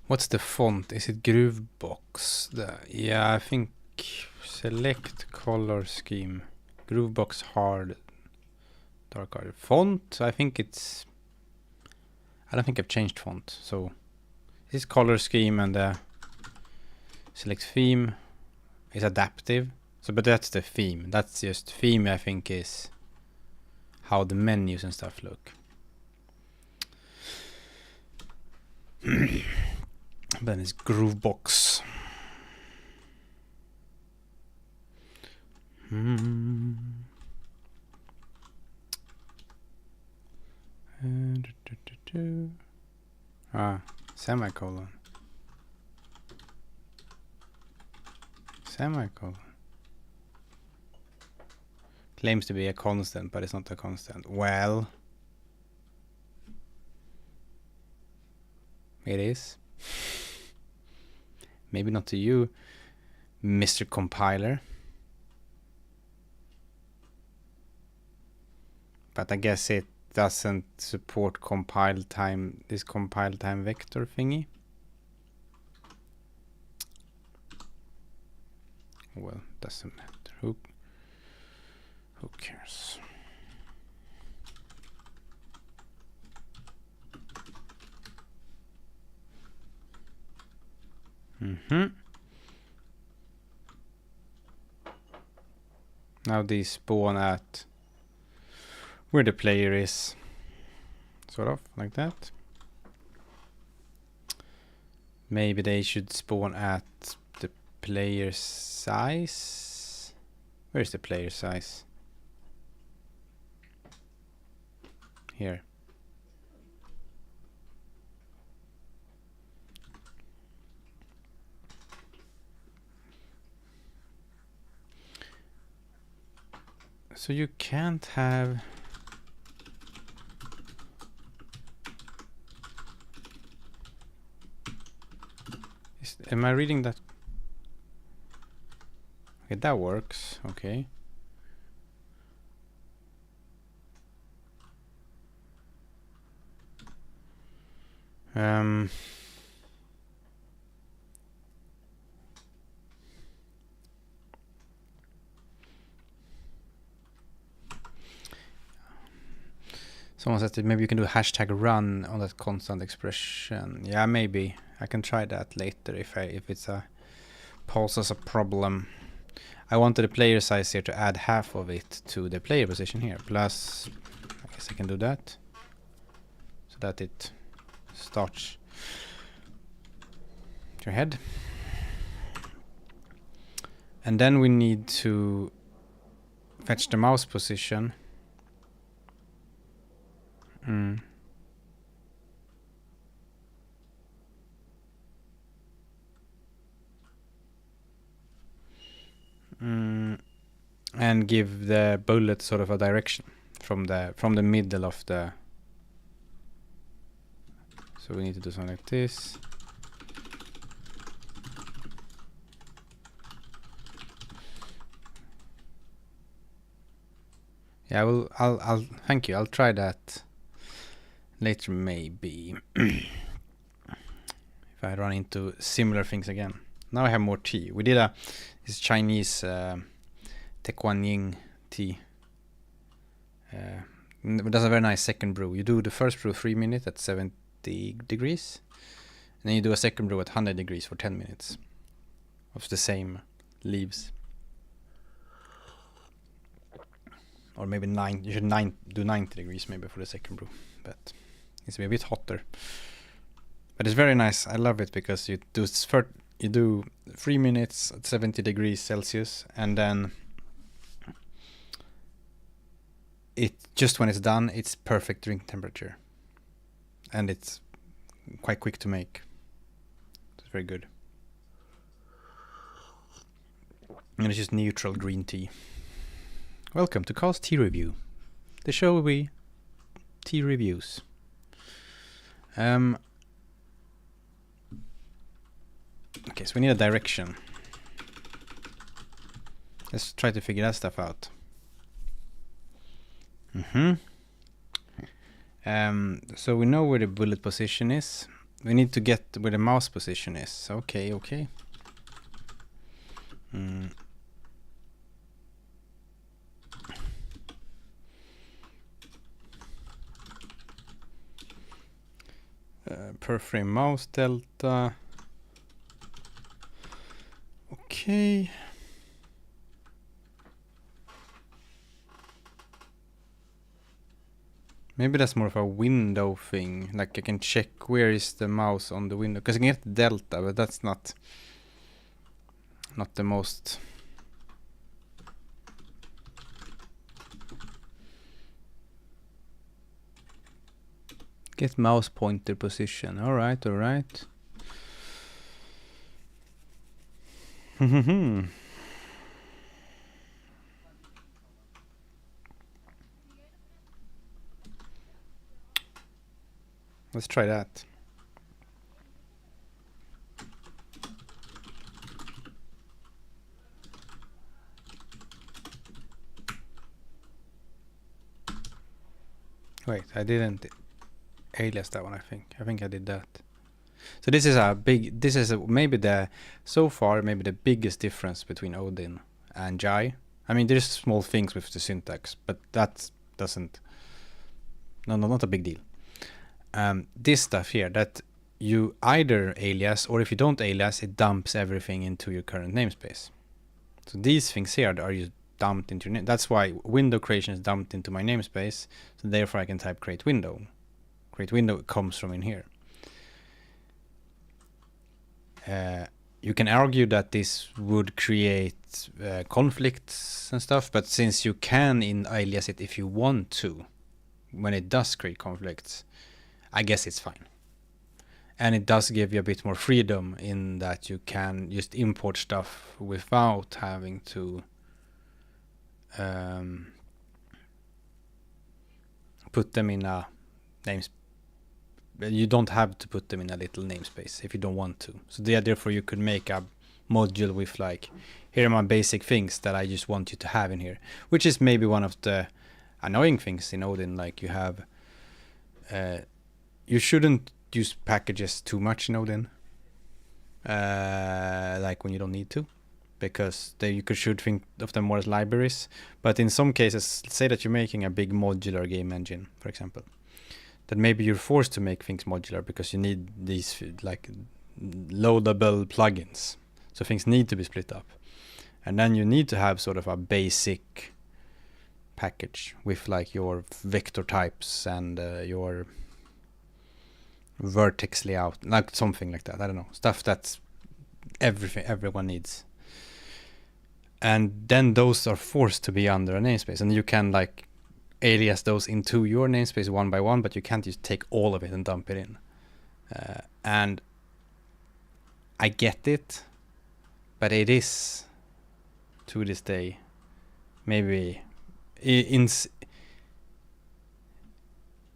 What's the font? Is it Groovebox? Yeah, I think select color scheme. Groovebox hard. Dark hard. Font? I think it's... I don't think I've changed font. So this color scheme and the select theme is adaptive. So, but that's the theme. That's just theme, I think, is how the menus and stuff look. Then it's Groovebox. Semicolon. Semicolon. Claims to be a constant, but it's not a constant. Well, it is. Maybe not to you, Mr. Compiler. But I guess it doesn't support compile time, this compile time vector thingy. Well, doesn't matter. Who cares? Now these spawn at where the player is, sort of like that. Maybe they should spawn at the player size. Where's the player size? Here. So you can't have... Am I reading that? Okay, that works. Okay. Someone said that maybe you can do a hashtag run on that constant expression. Yeah, maybe. I can try that later if it's a poses a problem. I wanted the player size here to add half of it to the player position here. Plus, I guess I can do that. So that it starts your head. And then we need to fetch the mouse position. And give the bullet sort of a direction from the middle of the. So we need to do something like this. Yeah, I'll thank you. I'll try that later, maybe. If I run into similar things again. Now I have more tea. We did this Chinese Tequanying tea. It does a very nice second brew. You do the first brew 3 minutes at 70 degrees. And then you do a second brew at 100 degrees for 10 minutes. Of the same leaves. Or maybe 9. You should do 90 degrees maybe for the second brew. But it's a bit hotter. But it's very nice. I love it because you do 3 minutes at 70 degrees Celsius, and then it just when it's done, it's perfect drink temperature, and it's quite quick to make. It's very good, and it's just neutral green tea. Welcome to Carl's Tea Review, the show where we tea reviews. Okay, so we need a direction. Let's try to figure that stuff out. So we know where the bullet position is. We need to get where the mouse position is. Okay. Per frame mouse delta. Okay. Maybe that's more of a window thing. Like I can check where is the mouse on the window. Because I can get the delta, but that's not the most. Get mouse pointer position. Alright. Let's try that. Wait, I didn't alias that one. I think I did that. So this is maybe the biggest difference between Odin and Jai. I mean, there's small things with the syntax, but that doesn't. No, not a big deal. This stuff here, that you either alias, or if you don't alias, it dumps everything into your current namespace. So these things here are just dumped into your name. That's why window creation is dumped into my namespace. So therefore I can type create window. Create window comes from in here. You can argue that this would create conflicts and stuff, but since you can alias it if you want to, when it does create conflicts, I guess it's fine. And it does give you a bit more freedom in that you can just import stuff without having to put them in a namespace. You don't have to put them in a little namespace if you don't want to. So therefore you could make a module with like, here are my basic things that I just want you to have in here, which is maybe one of the annoying things in Odin. Like you have, you shouldn't use packages too much in Odin, like when you don't need to, because you should think of them more as libraries. But in some cases, say that you're making a big modular game engine, for example, that maybe you're forced to make things modular because you need these like loadable plugins. So things need to be split up. And then you need to have sort of a basic package with like your vector types and your vertex layout, like something like that. I don't know, stuff that's everyone needs. And then those are forced to be under a namespace, and you can like alias those into your namespace one by one, but you can't just take all of it and dump it in. And I get it, but it is, to this day, maybe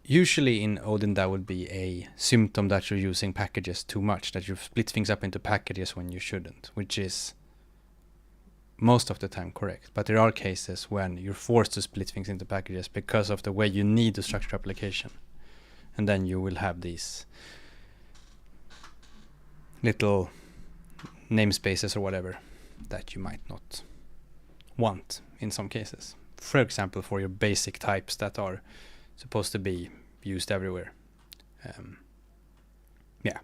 usually in Odin that would be a symptom that you're using packages too much, that you split things up into packages when you shouldn't, which is most of the time correct. But there are cases when you're forced to split things into packages because of the way you need to structure application. And then you will have these little namespaces or whatever that you might not want in some cases. For example, for your basic types that are supposed to be used everywhere. Yeah.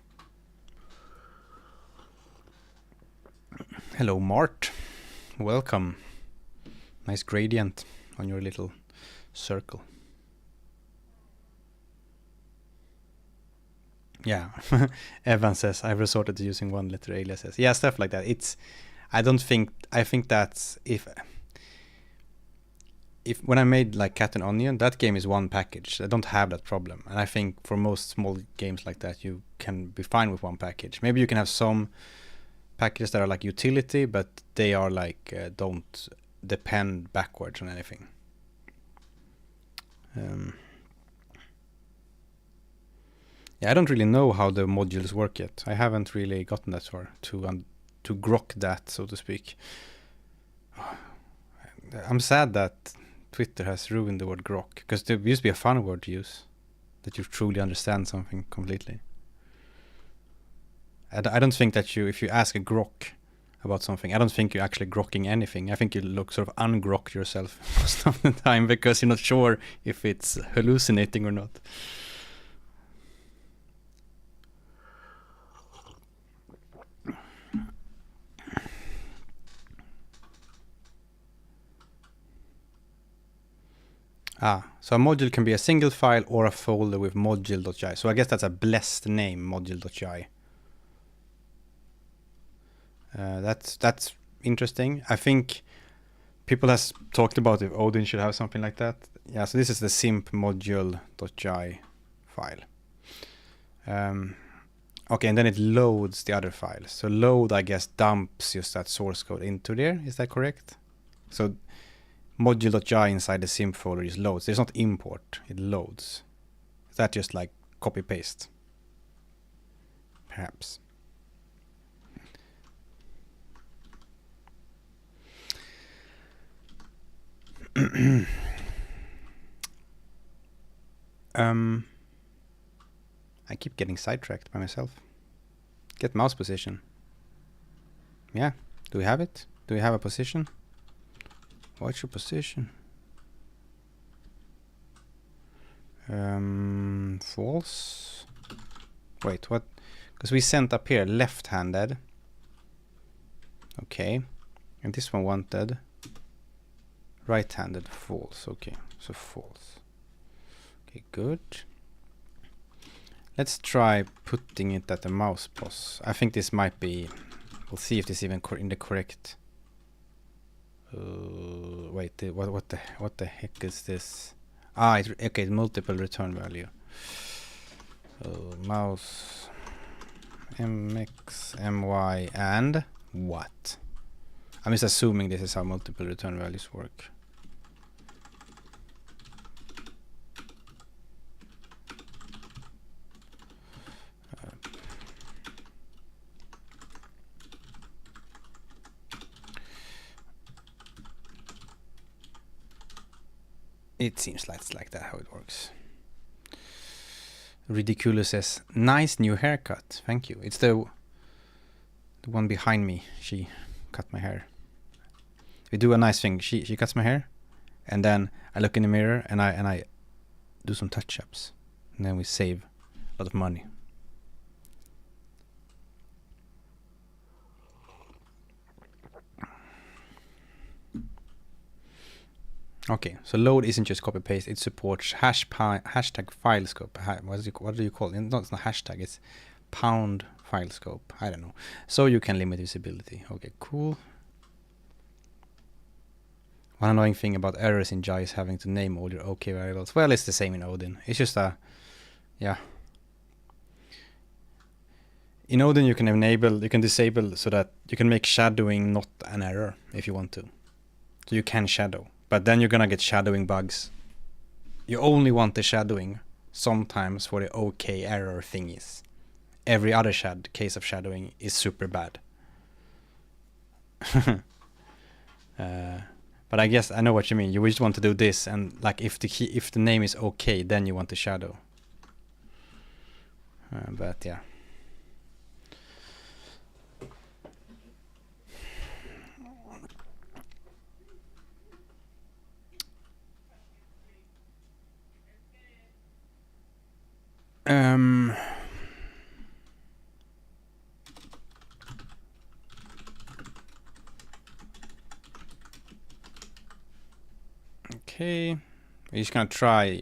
Hello, Mart. Welcome. Nice gradient on your little circle. Yeah. Evan says, I've resorted to using one letter aliases. Yeah, stuff like that. I think that's if when I made like Cat and Onion, that game is one package. I don't have that problem. And I think for most small games like that, you can be fine with one package. Maybe you can have some packages that are like utility, but they are like don't depend backwards on anything. Yeah, I don't really know how the modules work yet. I haven't really gotten that far to grok that, so to speak. I'm sad that Twitter has ruined the word grok, because there used to be a fun word to use, that you truly understand something completely. I don't think that if you ask a grok about something, I don't think you're actually grokking anything. I think you look sort of ungrok yourself most of the time because you're not sure if it's hallucinating or not. So a module can be a single file or a folder with module.jai. So I guess that's a blessed name, module.jai. That's interesting. I think people has talked about if Odin should have something like that. Yeah, so this is the simp module.jai file. Okay, and then it loads the other files. So load, I guess, dumps just that source code into there. Is that correct? So module.jai inside the simp folder just loads. There's not import, it loads. Is that just like copy paste? Perhaps. I keep getting sidetracked by myself. Get mouse position. Yeah, do we have it? Do we have a position? What's your position? False. Wait, what? Because we sent up here left-handed. Okay. And this one wanted right-handed. False. Okay, so false. Okay, good. Let's try putting it at the mouse pos. I think this might be. We'll see if this is even in the correct. Wait, what the heck is this? Okay, multiple return value. Mouse mx my and what? I'm just assuming this is how multiple return values work. It seems like that how it works. Ridiculous says, nice new haircut. Thank you. It's the one behind me. She cut my hair. We do a nice thing. She cuts my hair, and then I look in the mirror and I do some touch-ups, and then we save a lot of money. Okay, so load isn't just copy paste; it supports hashtag file scope. What do you call it? No, it's not hashtag. It's pound file scope. I don't know. So you can limit visibility. Okay, cool. One annoying thing about errors in Jai is having to name all your OK variables. Well, it's the same in Odin. It's just yeah. In Odin you can disable so that you can make shadowing not an error if you want to. So you can shadow, but then you're gonna get shadowing bugs. You only want the shadowing sometimes for the OK error thingies. Every other case of shadowing is super bad. But I guess I know what you mean. You just want to do this, and like if the name is OK, then you want the shadow. But yeah. Okay, we're just gonna try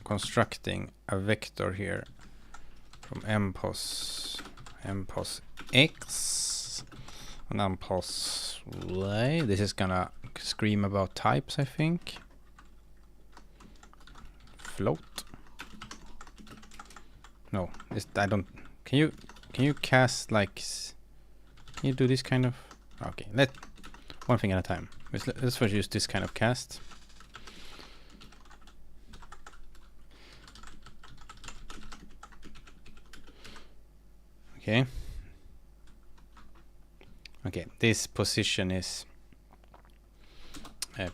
constructing a vector here from mpos x and mpos y. This is gonna scream about types, I think. Float. No, I don't. Can you cast like? Can you do this kind of? Okay, one thing at a time. Let's first use this kind of cast. Okay. Okay, this position is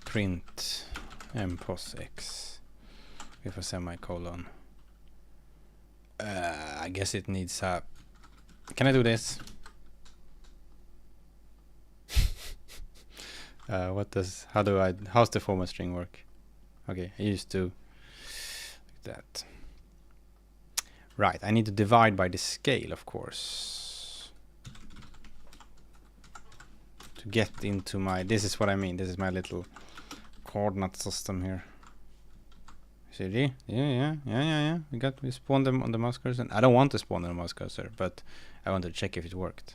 print mpos x with a semicolon. I guess it needs a. Can I do this? How's the format string work? Okay, I used to like that. Right, I need to divide by the scale, of course, to get into my. This is what I mean. This is my little coordinate system here. See? Yeah. We spawned them on the mouse cursor. I don't want to spawn on the mouse cursor, but I want to check if it worked.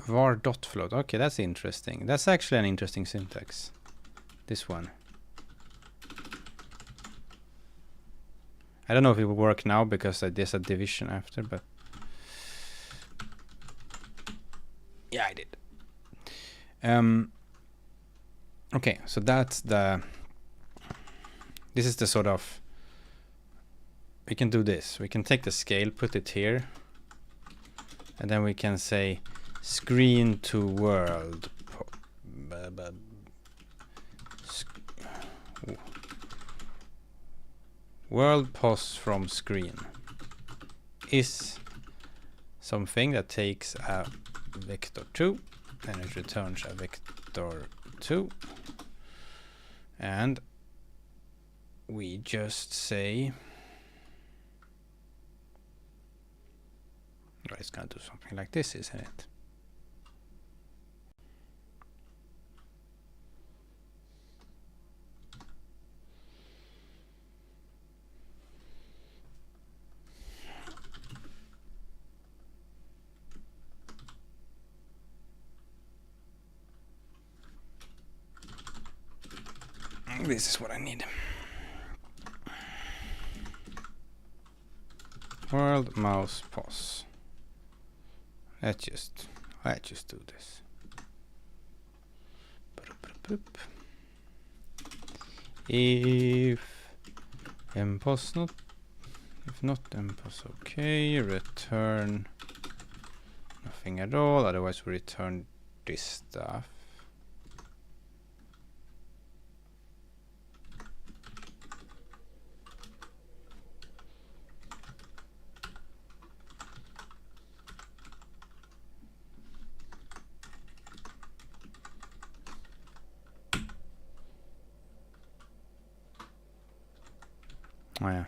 Var dot float. Okay, that's interesting. That's actually an interesting syntax. This one. I don't know if it will work now because there's a division after, but yeah, I did. Okay, so that's this is the sort of, we can do this. We can take the scale, put it here, and then we can say screen to world. World pos from screen is something that takes a vector 2 and it returns a vector 2, and we just say, well, it's gonna do something like this, isn't it? This is what I need. World mouse pos. Let's just do this. If mpos not, if not mpos okay, return nothing at all. Otherwise, we return this stuff. Oh yeah.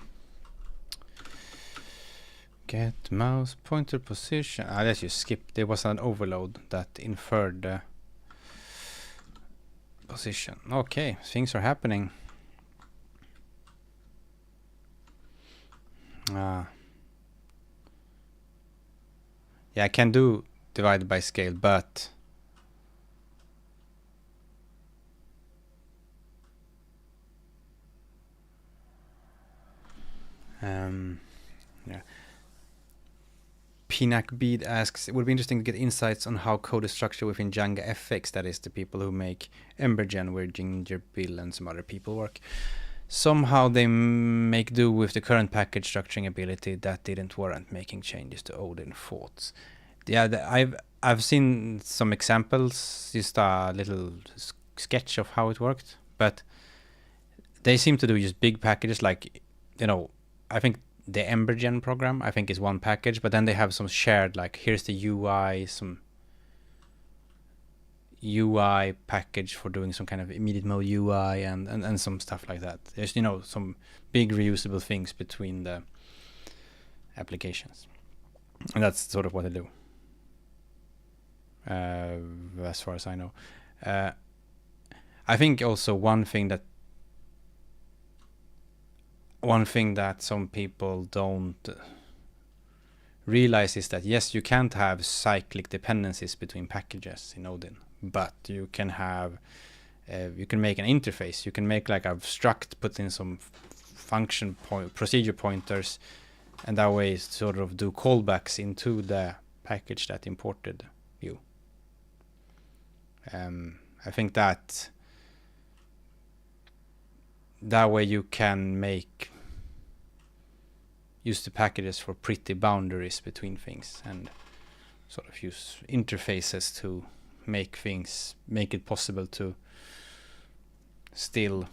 Get mouse pointer position. Let's just skip. There was an overload that inferred the position. Okay, things are happening. Yeah, I can do divided by scale, but Yeah. Pinak Bead asks, it would be interesting to get insights on how code is structured within Django FX, that is the people who make Embergen, where Ginger Bill and some other people work. Somehow they make do with the current package structuring ability that didn't warrant making changes to Odin thoughts. Yeah, I've seen some examples, just a little sketch of how it worked, but they seem to do just big packages, like, I think the Embergen program, I think, is one package, but then they have some shared, like, here's the UI, some UI package for doing some kind of immediate mode UI and some stuff like that. There's, some big reusable things between the applications. And that's sort of what they do. As far as I know. I think also one thing that some people don't realize is that, yes, you can't have cyclic dependencies between packages in Odin, but you can have you can make an interface. You can make like a struct, put in some procedure pointers, and that way sort of do callbacks into the package that imported you. I think that way you can use the packages for pretty boundaries between things, and sort of use interfaces to make it possible to still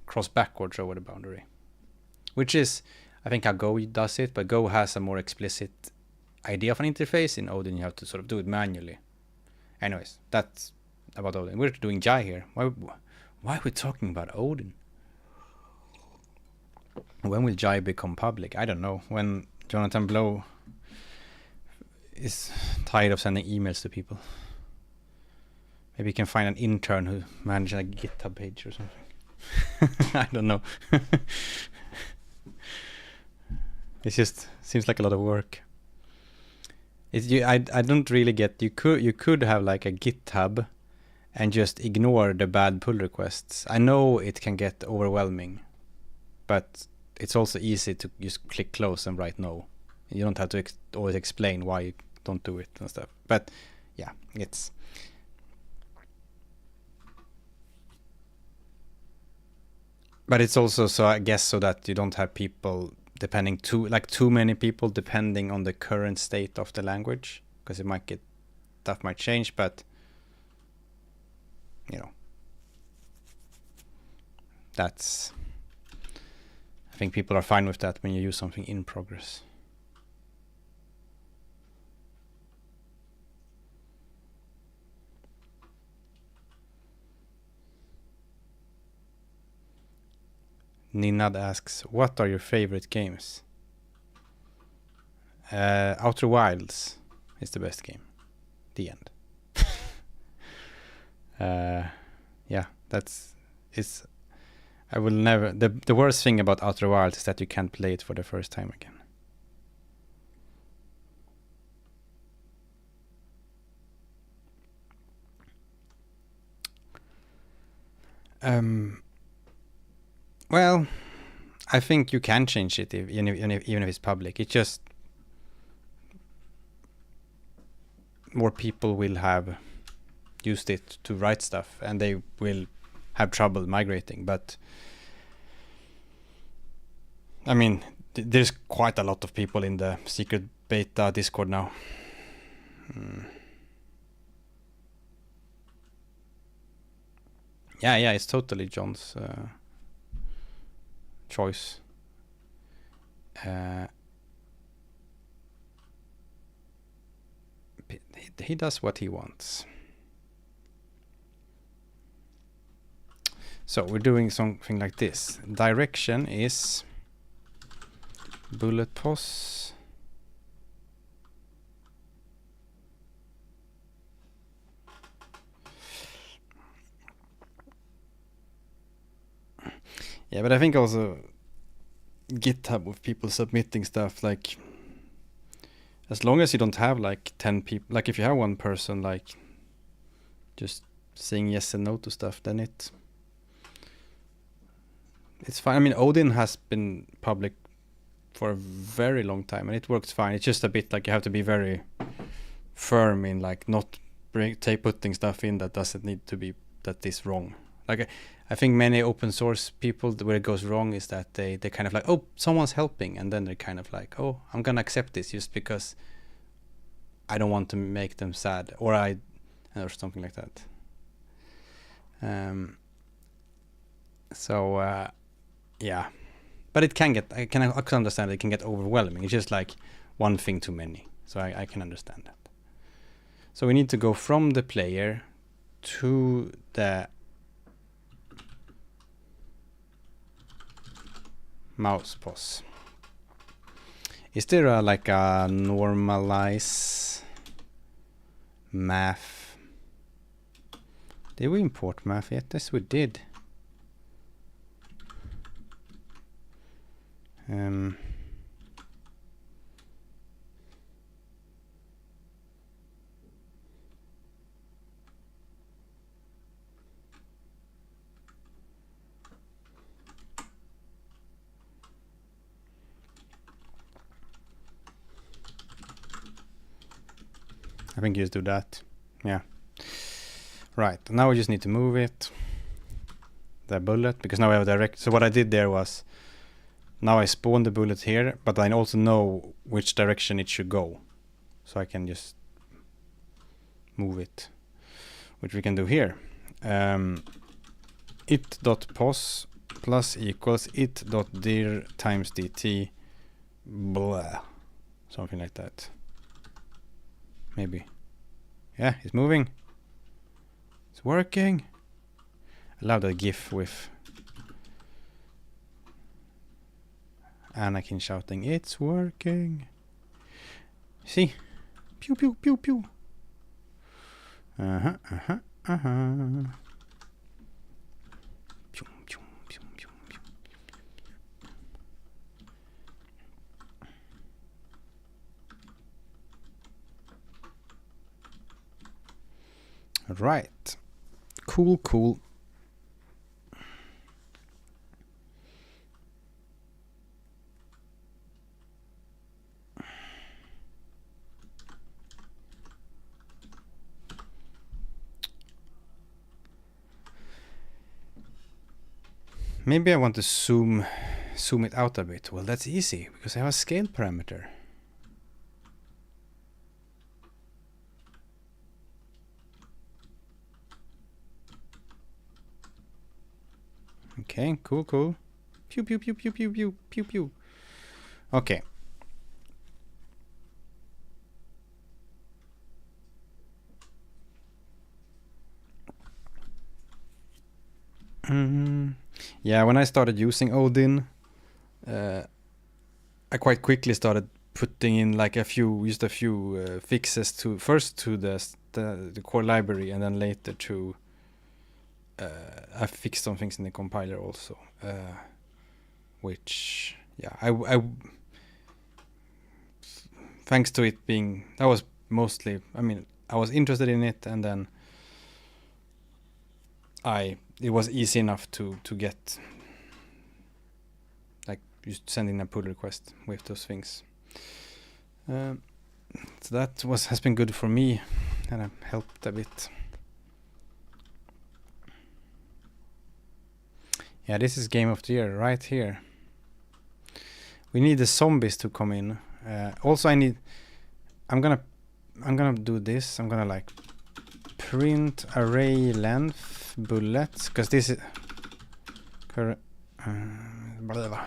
cross backwards over the boundary, which is, I think, how Go does it, but Go has a more explicit idea of an interface. In Odin you have to sort of do it manually. Anyways, that's about Odin. We're doing Jai here. Why are we talking about Odin? When will Jai become public? I don't know. When Jonathan Blow is tired of sending emails to people. Maybe you can find an intern who manages a GitHub page or something. I don't know. It just seems like a lot of work. I don't really get. You could have like a GitHub and just ignore the bad pull requests. I know it can get overwhelming, but it's also easy to just click close and write no. You don't have to always explain why you don't do it and stuff. But yeah, it's. But it's also, so I guess, so that you don't have people depending too many people depending on the current state of the language, because that might change, but that's, I think people are fine with that when you use something in progress. Ninad asks, what are your favorite games? Outer Wilds is the best game. The end. Yeah, it's. I will never. The worst thing about Outer Wilds is that you can't play it for the first time again. Well, I think you can change it even if it's public. It's just more people will have used it to write stuff, and they will have trouble migrating. But I mean, there's quite a lot of people in the secret beta Discord now. Yeah, it's totally John's choice. He does what he wants. So we're doing something like this. Direction is bullet pos. Yeah, but I think also GitHub with people submitting stuff, like, as long as you don't have like 10 people, like if you have one person like just saying yes and no to stuff, then it's fine. I mean, Odin has been public for a very long time, and it works fine. It's just a bit like you have to be very firm in like not putting stuff in that doesn't need to be, that is wrong. Like I think many open source people, where it goes wrong is that they kind of like, oh, someone's helping, and then they're kind of like, oh, I'm gonna accept this just because I don't want to make them sad, or something like that. Yeah, but it can get, I can understand it can get overwhelming. It's just like one thing too many, so I can understand that. So we need to go from the player to the mouse pos. Is there like a normalize math? Did we import math yet? Yes, we did. I think you just do that. Yeah. Right. Now we just need to move it. The bullet, because now I have a direct. So what I did there was, now I spawn the bullet here, but I also know which direction it should go. So I can just move it, which we can do here. It.pos plus equals it.dir times dt, blah, something like that. Maybe. Yeah, it's moving. It's working. I love that GIF with Anakin shouting, "It's working." See? Pew pew pew pew. Pew, pew, pew, pew, pew. Right. Cool, cool. Maybe I want to zoom it out a bit. Well, that's easy because I have a scale parameter. Okay, cool, cool. Pew, pew, pew, pew, pew, pew, pew, pew. Okay. Yeah, when I started using Odin, I quite quickly started putting in like a few fixes to first to the core library, and then later to I fixed some things in the compiler also, which yeah, I thanks to it being, that was mostly, I mean, I was interested in it, and then it was easy enough to get, like, just sending a pull request with those things. So that has been good for me, and helped a bit. Yeah, this is game of the year right here. We need the zombies to come in. Also, I'm gonna do this. I'm gonna like print array length bullets, because this is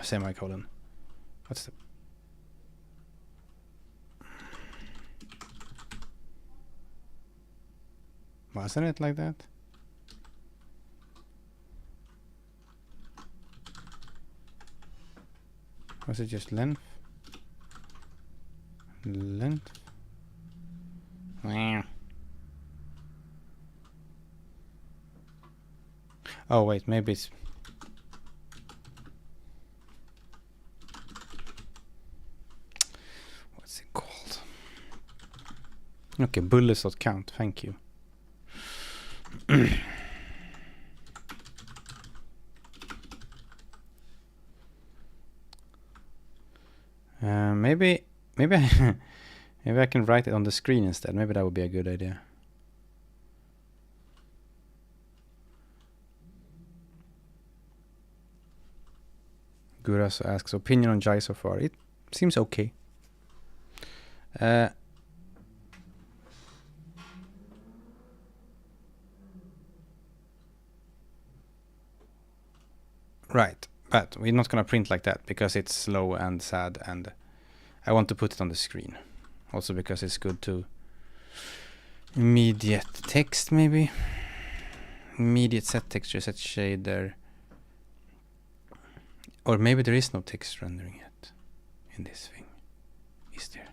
semicolon. What's the wasn't it like that? Was it just length? Length? Oh wait, maybe it's what's it called? Okay, bullets.count, thank you. maybe maybe maybe I can write it on the screen instead. Maybe that would be a good idea. Guras asks opinion on Jai so far. It seems okay. Right, but we're not gonna print like that because it's slow and sad, and I want to put it on the screen. Also because it's good to immediate text, maybe. Immediate set texture, set shader. Or maybe there is no text rendering yet in this thing. Is there?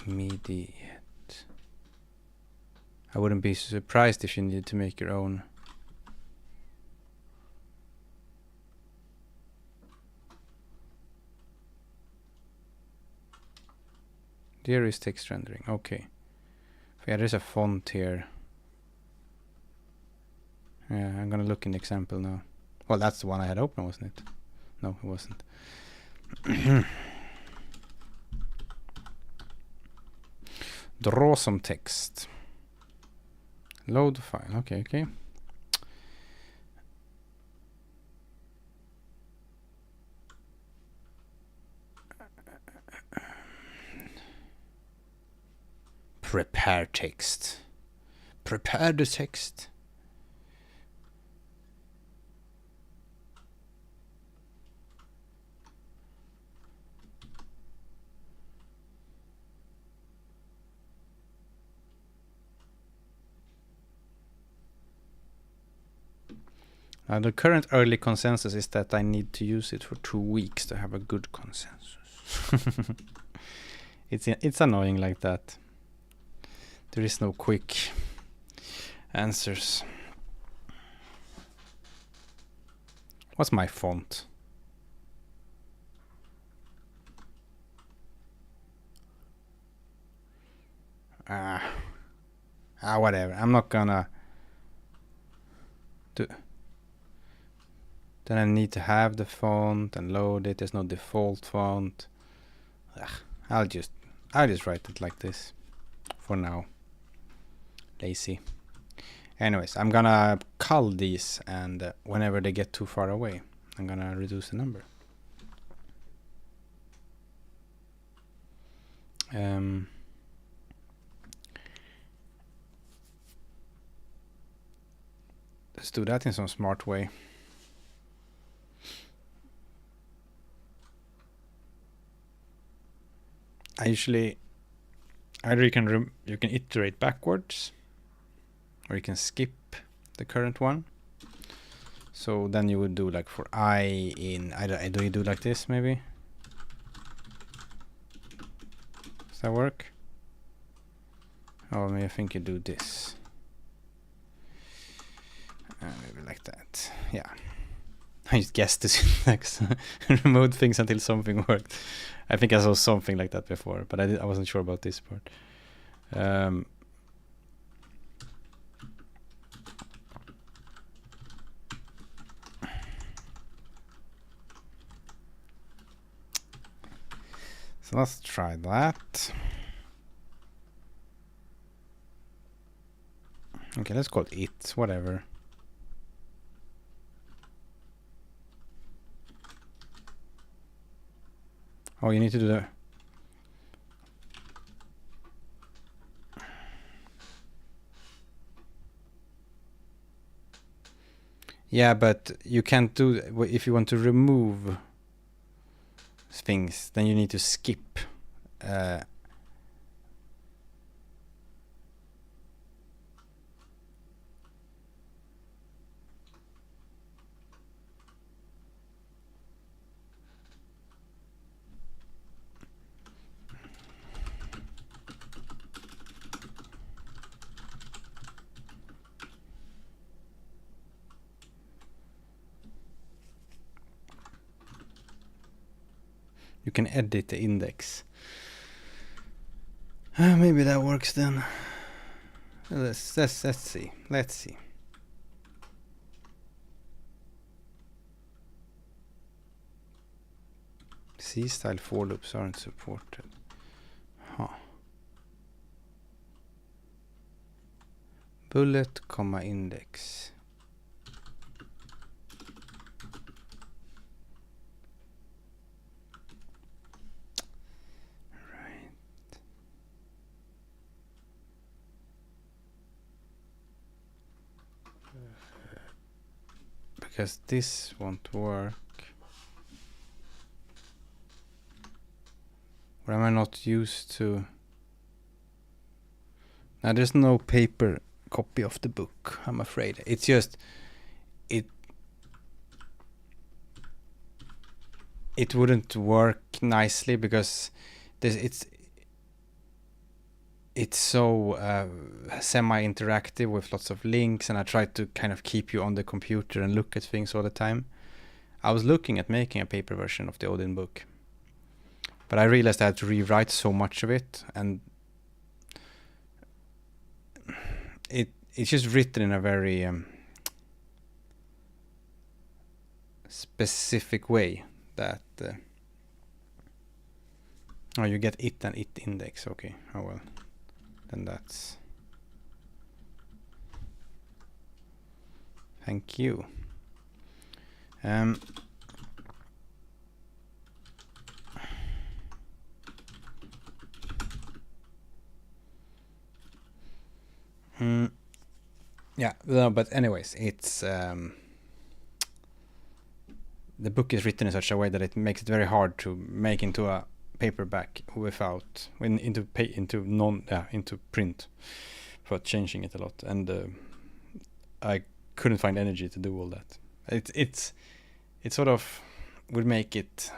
Immediate. I wouldn't be surprised if you needed to make your own. There is text rendering, okay. Yeah, there's a font here. Yeah, I'm gonna look in the example now. Well, that's the one I had open, wasn't it? No, it wasn't. Draw some text. Load file, okay. Prepare text. Prepare the text. The current early consensus is that I need to use it for 2 weeks to have a good consensus. It's annoying like that. There is no quick answers. What's my font? Whatever. I'm not gonna do. Then I need to have the font and load it. There's no default font. I'll just write it like this for now. Lazy. Anyways, I'm gonna cull these, and whenever they get too far away, I'm gonna reduce the number. Let's do that in some smart way. Either you can iterate backwards, or you can skip the current one. So then you would do like for I in do you do like this maybe? Does that work? Oh, maybe I think you do this. Maybe like that. Yeah. I just guessed the syntax. Remote things until something worked. I think I saw something like that before, but I wasn't sure about this part. So let's try that. Okay, let's call it whatever. Oh, you need to do that. Yeah, but you can't do if you want to remove things, then you need to skip. You can edit the index. Maybe that works then. Let's see. Let's see. C-style for loops aren't supported. Huh. Bullet, comma, index. Right. Because this won't work. Or am I not used to? Now there's no paper copy of the book, I'm afraid. It's just it wouldn't work nicely because it's so semi-interactive with lots of links, and I try to kind of keep you on the computer and look at things all the time. I was looking at making a paper version of the Odin book, but I realized I had to rewrite so much of it, and it's just written in a very specific way that oh, you get it and it index. Okay, oh well, then that's thank you. Yeah, no, but anyways, it's the book is written in such a way that it makes it very hard to make into a paperback without into print without changing it a lot, and I couldn't find energy to do all that. It sort of would make it.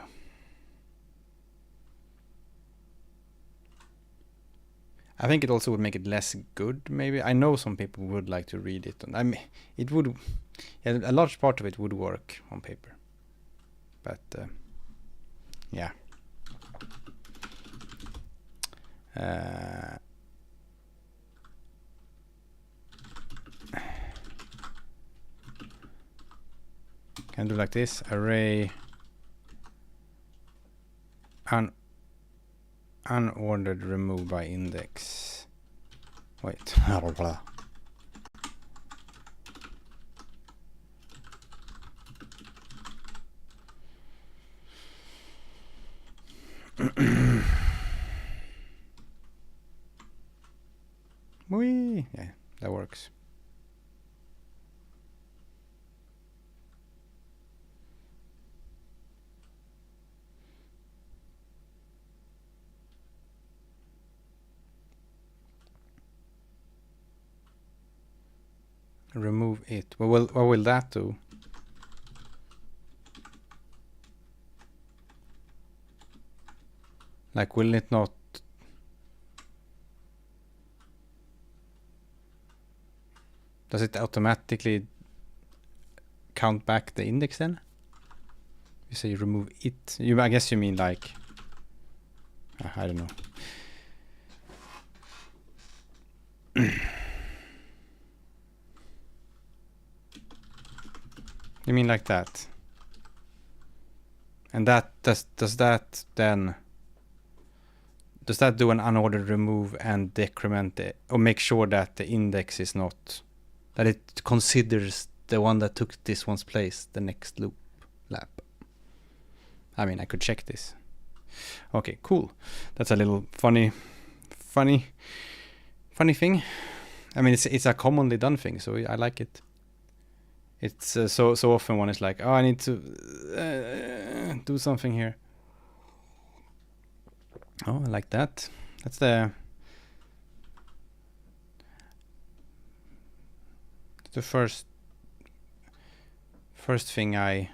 I think it also would make it less good, maybe. I know some people would like to read it, and I mean, it would. Yeah, a large part of it would work on paper, but yeah. Can do like this: array unordered remove by index. Wait. Whee! Yeah, that works. Remove it. What will that do? Like, will it not? Does it automatically count back the index then? You say remove it. I guess you mean like. I don't know. You mean like that? And that does that then? Does that do an unordered remove and decrement it, or make sure that the index is not, that it considers the one that took this one's place the next loop lap? I mean, I could check this. Okay, cool. That's a little funny thing. I mean, it's a commonly done thing, so I like it. It's so often one is like, oh, I need to do something here. Oh, I like that. That's the first thing I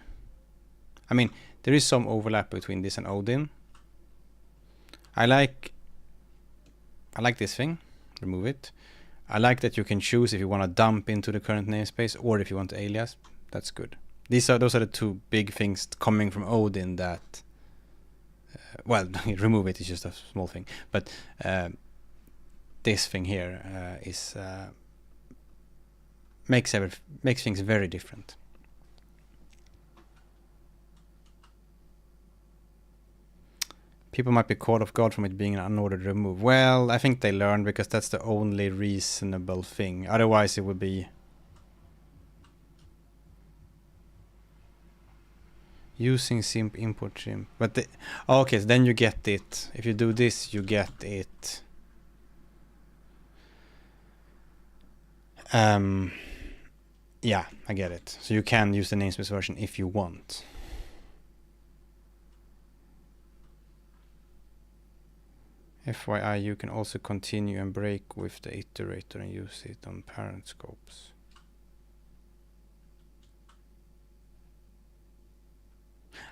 mean, there is some overlap between this and Odin. I like this thing. Remove it. I like that you can choose if you want to dump into the current namespace or if you want to alias. That's good. Those are the two big things coming from Odin that. Well, remove it is just a small thing, but this thing here is makes things very different. People might be caught off guard from it being an unordered remove. Well, I think they learned because that's the only reasonable thing. Otherwise, it would be using simp import simp. But okay, so then you get it. If you do this, you get it. Yeah, I get it. So you can use the namespace version if you want. FYI, you can also continue and break with the iterator and use it on parent scopes.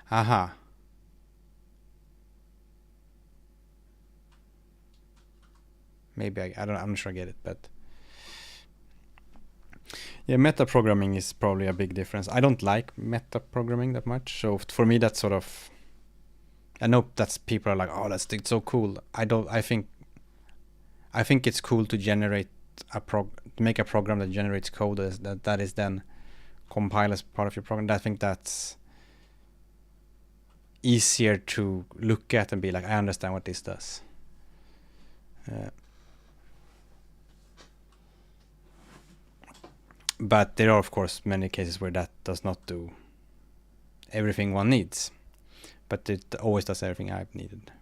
Aha. Maybe I don't. I'm not sure I get it, but yeah, meta programming is probably a big difference. I don't like meta programming that much, so for me that's sort of. I know that's people are like, oh, that's so cool. I don't. I think it's cool to generate make a program that generates code that is then compiled as part of your program. I think that's easier to look at and be like, I understand what this does. But there are, of course, many cases where that does not do everything one needs. But it always does everything I've needed.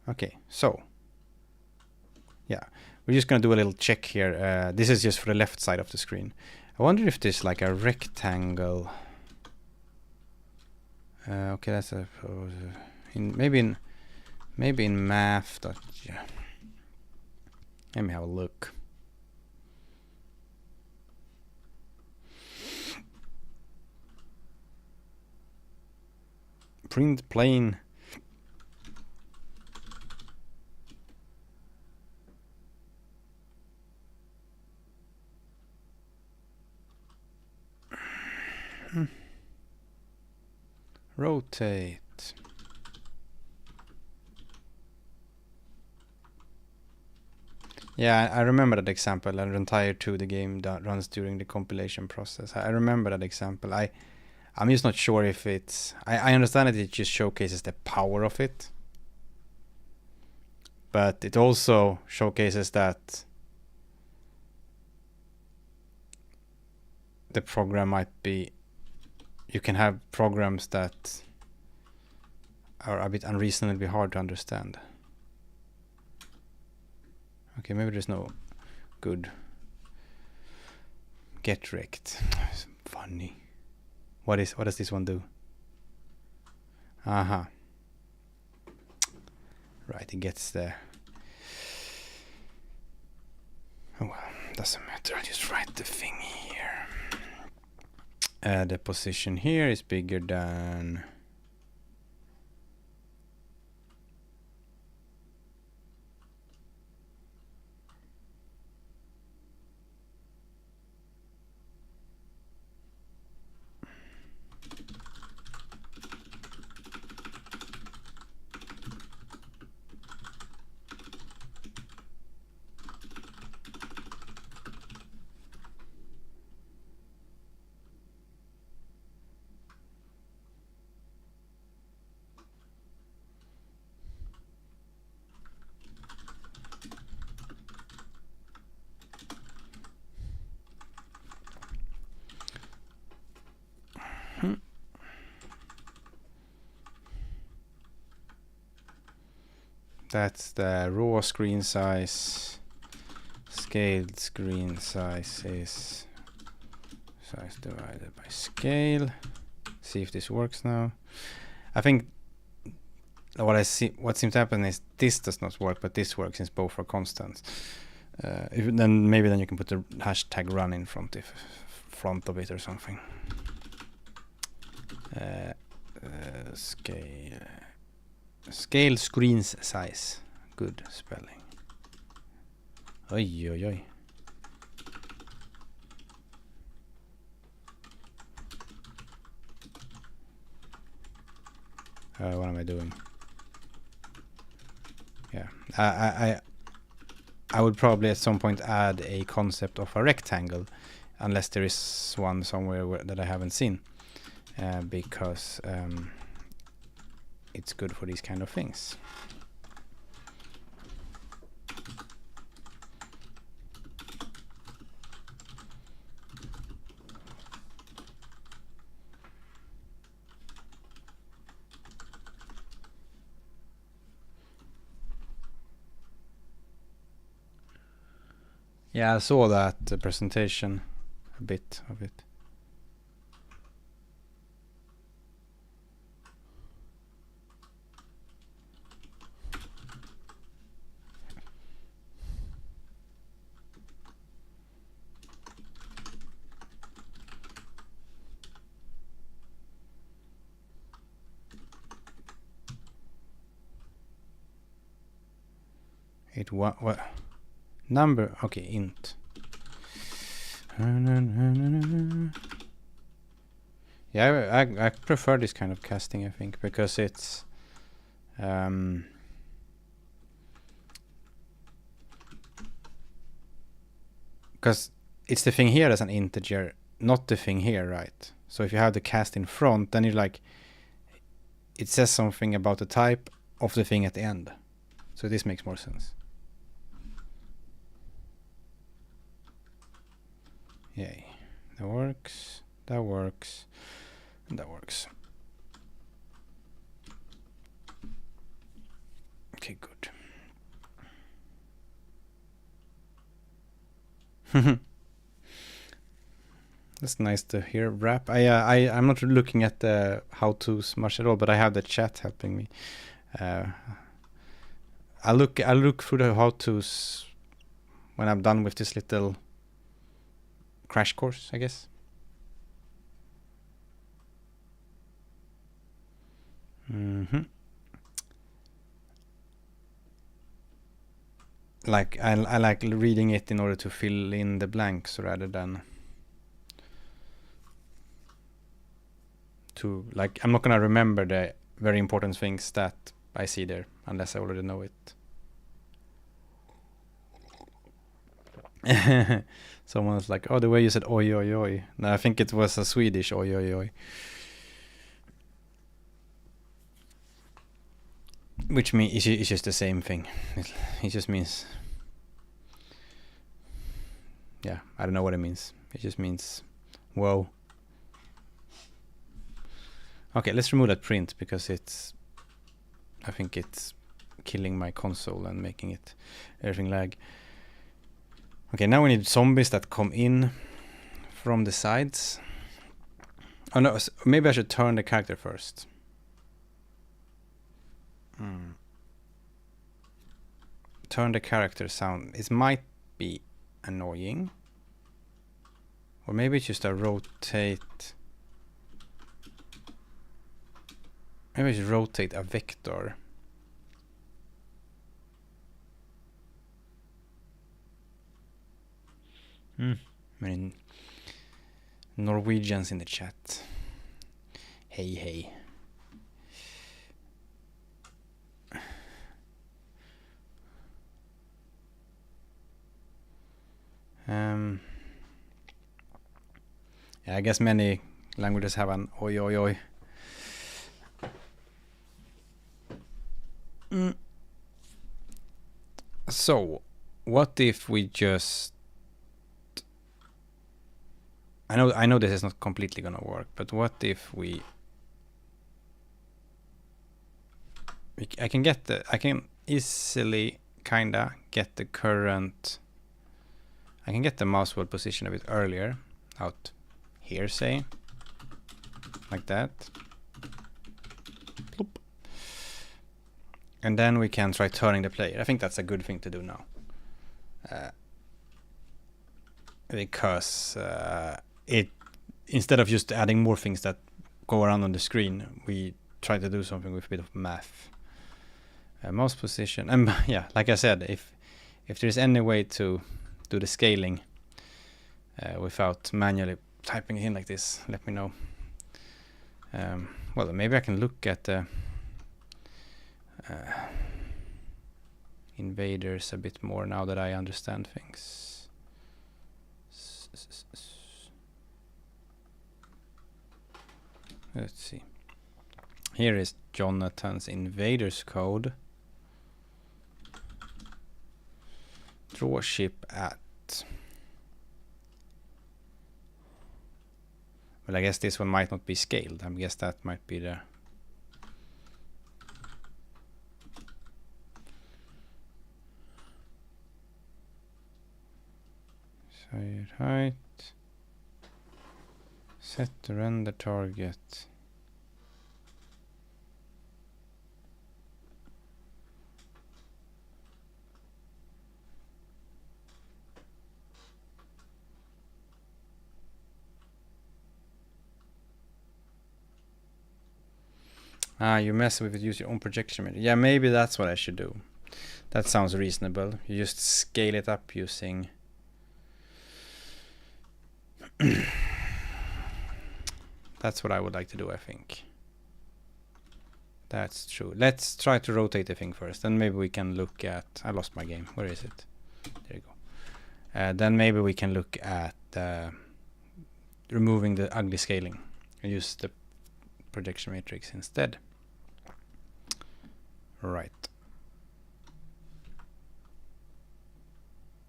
Okay, so. Yeah, we're just going to do a little check here. This is just for the left side of the screen. I wonder if there's like a rectangle. Okay, that's a... maybe in math. Yeah. Let me have a look. Print plain. Rotate. Yeah, I remember that example. An entire 2D game that runs during the compilation process. I remember that example. I'm just not sure if it's... I understand that it just showcases the power of it. But it also showcases that the program might be... You can have programs that are a bit unreasonably hard to understand. Okay, maybe there's no good get rect. It's funny. What does this one do? Aha. Right, it gets there. Oh well, doesn't matter. I'll just write the thing here. The position here is bigger than... That's the raw screen size. Scaled screen size is size divided by scale. See if this works now. I think what seems to happen is this does not work, but this works since both are constants. Maybe then you can put the hashtag run in front of it or something. Scale screens size. Good spelling. Oj, oj, oj. What am I doing? Yeah, I would probably at some point add a concept of a rectangle, unless there is one somewhere that I haven't seen. because it's good for these kind of things. Yeah, I saw that presentation, a bit of it. What number? Okay, int. Yeah, I prefer this kind of casting, I think, because it's because it's the thing here as an integer, not the thing here, right? So if you have the cast in front, then you're like, it says something about the type of the thing at the end. So this makes more sense. Yay. That works. That works. And that works. Okay, good. That's nice to hear rap. I'm not looking at the how-tos much at all, but I have the chat helping me. I'll look through the how-tos when I'm done with this little crash course, I guess. Like I like reading it in order to fill in the blanks rather than to, like, I'm not gonna remember the very important things that I see there unless I already know it. Someone's like, oh, the way you said oi oi oi. No, I think it was a Swedish oi oi oi. Which means it's just the same thing. It just means, yeah, I don't know what it means. It just means, whoa. Okay, let's remove that print because I think it's killing my console and making it everything lag. Okay, now we need zombies that come in from the sides. Oh no, maybe I should turn the character first. Turn the character sound. It might be annoying. Or maybe it's just a rotate. Maybe I should rotate a vector. Many Norwegians in the chat. Hey, hey. Yeah, I guess many languages have an oi oi oi. So, what if we just... I know this is not completely gonna work, but what if I can easily kinda get the current... I can get the mouse wheel position a bit earlier, out here, say, like that. Plop. And then we can try turning the player. I think that's a good thing to do now. Because it, instead of just adding more things that go around on the screen, we try to do something with a bit of math. Mouse position, and yeah, like I said, if there's any way to do the scaling without manually typing it in like this, let me know. Well, maybe I can look at the invaders a bit more now that I understand things. Let's see. Here is Jonathan's invaders code. Draw ship at. Well, I guess this one might not be scaled. I guess that might be the. Side height. Set the render target. You mess with it, use your own projection meter. Yeah, maybe that's what I should do. That sounds reasonable. You just scale it up using. That's what I would like to do, I think. That's true. Let's try to rotate the thing first. Then maybe we can look at. I lost my game. Where is it? There you go. Then maybe we can look at removing the ugly scaling and use the projection matrix instead. Right.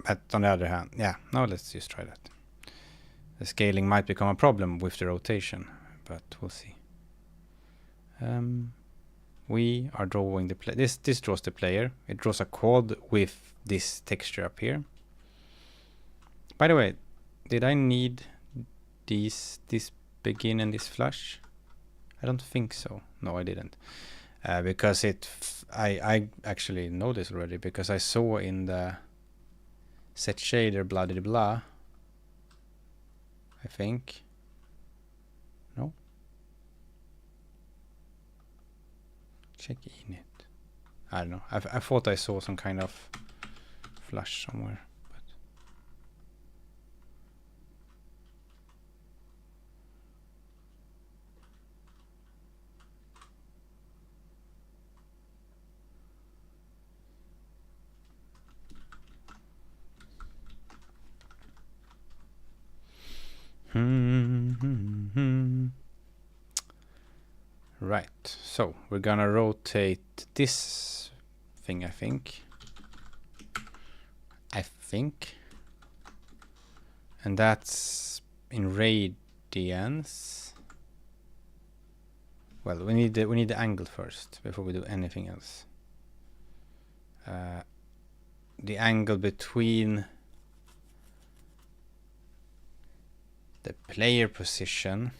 But on the other hand, yeah, no, let's just try that. The scaling might become a problem with the rotation, but we'll see. We are drawing the player. This draws the player. It draws a quad with this texture up here. By the way, did I need this begin and this flush? I don't think so. No, I didn't. Because I actually know this already because I saw in the set shader blah blah blah. I think. No. Check init. I don't know. I thought I saw some kind of flush somewhere. Right, so we're gonna rotate this thing, I think, and that's in radians. Well, we need the angle first before we do anything else. The angle between the player position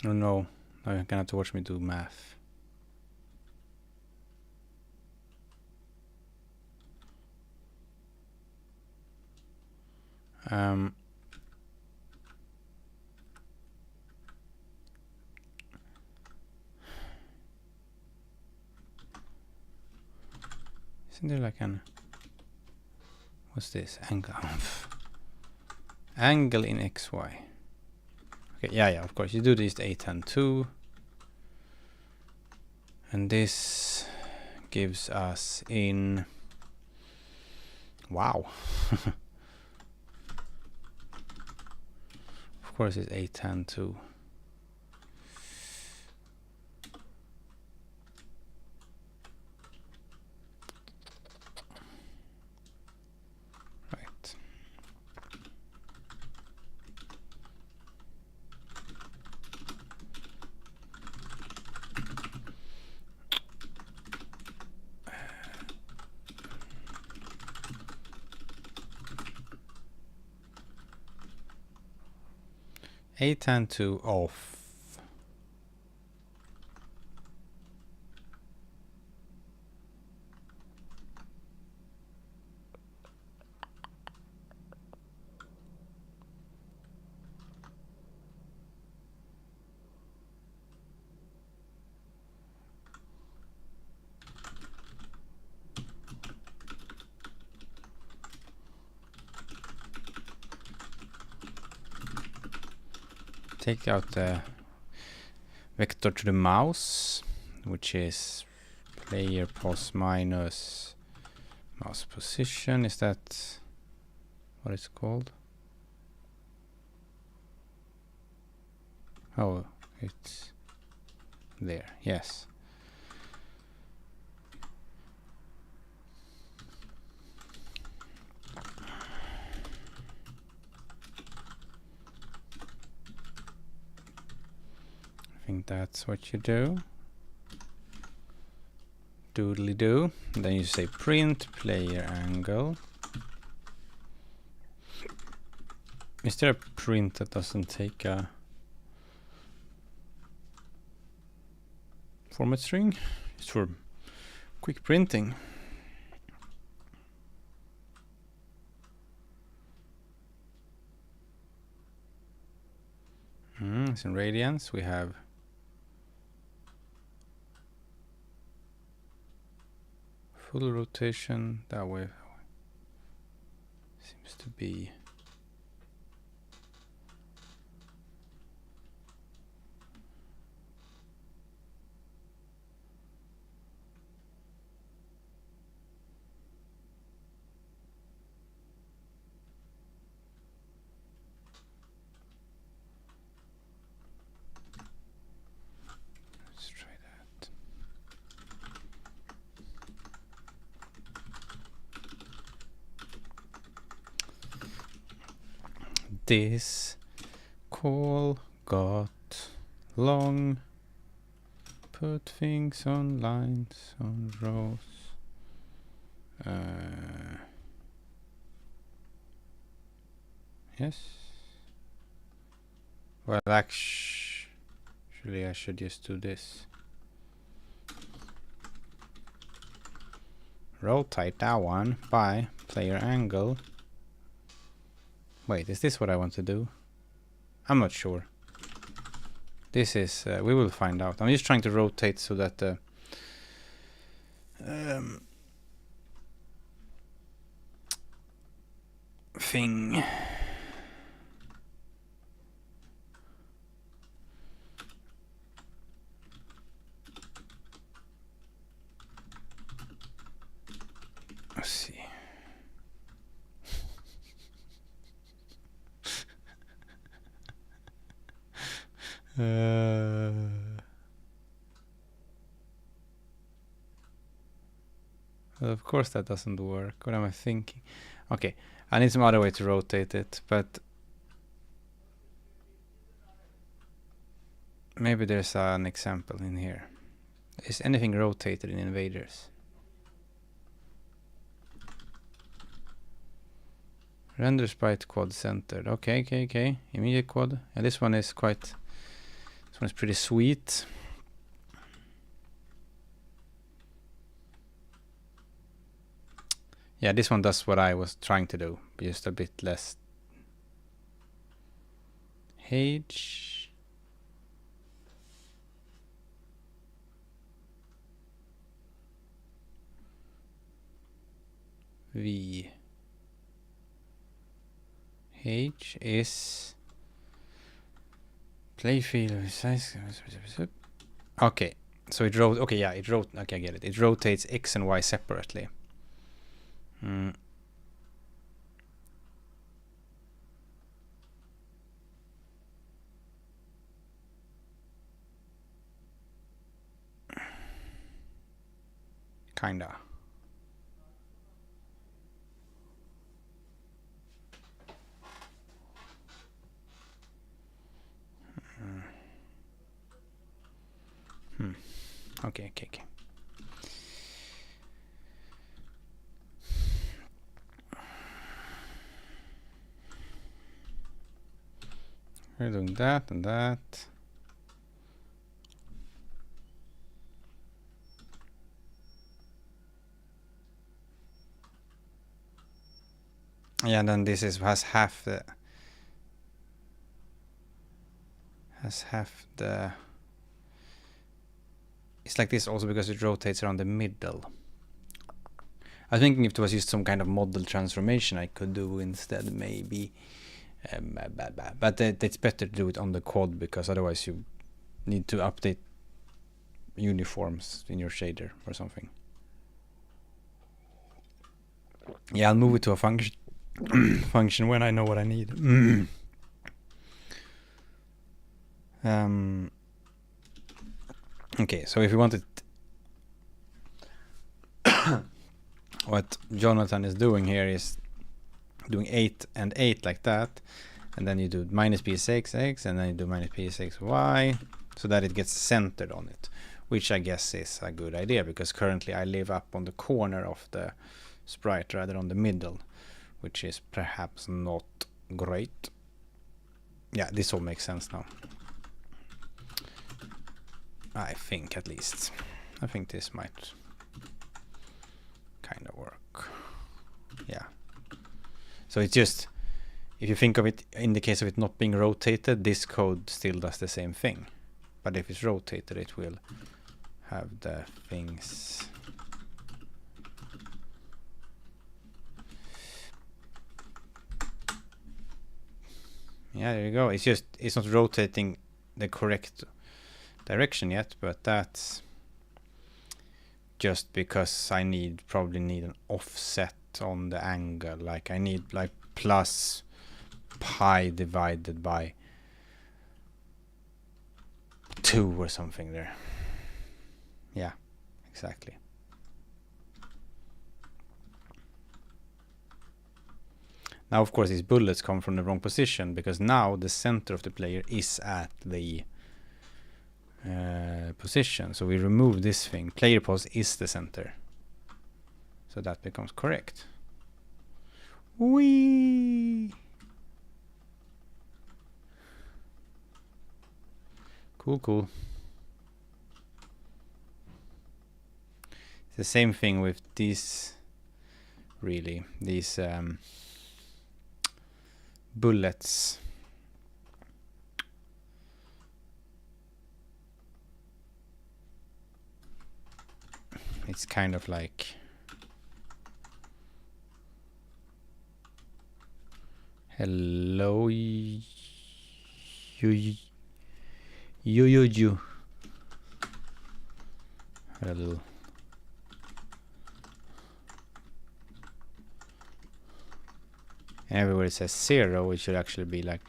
oh no, now you're gonna have to watch me do math. Isn't there like an what's this angle? Angle in XY. Okay, yeah, of course you do this 810 and this gives us in wow. Of course it's 810 right. Eight and 2 off. Take out the vector to the mouse, which is player pos minus mouse position. Is that what it's called? Oh, it's there. Yes. I think that's what you do. Doodly do. Then you say print player angle. Is there a print that doesn't take a format string? It's for quick printing. It's in radians. We have full rotation. That way seems to be this call got long, put things on lines, on rows. Yes. Well, actually, I should just do this. Rotate that one by player angle. Wait, is this what I want to do? I'm not sure. This is, we will find out. I'm just trying to rotate so that the thing let's see. Of course that doesn't work. What am I thinking? Okay, I need some other way to rotate it, but maybe there's an example in here. Is anything rotated in invaders? Render sprite quad centered. Okay. Immediate quad. And this one is pretty sweet. Yeah, this one does what I was trying to do, but just a bit less. H. V. H is playfield size. Okay, so it wrote. Okay, yeah, it wrote. Okay, I get it. It rotates X and Y separately. Kinda. Okay. We're doing that and that. Yeah, and then this has half the it's like this also because it rotates around the middle. I was thinking if it was just some kind of model transformation I could do instead, maybe. But it's better to do it on the quad because otherwise you need to update uniforms in your shader or something. Yeah, I'll move it to a function function when I know what I need. Okay, so if you wanted what Jonathan is doing here is doing 8 and 8 like that, and then you do minus p6x and then you do minus p6y so that it gets centered on it, which I guess is a good idea because currently I live up on the corner of the sprite rather on the middle, which is perhaps not great. Yeah, this all makes sense now. I think, at least. I think this might kind of work. Yeah. So it's just, if you think of it in the case of it not being rotated, this code still does the same thing. But if it's rotated, it will have the things. Yeah, there you go. It's just, it's not rotating the correct direction yet, but that's just because I probably need an offset on the angle. Like I need like plus pi divided by 2 or something there. Yeah, exactly. Now, of course, these bullets come from the wrong position because now the center of the player is at the position. So we remove this thing. Player pose is the center. So that becomes correct. Whee! Cool, cool. It's the same thing with these, really. These bullets. It's kind of like hello you. Hello. Everywhere it says 0, it should actually be like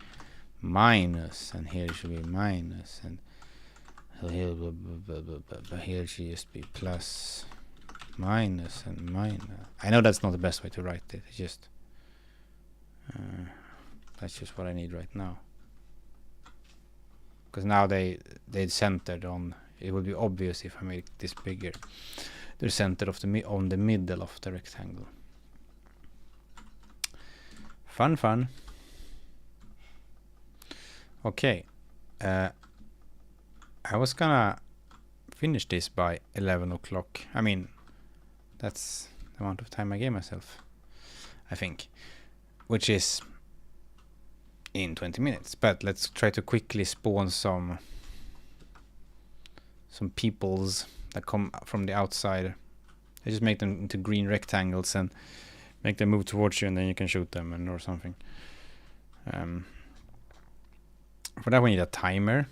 minus, and here it should be minus, and here, here it should just be plus, minus, and minus. I know that's not the best way to write it. It's just that's just what I need right now. Because now they centered on. It would be obvious if I make this bigger. They're centered on the middle of the rectangle. Fun. Okay. I was gonna finish this by 11 o'clock. I mean, that's the amount of time I gave myself, I think. Which is in 20 minutes. But let's try to quickly spawn some peoples that come from the outside. I just make them into green rectangles and make them move towards you, and then you can shoot them or something. For that we need a timer.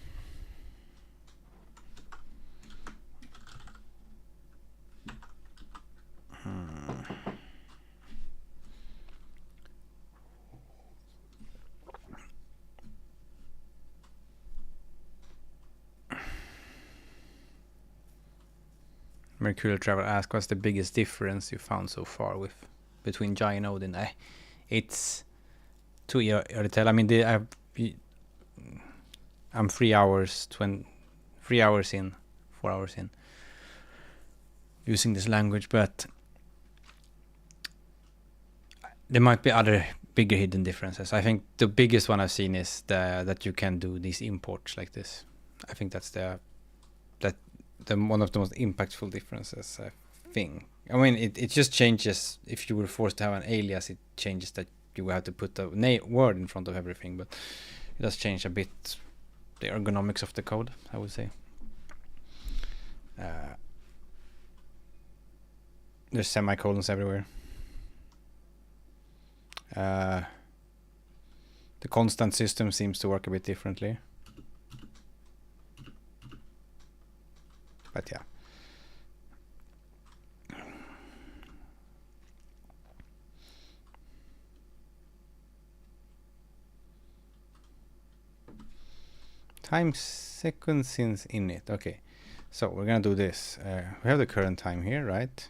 Mercurial Travel asks, what's the biggest difference you found so far between Jai and Odin? It's too early to tell. I mean, I'm 3 hours, 3 hours in, 4 hours in using this language, but there might be other bigger hidden differences. I think the biggest one I've seen is that you can do these imports like this. I think that's the one of the most impactful differences, I think. I mean, it just changes. If you were forced to have an alias, it changes that you have to put a word in front of everything, but it does change a bit the ergonomics of the code, I would say. There's semicolons everywhere. The constant system seems to work a bit differently. But yeah. Time seconds since init. Okay, so we're gonna do this. We have the current time here, right?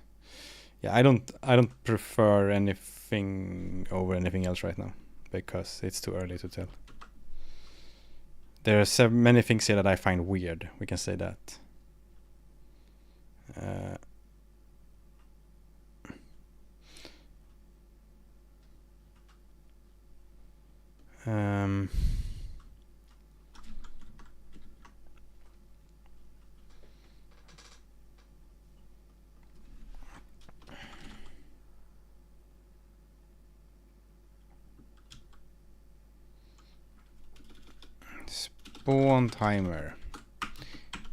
Yeah, I don't prefer anything over anything else right now because it's too early to tell. There are so many things here that I find weird. We can say that. Spawn timer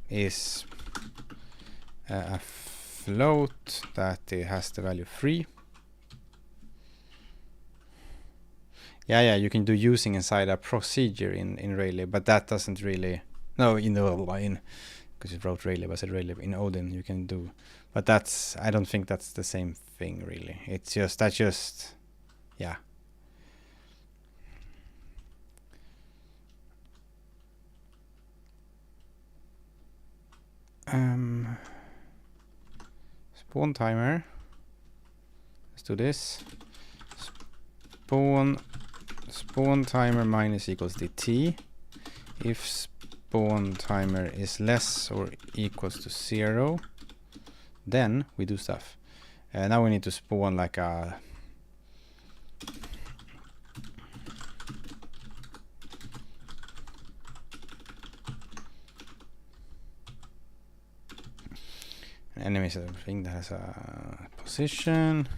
is a float that it has the value 3. Yeah, you can do using inside a procedure in Rayleigh, but that doesn't really. No, in the line, because it wrote Rayleigh, but I said Rayleigh in Odin you can do, but that's, I don't think that's the same thing really. It's just that's just, yeah. Spawn timer. Let's do this. Spawn timer minus equals dt. If spawn timer is less or equals to 0, then we do stuff. Now we need to spawn like a enemy thing that has a position.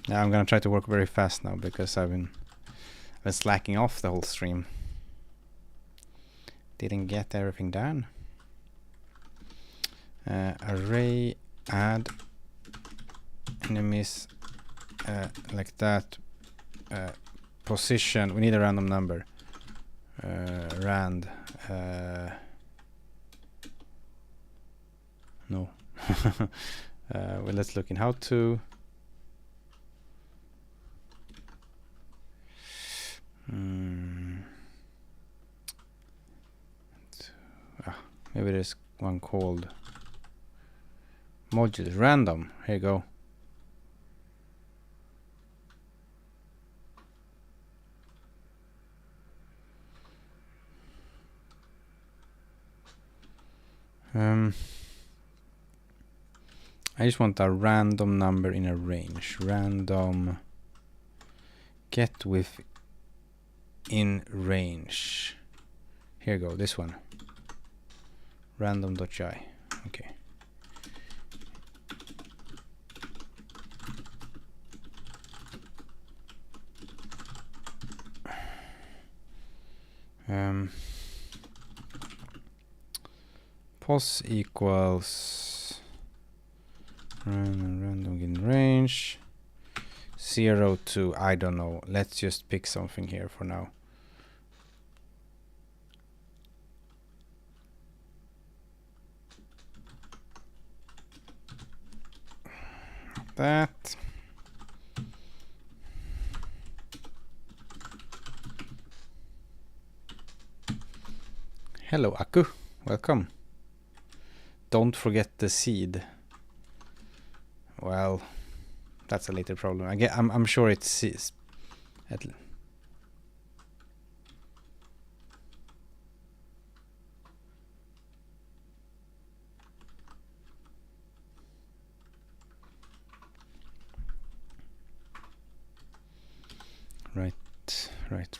Now I'm gonna try to work very fast now because I've been slacking off the whole stream. Didn't get everything done. Array add enemies like that. Position. We need a random number. Rand. No. Well, let's look in how to. Maybe there's one called modules random. Here you go. I just want a random number in a range. Random get with in range. Here you go, this one. Random.jai. Okay. Pos equals random in range 0 to, I don't know. Let's just pick something here for now. That. Hello, Aku. Welcome. Don't forget the seed. Well, that's a later problem. I'm sure it's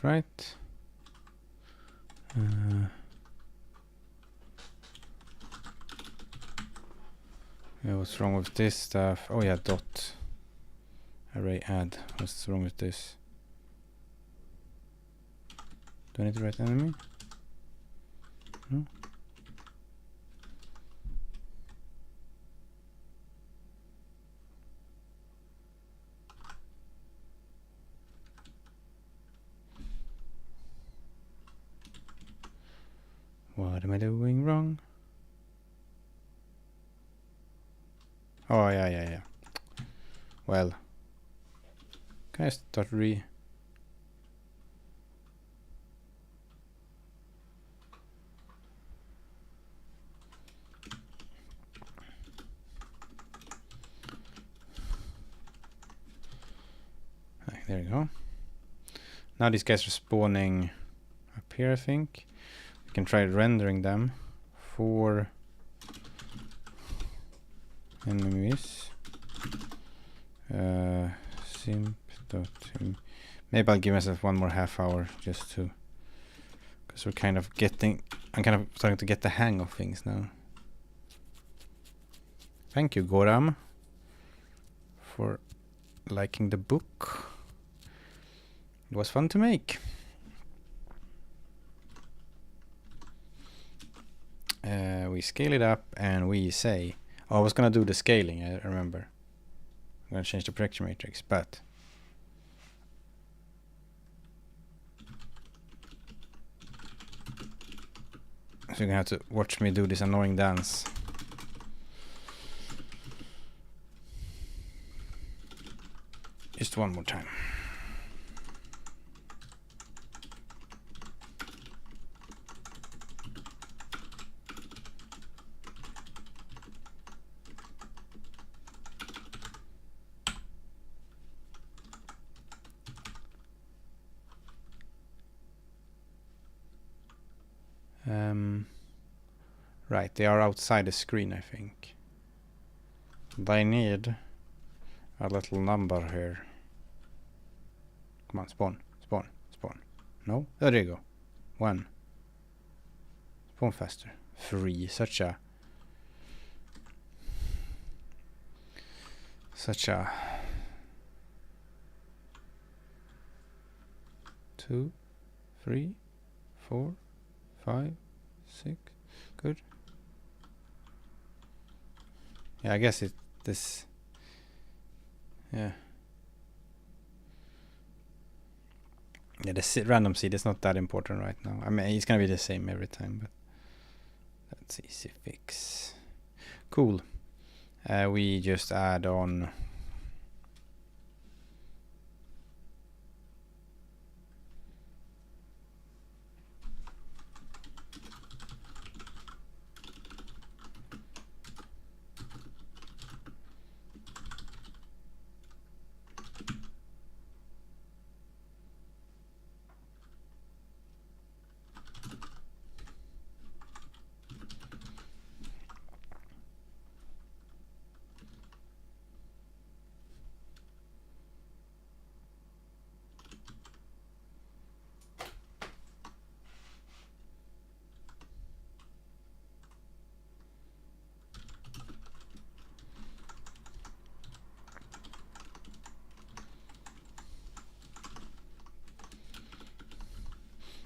right. Yeah, what's wrong with this stuff? Oh yeah, dot array add. What's wrong with this? Do I need to write enemy? No. wrong? Oh, yeah. Well, can I start There you go. Now these guys are spawning up here, I think. We can try rendering them. 4 enemies. Simp.sim. Maybe I'll give myself one more half hour just to, because I'm kind of starting to get the hang of things now. Thank you, Goram, for liking the book. It was fun to make. We scale it up and we say, oh, I was gonna do the scaling, I remember. I'm gonna change the projection matrix, but so you're gonna have to watch me do this annoying dance. Just one more time. Right, they are outside the screen, I think. They need a little number here. Come on, spawn. No? There you go. 1. Spawn faster. 3. Such a 2, 3, 4, 5, 6. Good. Yeah, I guess this. Yeah. Yeah, the random seed is not that important right now. I mean, it's gonna be the same every time, but that's easy fix. Cool. We just add on.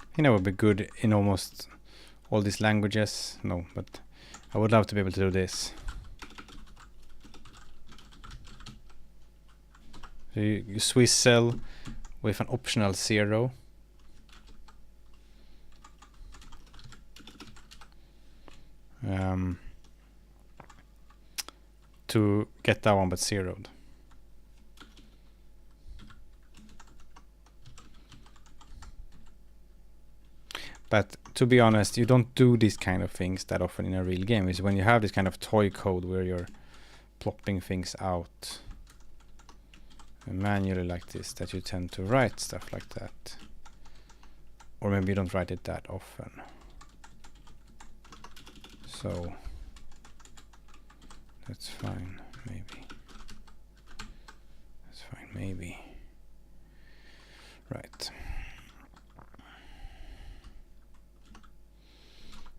I think that would be good in almost all these languages. No, but I would love to be able to do this. So you Swiss cell with an optional 0. To get that one but zeroed. But to be honest, you don't do these kind of things that often in a real game. Is when you have this kind of toy code where you're plopping things out manually like this, that you tend to write stuff like that. Or maybe you don't write it that often. So that's fine, maybe. That's fine, maybe. Right.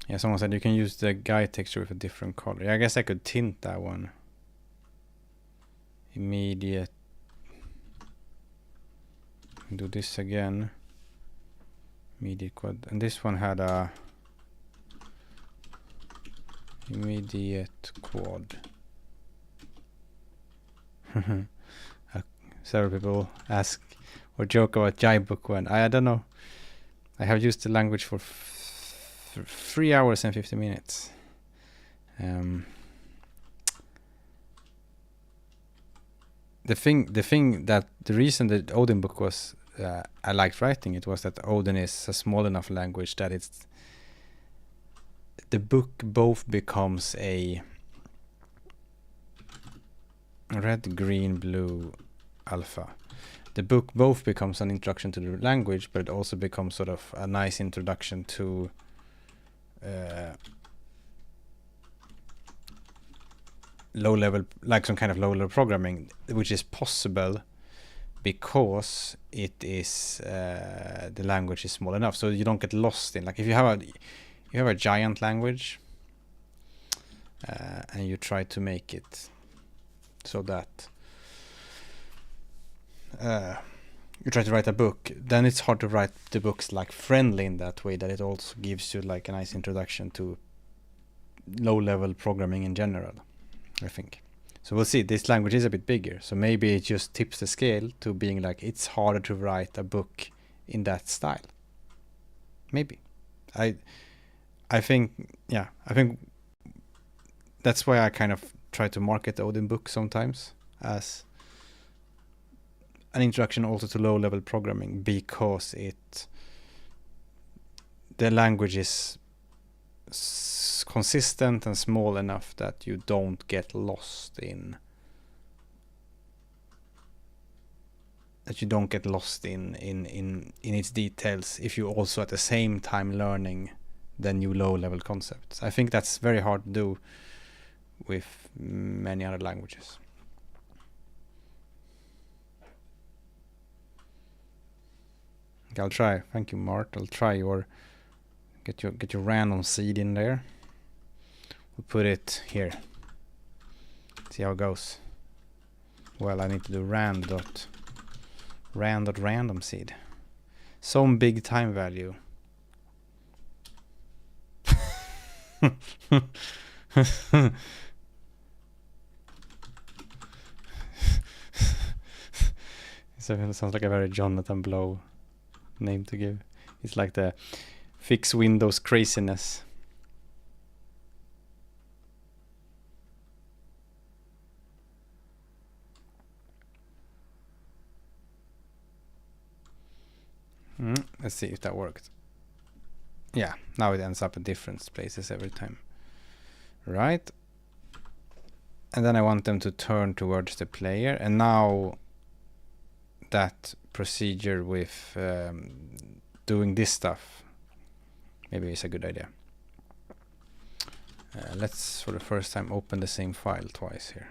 Yeah, someone said you can use the guy texture with a different color. Yeah, I guess I could tint that one. Immediate. Do this again. Immediate quad. And this one had a immediate quad. Several people ask or joke about Jai book one. I don't know. I have used the language for 3 hours and 50 minutes. The reason that Odin book was I liked writing it was that Odin is a small enough language that the book both becomes a red, green, blue, alpha. The book both becomes an introduction to the language, but it also becomes sort of a nice introduction to low-level, like some kind of low-level programming, which is possible because it is the language is small enough, so you don't get lost in, like, if you have a giant language and you try to make it so that you try to write a book, then it's hard to write the books like friendly in that way, that it also gives you like a nice introduction to low-level programming in general, I think. So we'll see. This language is a bit bigger, so maybe it just tips the scale to being like it's harder to write a book in that style. Maybe. I think that's why I kind of try to market the Odin book sometimes as an introduction also to low-level programming, because the language is consistent and small enough that you don't get lost in its details if you also at the same time learning the new low-level concepts. I think that's very hard to do with many other languages. I'll try. Thank you, Mart. I'll try get your random seed in there. We'll put it here. See how it goes. Well, I need to do random seed. Some big time value. It sounds like a very Jonathan Blow name to give. It's like the fix Windows craziness. Let's see if that worked. Yeah, now it ends up in different places every time. Right. And then I want them to turn towards the player, and now that procedure with doing this stuff maybe is a good idea. Let's for the first time open the same file twice here.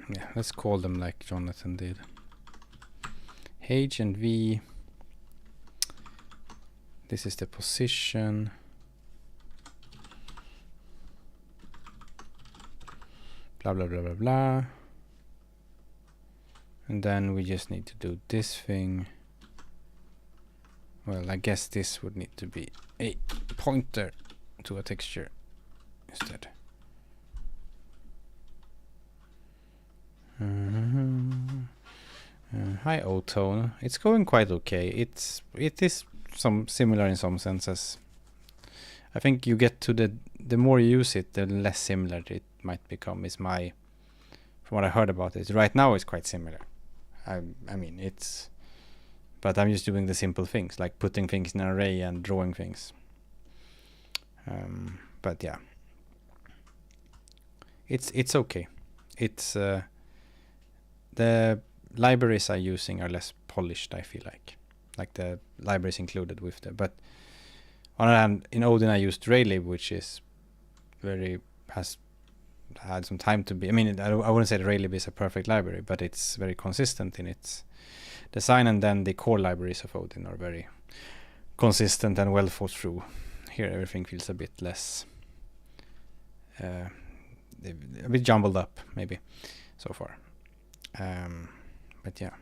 Yeah, let's call them like Jonathan did. H and V. This is the position. Blah, blah, blah, blah, blah. And then we just need to do this thing. Well, I guess this would need to be a pointer to a texture instead. Hi O-tone. It's going quite okay. It is some similar in some senses. I think you get to the more you use it, the less similar it might become. Is my, from what I heard about it. Right now it's quite similar. I mean it's, but I'm just doing the simple things like putting things in an array and drawing things. But yeah. it's okay. It's the libraries I'm using are less polished, I feel like the libraries included with the. But on the other hand, in Odin I used Raylib, which is has had some time to be. I mean, I wouldn't say that Raylib is a perfect library, but it's very consistent in its design, and then the core libraries of Odin are very consistent and well thought through. Here everything feels a bit less a bit jumbled up maybe so far, but yeah,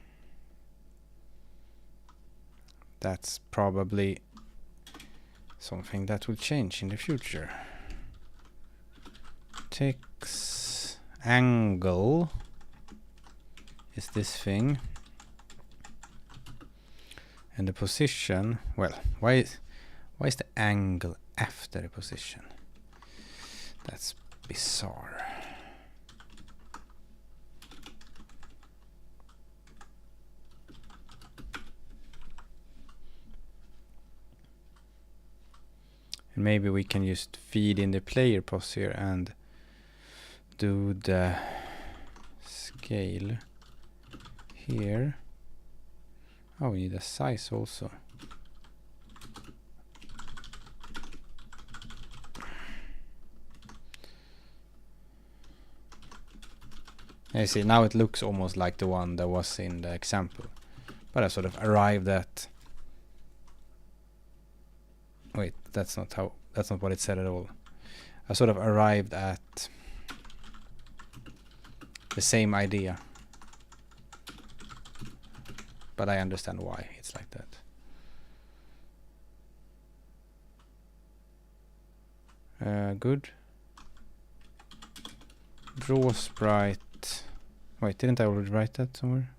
that's probably something that will change in the future. Text angle is this thing, and the position, well, why is the angle after the position? That's bizarre. And maybe we can just feed in the player pos here and do the scale here. Oh, we need a size also. You see, now it looks almost like the one that was in the example, but I sort of arrived at. Wait, that's not what it said at all. I sort of arrived at the same idea, but I understand why it's like that. Good. Draw sprite. Wait, didn't I already write that somewhere?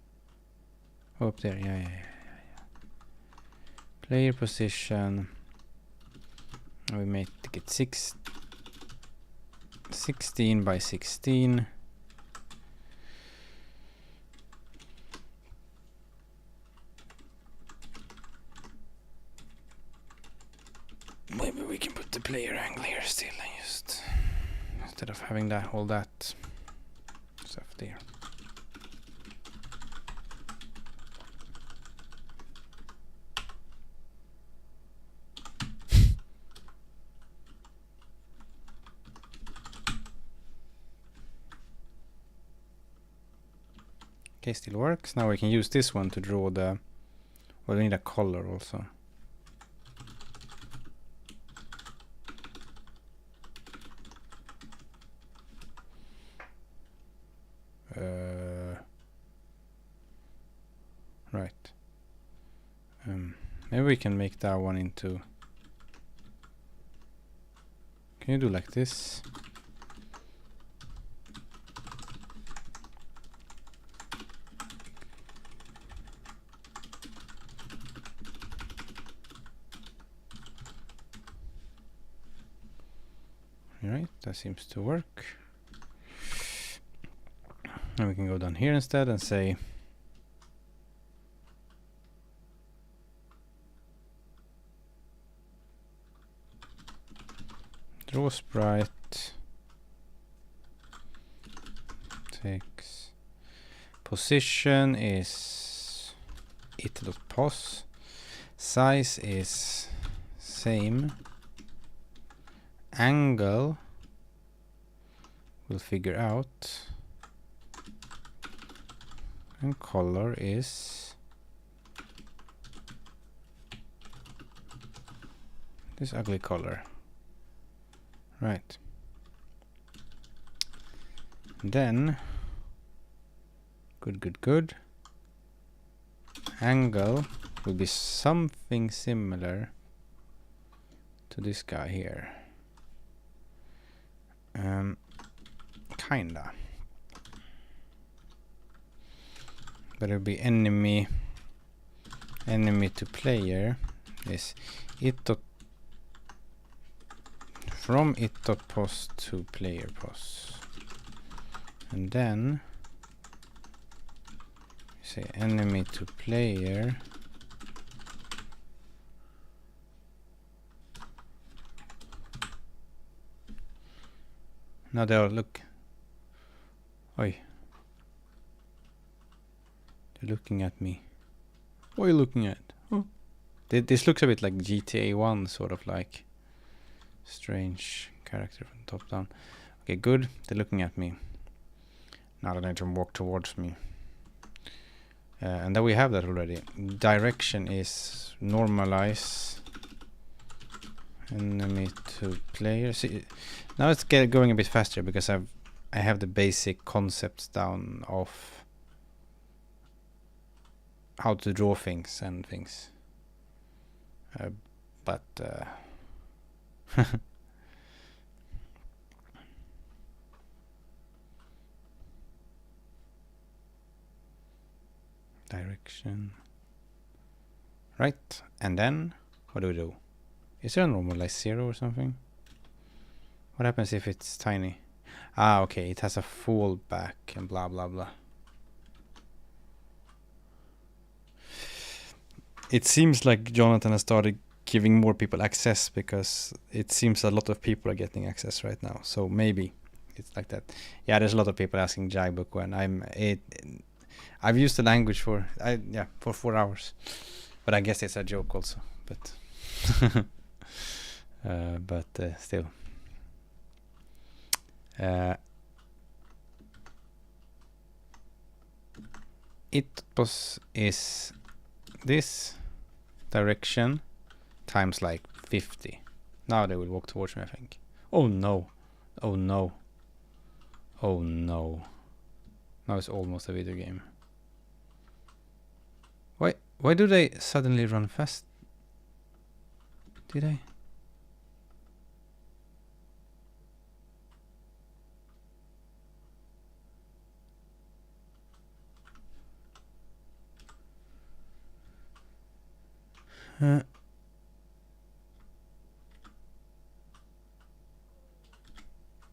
Oh, up there. Yeah. Player position. We make it 16 by 16. Maybe we can put the player angle here still, and just instead of having that all that stuff there. Okay, still works. Now we can use this one to draw the. Well, we need a color also. Right. Maybe we can make that one into. Can you do like this? Right, that seems to work. And we can go down here instead and say draw sprite text position is it.pos, size is same, angle we'll figure out, and color is this ugly color. Right. Then good. Angle will be something similar to this guy here. Kinda. But it'll be enemy to player is from it.pos to player pos, and then say enemy to player now there, look, Oi. They're looking at me. What are you looking at? Oh. This looks a bit like GTA 1, sort of like strange character from top down. Okay, good. They're looking at me. Now they need to walk towards me. And then we have that already. Direction is normalize enemy to player. See, now it's going a bit faster because I have the basic concepts down of how to draw things and things. But direction. Right, and then what do we do? Is there a normalized 0 or something? What happens if it's tiny? Ah, okay, it has a fallback and blah blah blah. It seems like Jonathan has started giving more people access because it seems a lot of people are getting access right now. So maybe it's like that. Yeah, there's a lot of people asking Jaibook when I've used the language for 4 hours, but I guess it's a joke also. But still, it is this direction times like 50. Now they will walk towards me, I think. Oh no. Oh no. Oh no. Now it's almost a video game. Why do they suddenly run fast? Did I?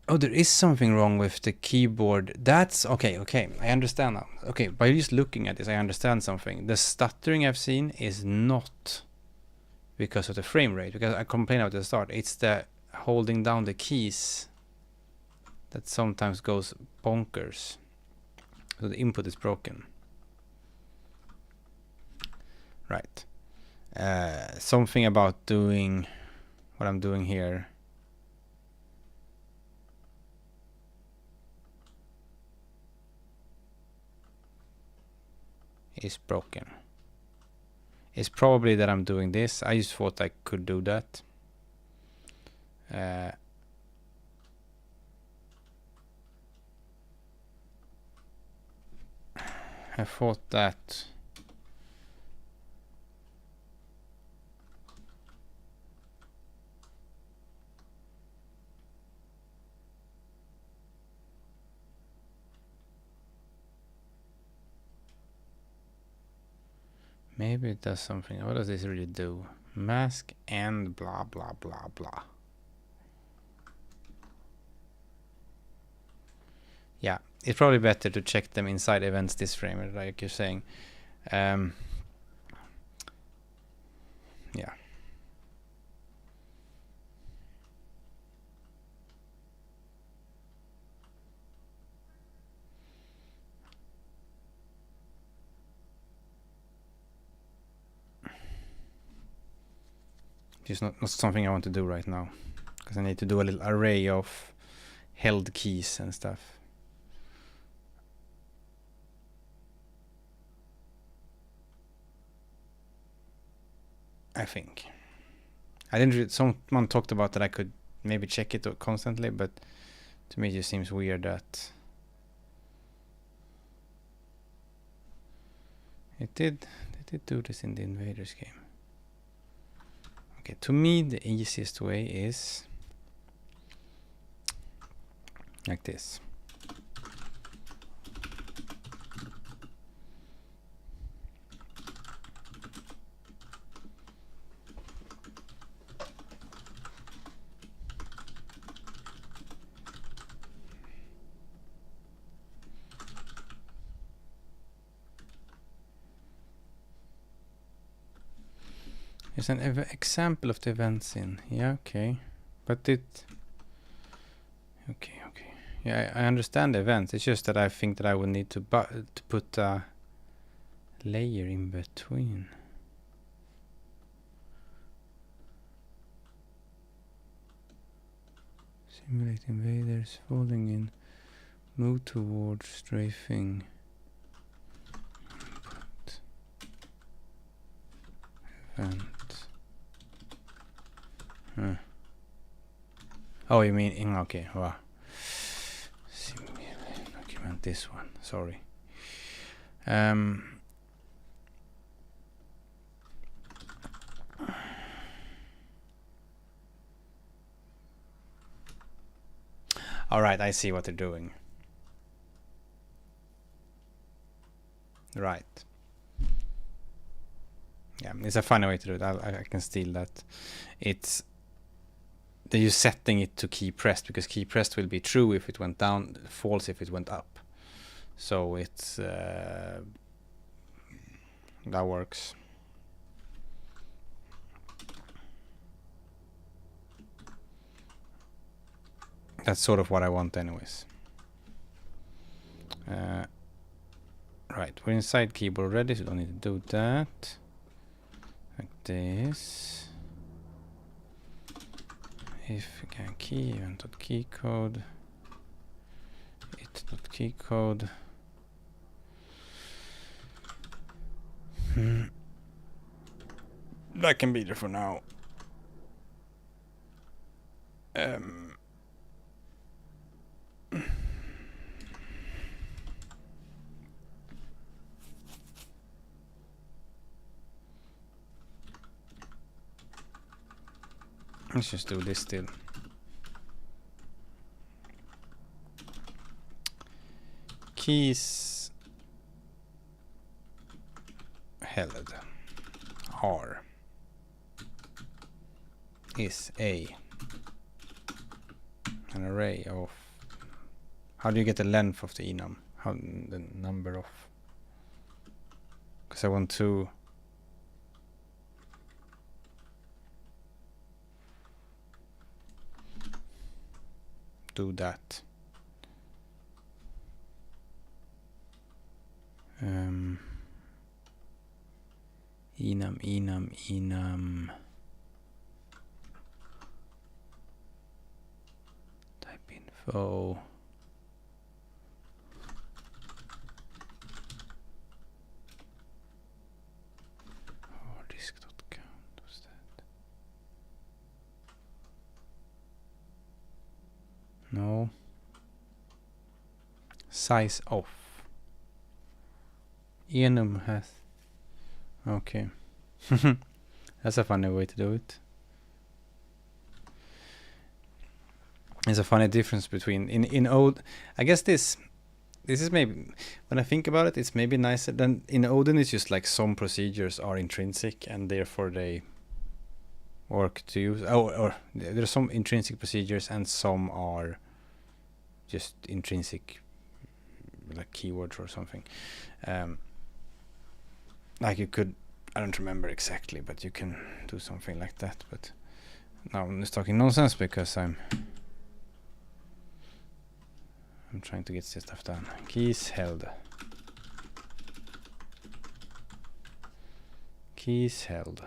Oh, there is something wrong with the keyboard. That's okay. I understand now. Okay, by just looking at this, I understand something. The stuttering I've seen is not because of the frame rate, because I complained about at the start. It's the holding down the keys that sometimes goes bonkers. So the input is broken. Right. Something about doing what I'm doing here. Is broken. It's probably that I'm doing this. I just thought I could do that. I thought that maybe it does something. What does this really do? Mask and blah blah blah blah. Yeah, it's probably better to check them inside events this frame, like you're saying. Yeah. It's not something I want to do right now, because I need to do a little array of held keys and stuff. I think. I didn't. Someone talked about that I could maybe check it constantly, but to me it just seems weird that it did. They did do this in the Invaders game. Okay, to me the easiest way is like this. Here's an example of the events in. Yeah, okay. But it... Okay. Yeah, I understand the events. It's just that I think that I would need to put a layer in between. Simulate invaders folding in. Move towards strafing. Input. Event. Oh, you mean okay. Wow. Simulate document this one. Sorry. All right, I see what they're doing. Right. Yeah, it's a funny way to do it. I can steal that. It's that you're setting it to key pressed, because key pressed will be true if it went down, false if it went up. So it's that works. That's sort of what I want anyways. Right, we're inside keyboard already, so we don't need to do that. Like this. If we can key, event.key code. It.key code. That can be there for now. Let's just do this still. Keys held R is an array of. How do you get the length of the enum? How the number of? Because I want to. Do that. Enum. Type info. Disk.count. What's that? No. Size off. Enum has. Okay. That's a funny way to do it. There's a funny difference between in Odin. I guess this is maybe, when I think about it, it's maybe nicer than in Odin. It's just like some procedures are intrinsic and therefore they work to use. Or there's some intrinsic procedures and some are just intrinsic, like keywords or something. Like you could, I don't remember exactly, but you can do something like that. But now I'm just talking nonsense because I'm trying to get this stuff done. Keys held. Keys held.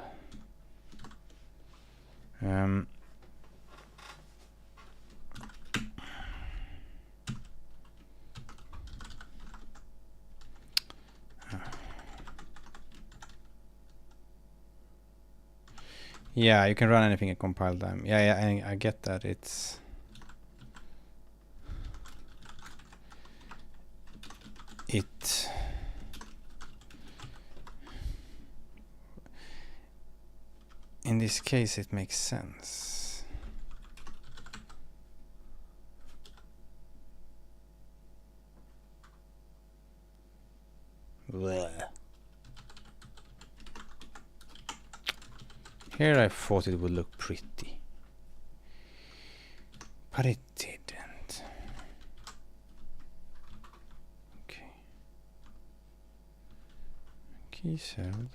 Yeah, you can run anything at compile time. Yeah, I get that. It's in this case it makes sense. Blech. Here I thought it would look pretty, but it didn't. Okay. Keys held.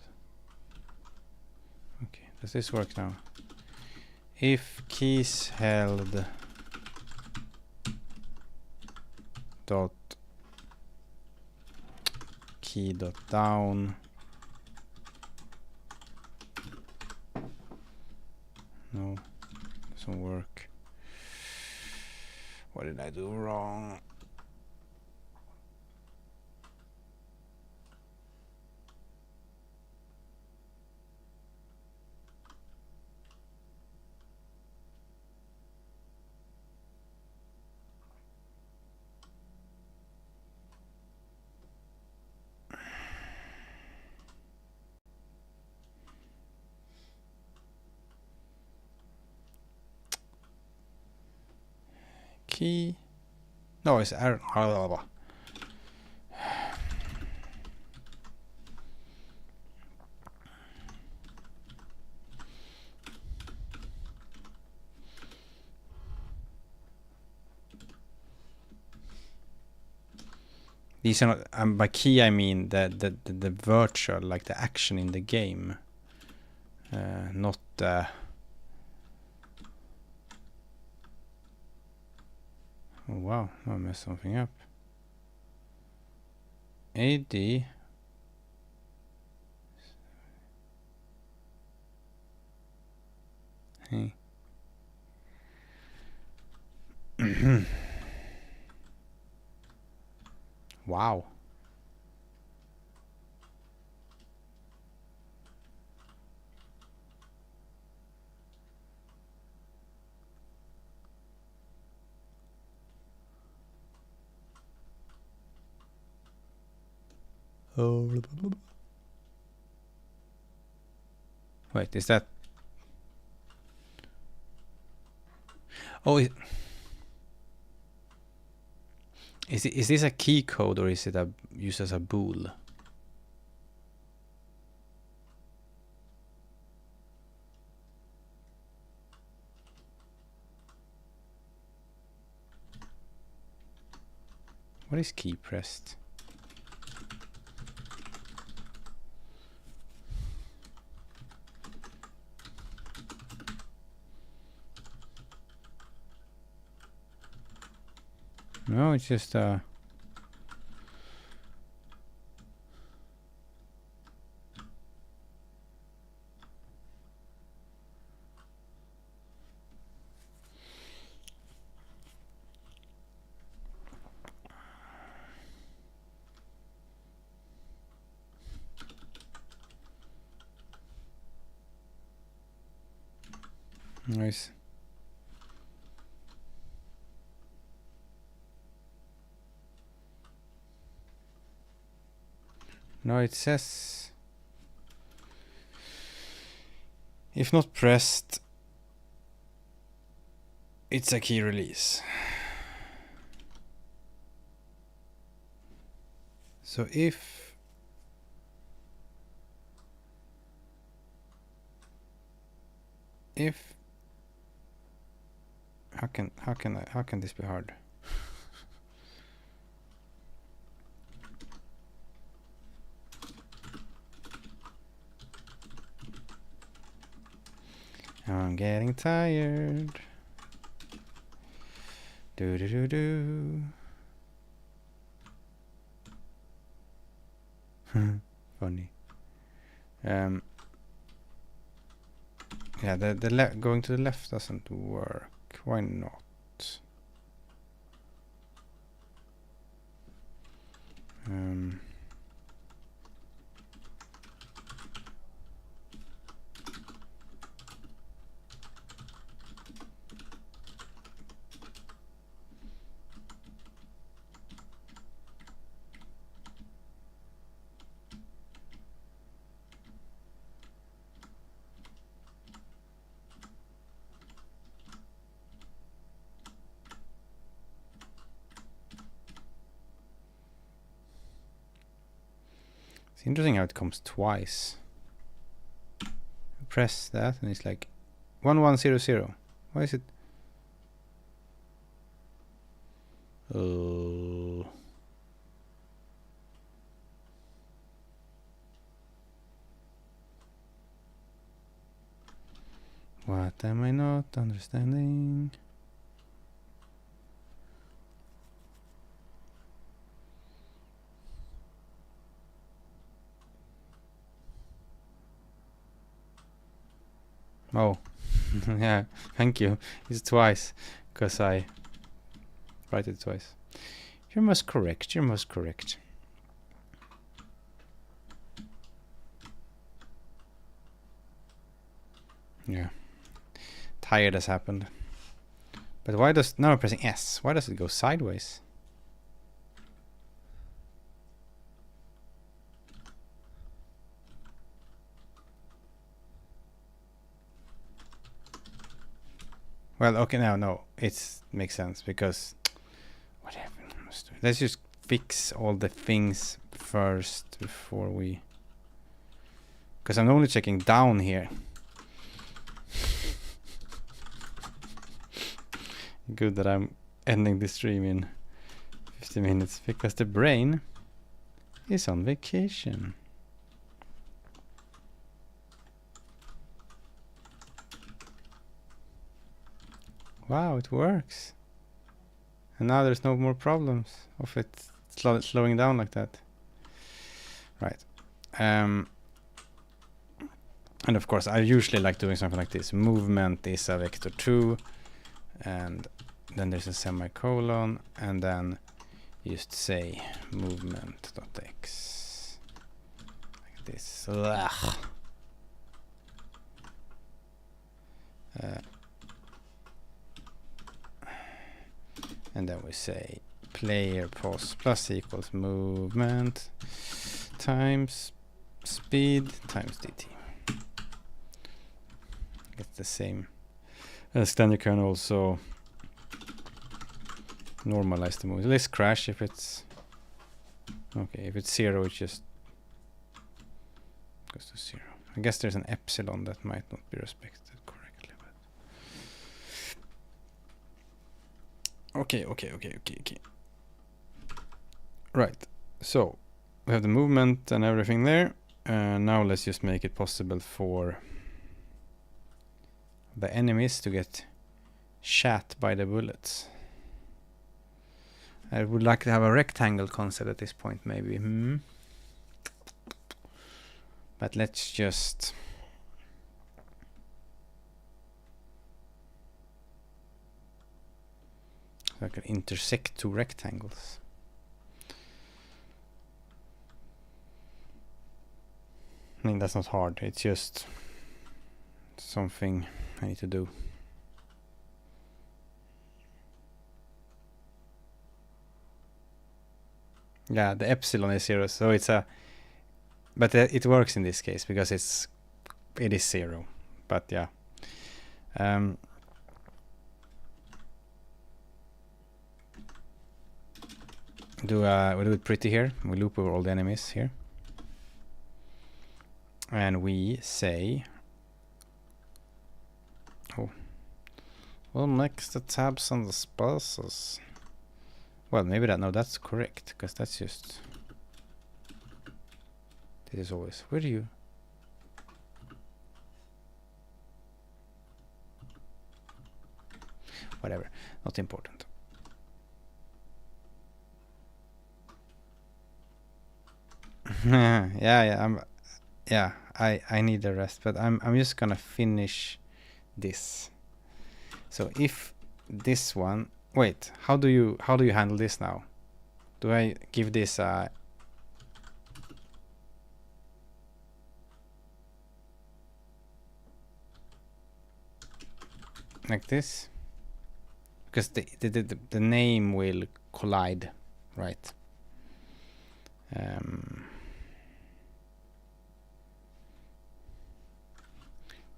Okay, does this work now? If keys held dot key dot down. No, doesn't work. What did I do wrong? Key. No, it's error. These are not, by key I mean the virtual, like the action in the game, not the. Oh wow, I messed something up. AD. Hey. Wow. Wait, is that? Oh, is this a key code or is it a used as a bool? What is key pressed? No, it's just nice. No, it says if not pressed, it's a key release. So if how can this be hard? I'm getting tired. Do do do do. Funny. Yeah, the going to the left doesn't work. Why not? It's interesting how it comes twice. Press that and it's like 1100. Why is it? Oh. What am I not understanding? Oh, yeah, thank you. It's twice, because I write it twice. You're most correct, you're most correct. Yeah. Tired has happened. But why does... Now I'm pressing S. Why does it go sideways? Well, okay, now, no. It makes sense, because... Whatever. Let's just fix all the things first before we... Because I'm only checking down here. Good that I'm ending the stream in 50 minutes, because the brain is on vacation. Wow, it works. And now there's no more problems of it slowing down like that. Right. And of course, I usually like doing something like this. Movement is a vector 2. And then there's a semicolon. And then just say movement.x. Like this. And then we say player pos plus equals movement times speed times dt. It's the same. As then you can also normalize the movement. Let's crash if it's okay. If it's 0, it just goes to 0. I guess there's an epsilon that might not be respected correctly. But okay. Right. So we have the movement and everything there. Now let's just make it possible for the enemies to get shot by the bullets. I would like to have a rectangle concept at this point, maybe. But let's just... So I can intersect two rectangles. I mean, that's not hard. It's just something I need to do. Yeah, the epsilon is 0, so it's a... But it works in this case, because it is 0. But yeah. We do it pretty here. We loop over all the enemies here. And we say... Oh. Well, next the tabs and the spaces. Well, maybe that's correct, because that's just... This is always... Where do you... Whatever, not important. I need the rest, but I'm just gonna finish this. So if this one... Wait, how do you handle this now? Do I give this a... like this? Because the name will collide, right?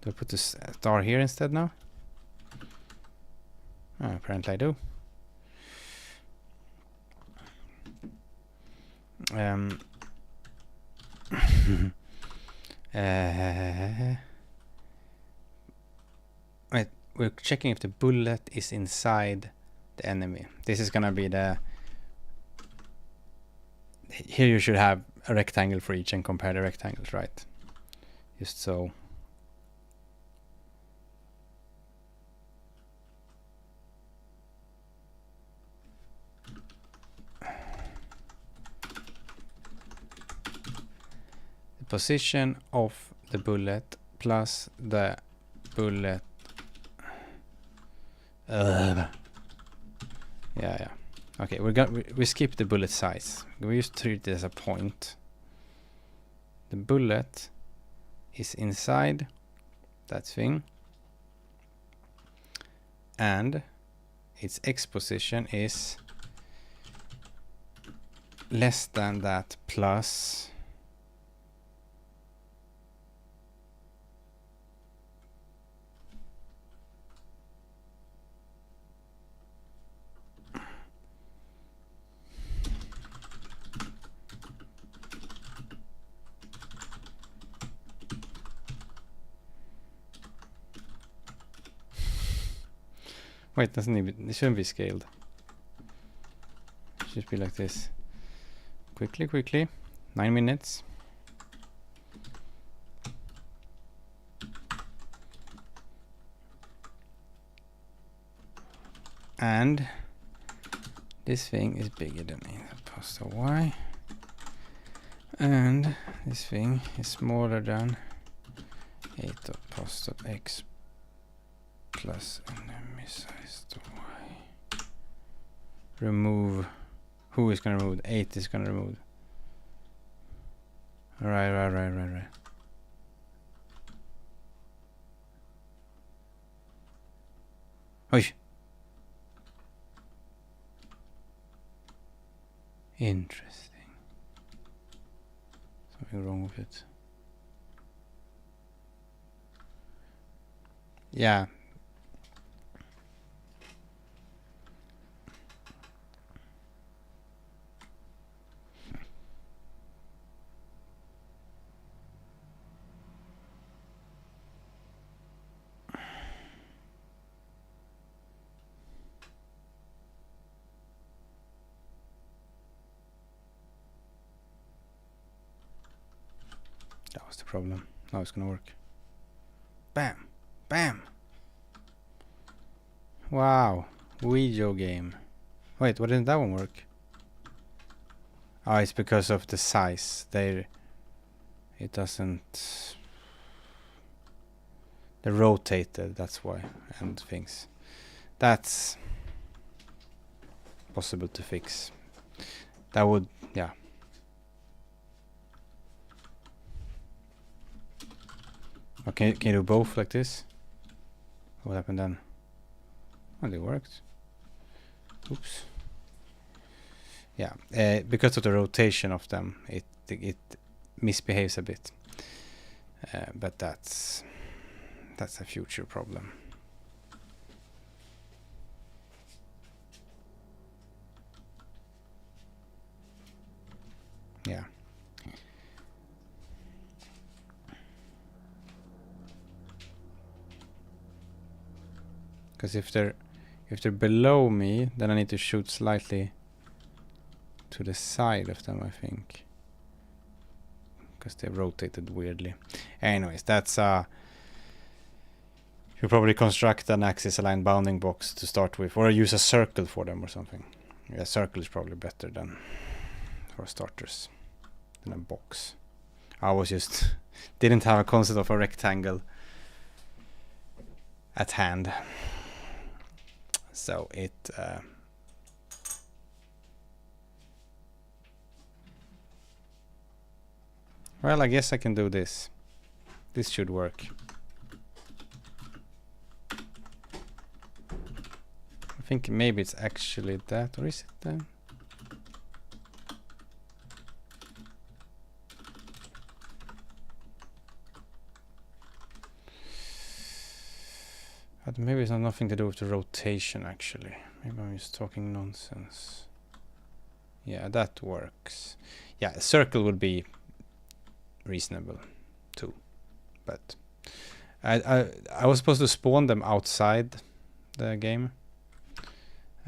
Do I put this star here instead now? Oh, apparently I do. Wait, we're checking if the bullet is inside the enemy. This is gonna be the... Here you should have a rectangle for each and compare the rectangles, right? Just so. The position of the bullet plus the bullet. Yeah. Okay, we skip the bullet size. We just treat it as a point. The bullet is inside that thing, and its X position is less than that plus wait, it shouldn't be scaled. It should be like this. Quickly. 9 minutes. And this thing is bigger than pasta y. And this thing is smaller than 8.post.x plus enemy size to y. Remove. Who is going to remove? 8 is going to remove. Right. Oi. Interesting. Something wrong with it. Yeah. That was the problem. Now it's gonna work. Bam! Bam! Wow. Video game. Wait, why didn't that one work? Oh, it's because of the size. It doesn't... They're rotated, that's why. And things. That's possible to fix. That would... yeah. Okay, can you do both like this? What happened then? Oh, they worked. Oops. Yeah, because of the rotation of them, it misbehaves a bit. But that's a future problem. Yeah. Because if they're below me, then I need to shoot slightly to the side of them, I think. Because they're rotated weirdly. Anyways, that's you probably construct an axis aligned bounding box to start with, or use a circle for them or something. Yeah, circle is probably better than for starters than a box. I was just didn't have a concept of a rectangle at hand. So it well, I guess I can do this. This should work. I think maybe it's actually that, or is it then? But maybe it's not nothing to do with the rotation, actually. Maybe I'm just talking nonsense. Yeah, that works. Yeah, a circle would be reasonable too. But I was supposed to spawn them outside the game.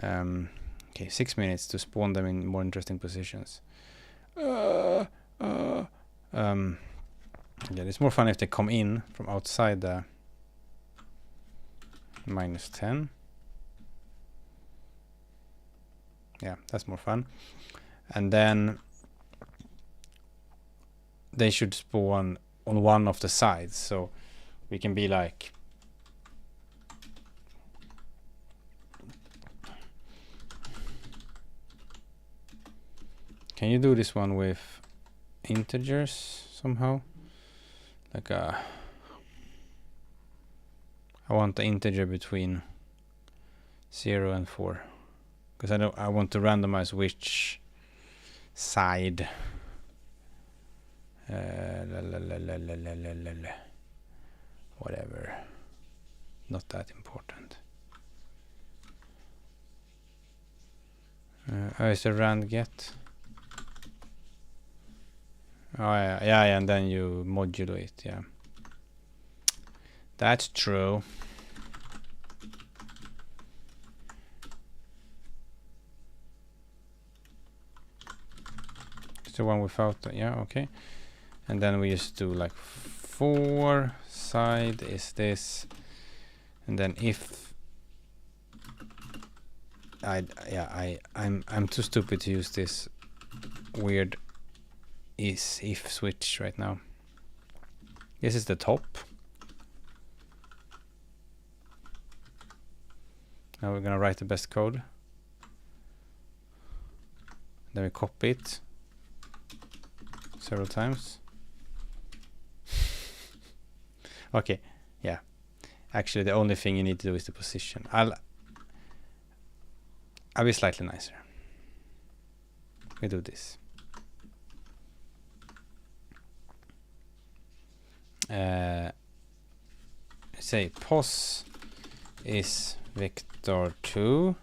Okay, 6 minutes to spawn them in more interesting positions. Yeah, it's more fun if they come in from outside the -10. Yeah, that's more fun. And then they should spawn on one of the sides, so we can be like Can you do this one with integers somehow? Like I want the integer between 0 and 4, because I want to randomize which side. Whatever, not that important. Is a rand get? Oh yeah, and then you modulate, yeah. That's true. It's the one without the, yeah, okay. And then we just do like 4 side is this, and then if I'm too stupid to use this weird if switch right now. This is the top. Now we're gonna write the best code. Then we copy it several times. Okay, yeah. Actually, the only thing you need to do is the position. I'll be slightly nicer. We do this. Say pos is vector 2,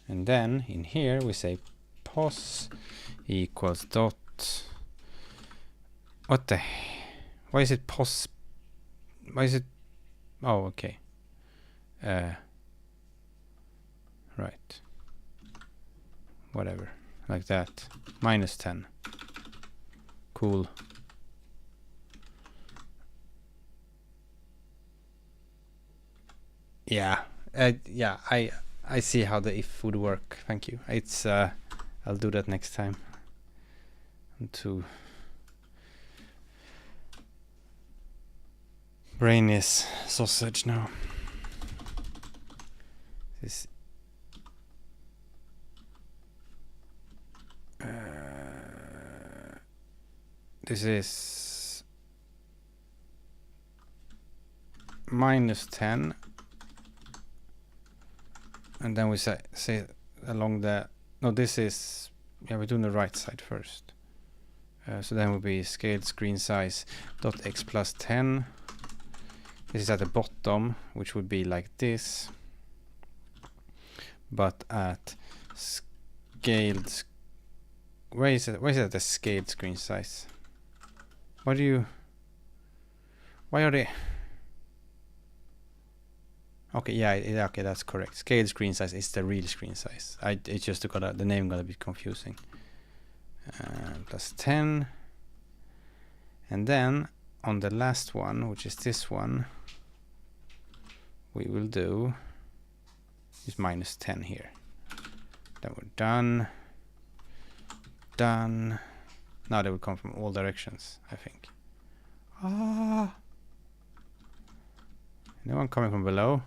and then in here we say pos equals dot. What the? Why is it pos? Why is it? Oh, okay. Right. Whatever, like that. -10. Cool. Yeah, yeah. I see how the if would work. Thank you. It's I'll do that next time. To brain is sausage now. This this is -10. And then we say along the, no, this is, yeah, we're doing the right side first. So then will be scaled screen size dot x plus 10. This is at the bottom, which would be like this, but at scaled. Where is it? Where is it at the scaled screen size? Why are they? Okay, yeah, okay, that's correct. Scaled screen size is the real screen size. It's just the name got a bit confusing. Plus 10, and then on the last one, which is this one, we will do is -10 here. Then we're done. Now they will come from all directions, I think. Anyone coming from below?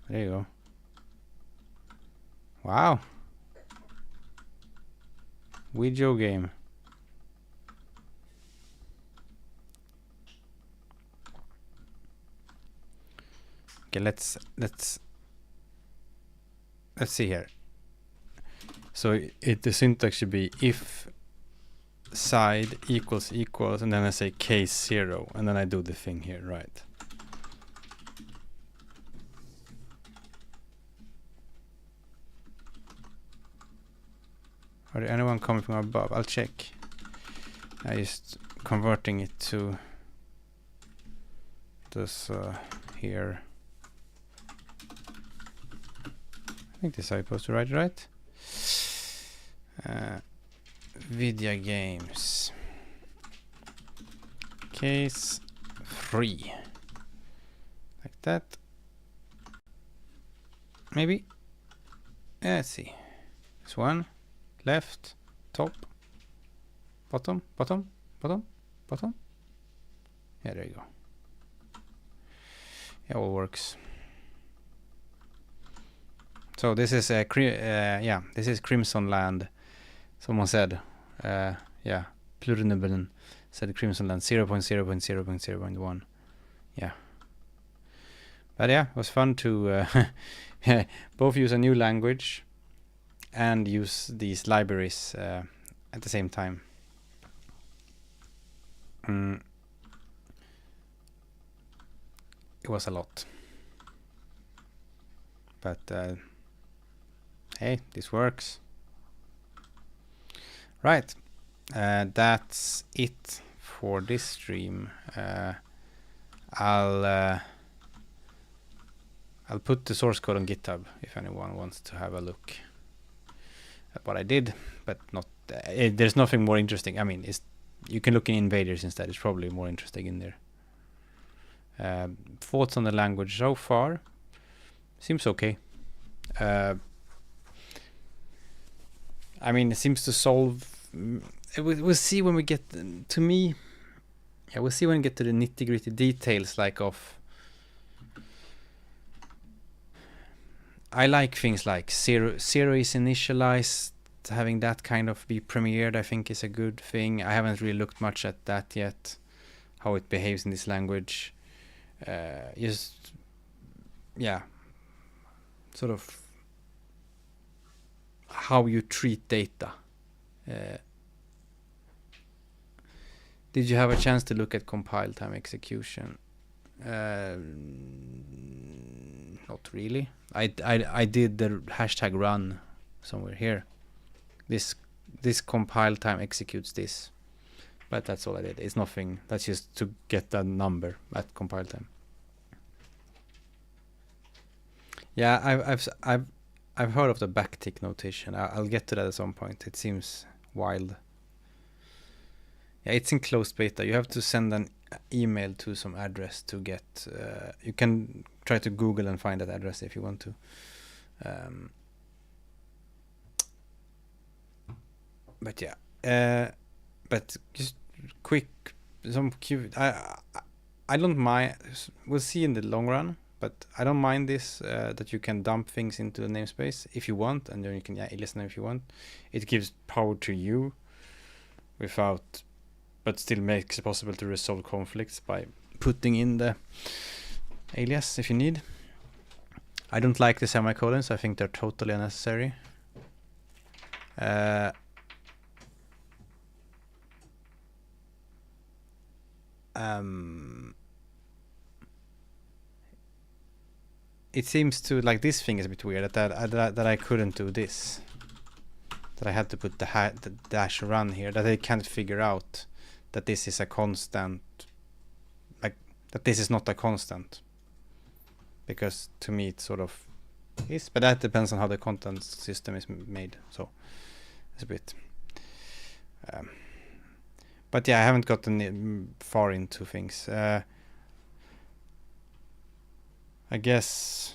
There you go. Wow. Ouija game. Okay, let's see here. So the syntax should be if side equals, and then I say case 0, and then I do the thing here, right? Are there anyone coming from above? I'll check. I just converting it to this here. I think this is how you're supposed to write it, right? Video games. Case 3. Like that. Maybe. Let's see. This one. Left, top, bottom. Yeah, there you go. Yeah, all works. So this is yeah, this is Crimson Land. Someone said, yeah, Plurinubilen said Crimson Land 0.0.0.0.1. Yeah. But yeah, it was fun to both use a new language and use these libraries at the same time. It was a lot. But hey, this works. Right. That's it for this stream. I'll put the source code on GitHub if anyone wants to have a look at what I did, but not there's nothing more interesting. I mean, you can look in invaders instead. It's probably more interesting in there. Thoughts on the language so far? Seems okay. I mean, it seems to solve. We'll see when we get to me. Yeah, we'll see when we get to the nitty-gritty details, like of. I like things like zero is initialized. Having that kind of be premiered, I think, is a good thing. I haven't really looked much at that yet, how it behaves in this language. Just, yeah, sort of how you treat data. Did you have a chance to look at compile time execution? Not really. I did the hashtag run somewhere here. This compile time executes this, but that's all I did. It's nothing. That's just to get that number at compile time. Yeah, I've heard of the backtick notation. I'll get to that at some point. It seems wild. Yeah, it's in closed beta. You have to send an email to some address to get. You can try to Google and find that address if you want to. But yeah, but just quick, some I don't mind. We'll see in the long run, but I don't mind this that you can dump things into the namespace if you want, and then you can listen if you want. It gives power to you, without, but still makes it possible to resolve conflicts by putting in the alias if you need. I don't like the semicolons. I think they're totally unnecessary. It seems to, like, this thing is a bit weird that I couldn't do this. That I had to put the dash run here. That I can't figure out that this is a constant. Like, that this is not a constant. Because to me it sort of is. But that depends on how the content system is made. So it's a bit. But yeah, I haven't gotten far into things. I guess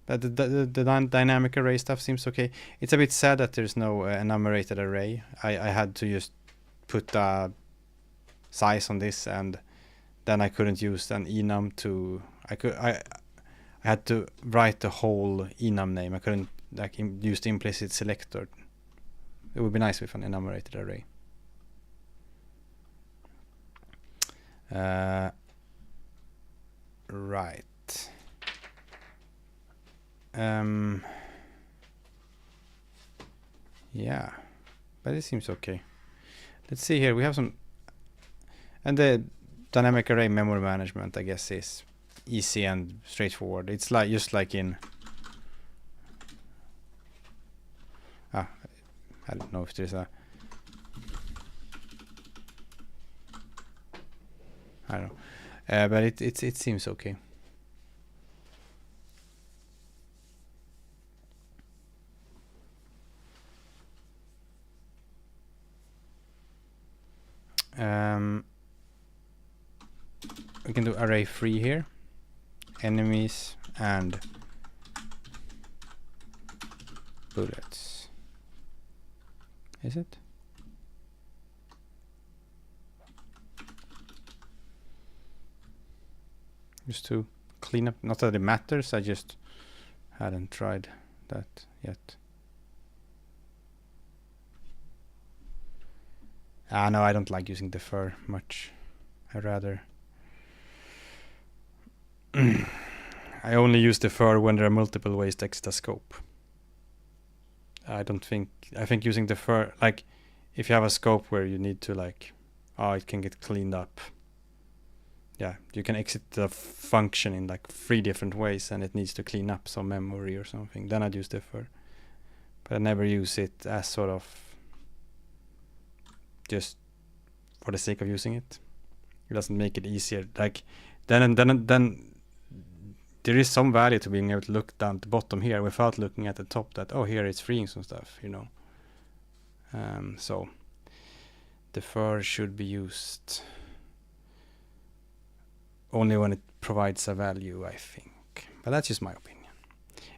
that the dynamic array stuff seems okay. It's a bit sad that there's no enumerated array. I had to just put a size on this, and then I couldn't use an enum to. I had to write the whole enum name. I couldn't use the implicit selector. It would be nice with an enumerated array. Right. Yeah, but it seems okay. Let's see here. We have some, and the dynamic array memory management, I guess, is easy and straightforward. It's like just like in. I don't know if there's a. I don't know, but it seems okay. We can do array 3 here, enemies and bullets. Is it? Just to clean up, not that it matters, I just hadn't tried that yet. No, I don't like using defer much. I rather I only use defer when there are multiple ways to exit a scope. I think using defer, like if you have a scope where you need to like, it can get cleaned up. Yeah, you can exit the function in like 3 different ways and it needs to clean up some memory or something. Then I'd use defer. But I never use it as sort of just for the sake of using it. It doesn't make it easier. Like then there is some value to being able to look down at the bottom here without looking at the top that, here it's freeing some stuff, you know. So defer should be used only when it provides a value, I think. But that's just my opinion.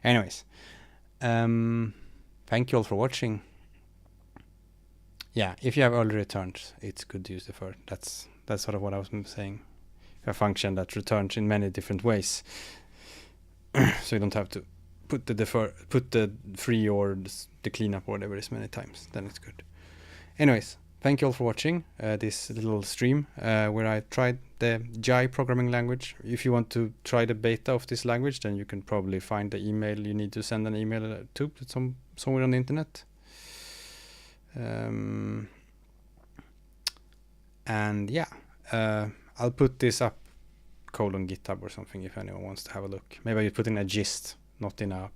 Anyways, thank you all for watching. Yeah, if you have early returns, it's good to use defer. That's sort of what I was saying. A function that returns in many different ways, so you don't have to put the free or the cleanup or whatever is many times. Then it's good. Anyways, thank you all for watching this little stream where I tried the Jai programming language. If you want to try the beta of this language, then you can probably find the email you need to send an email to somewhere on the internet. And yeah, I'll put this up on GitHub or something if anyone wants to have a look. Maybe you put in a gist, not in a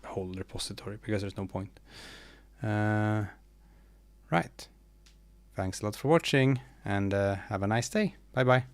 whole repository, because there's no point. Right. Thanks a lot for watching, and have a nice day. Bye bye.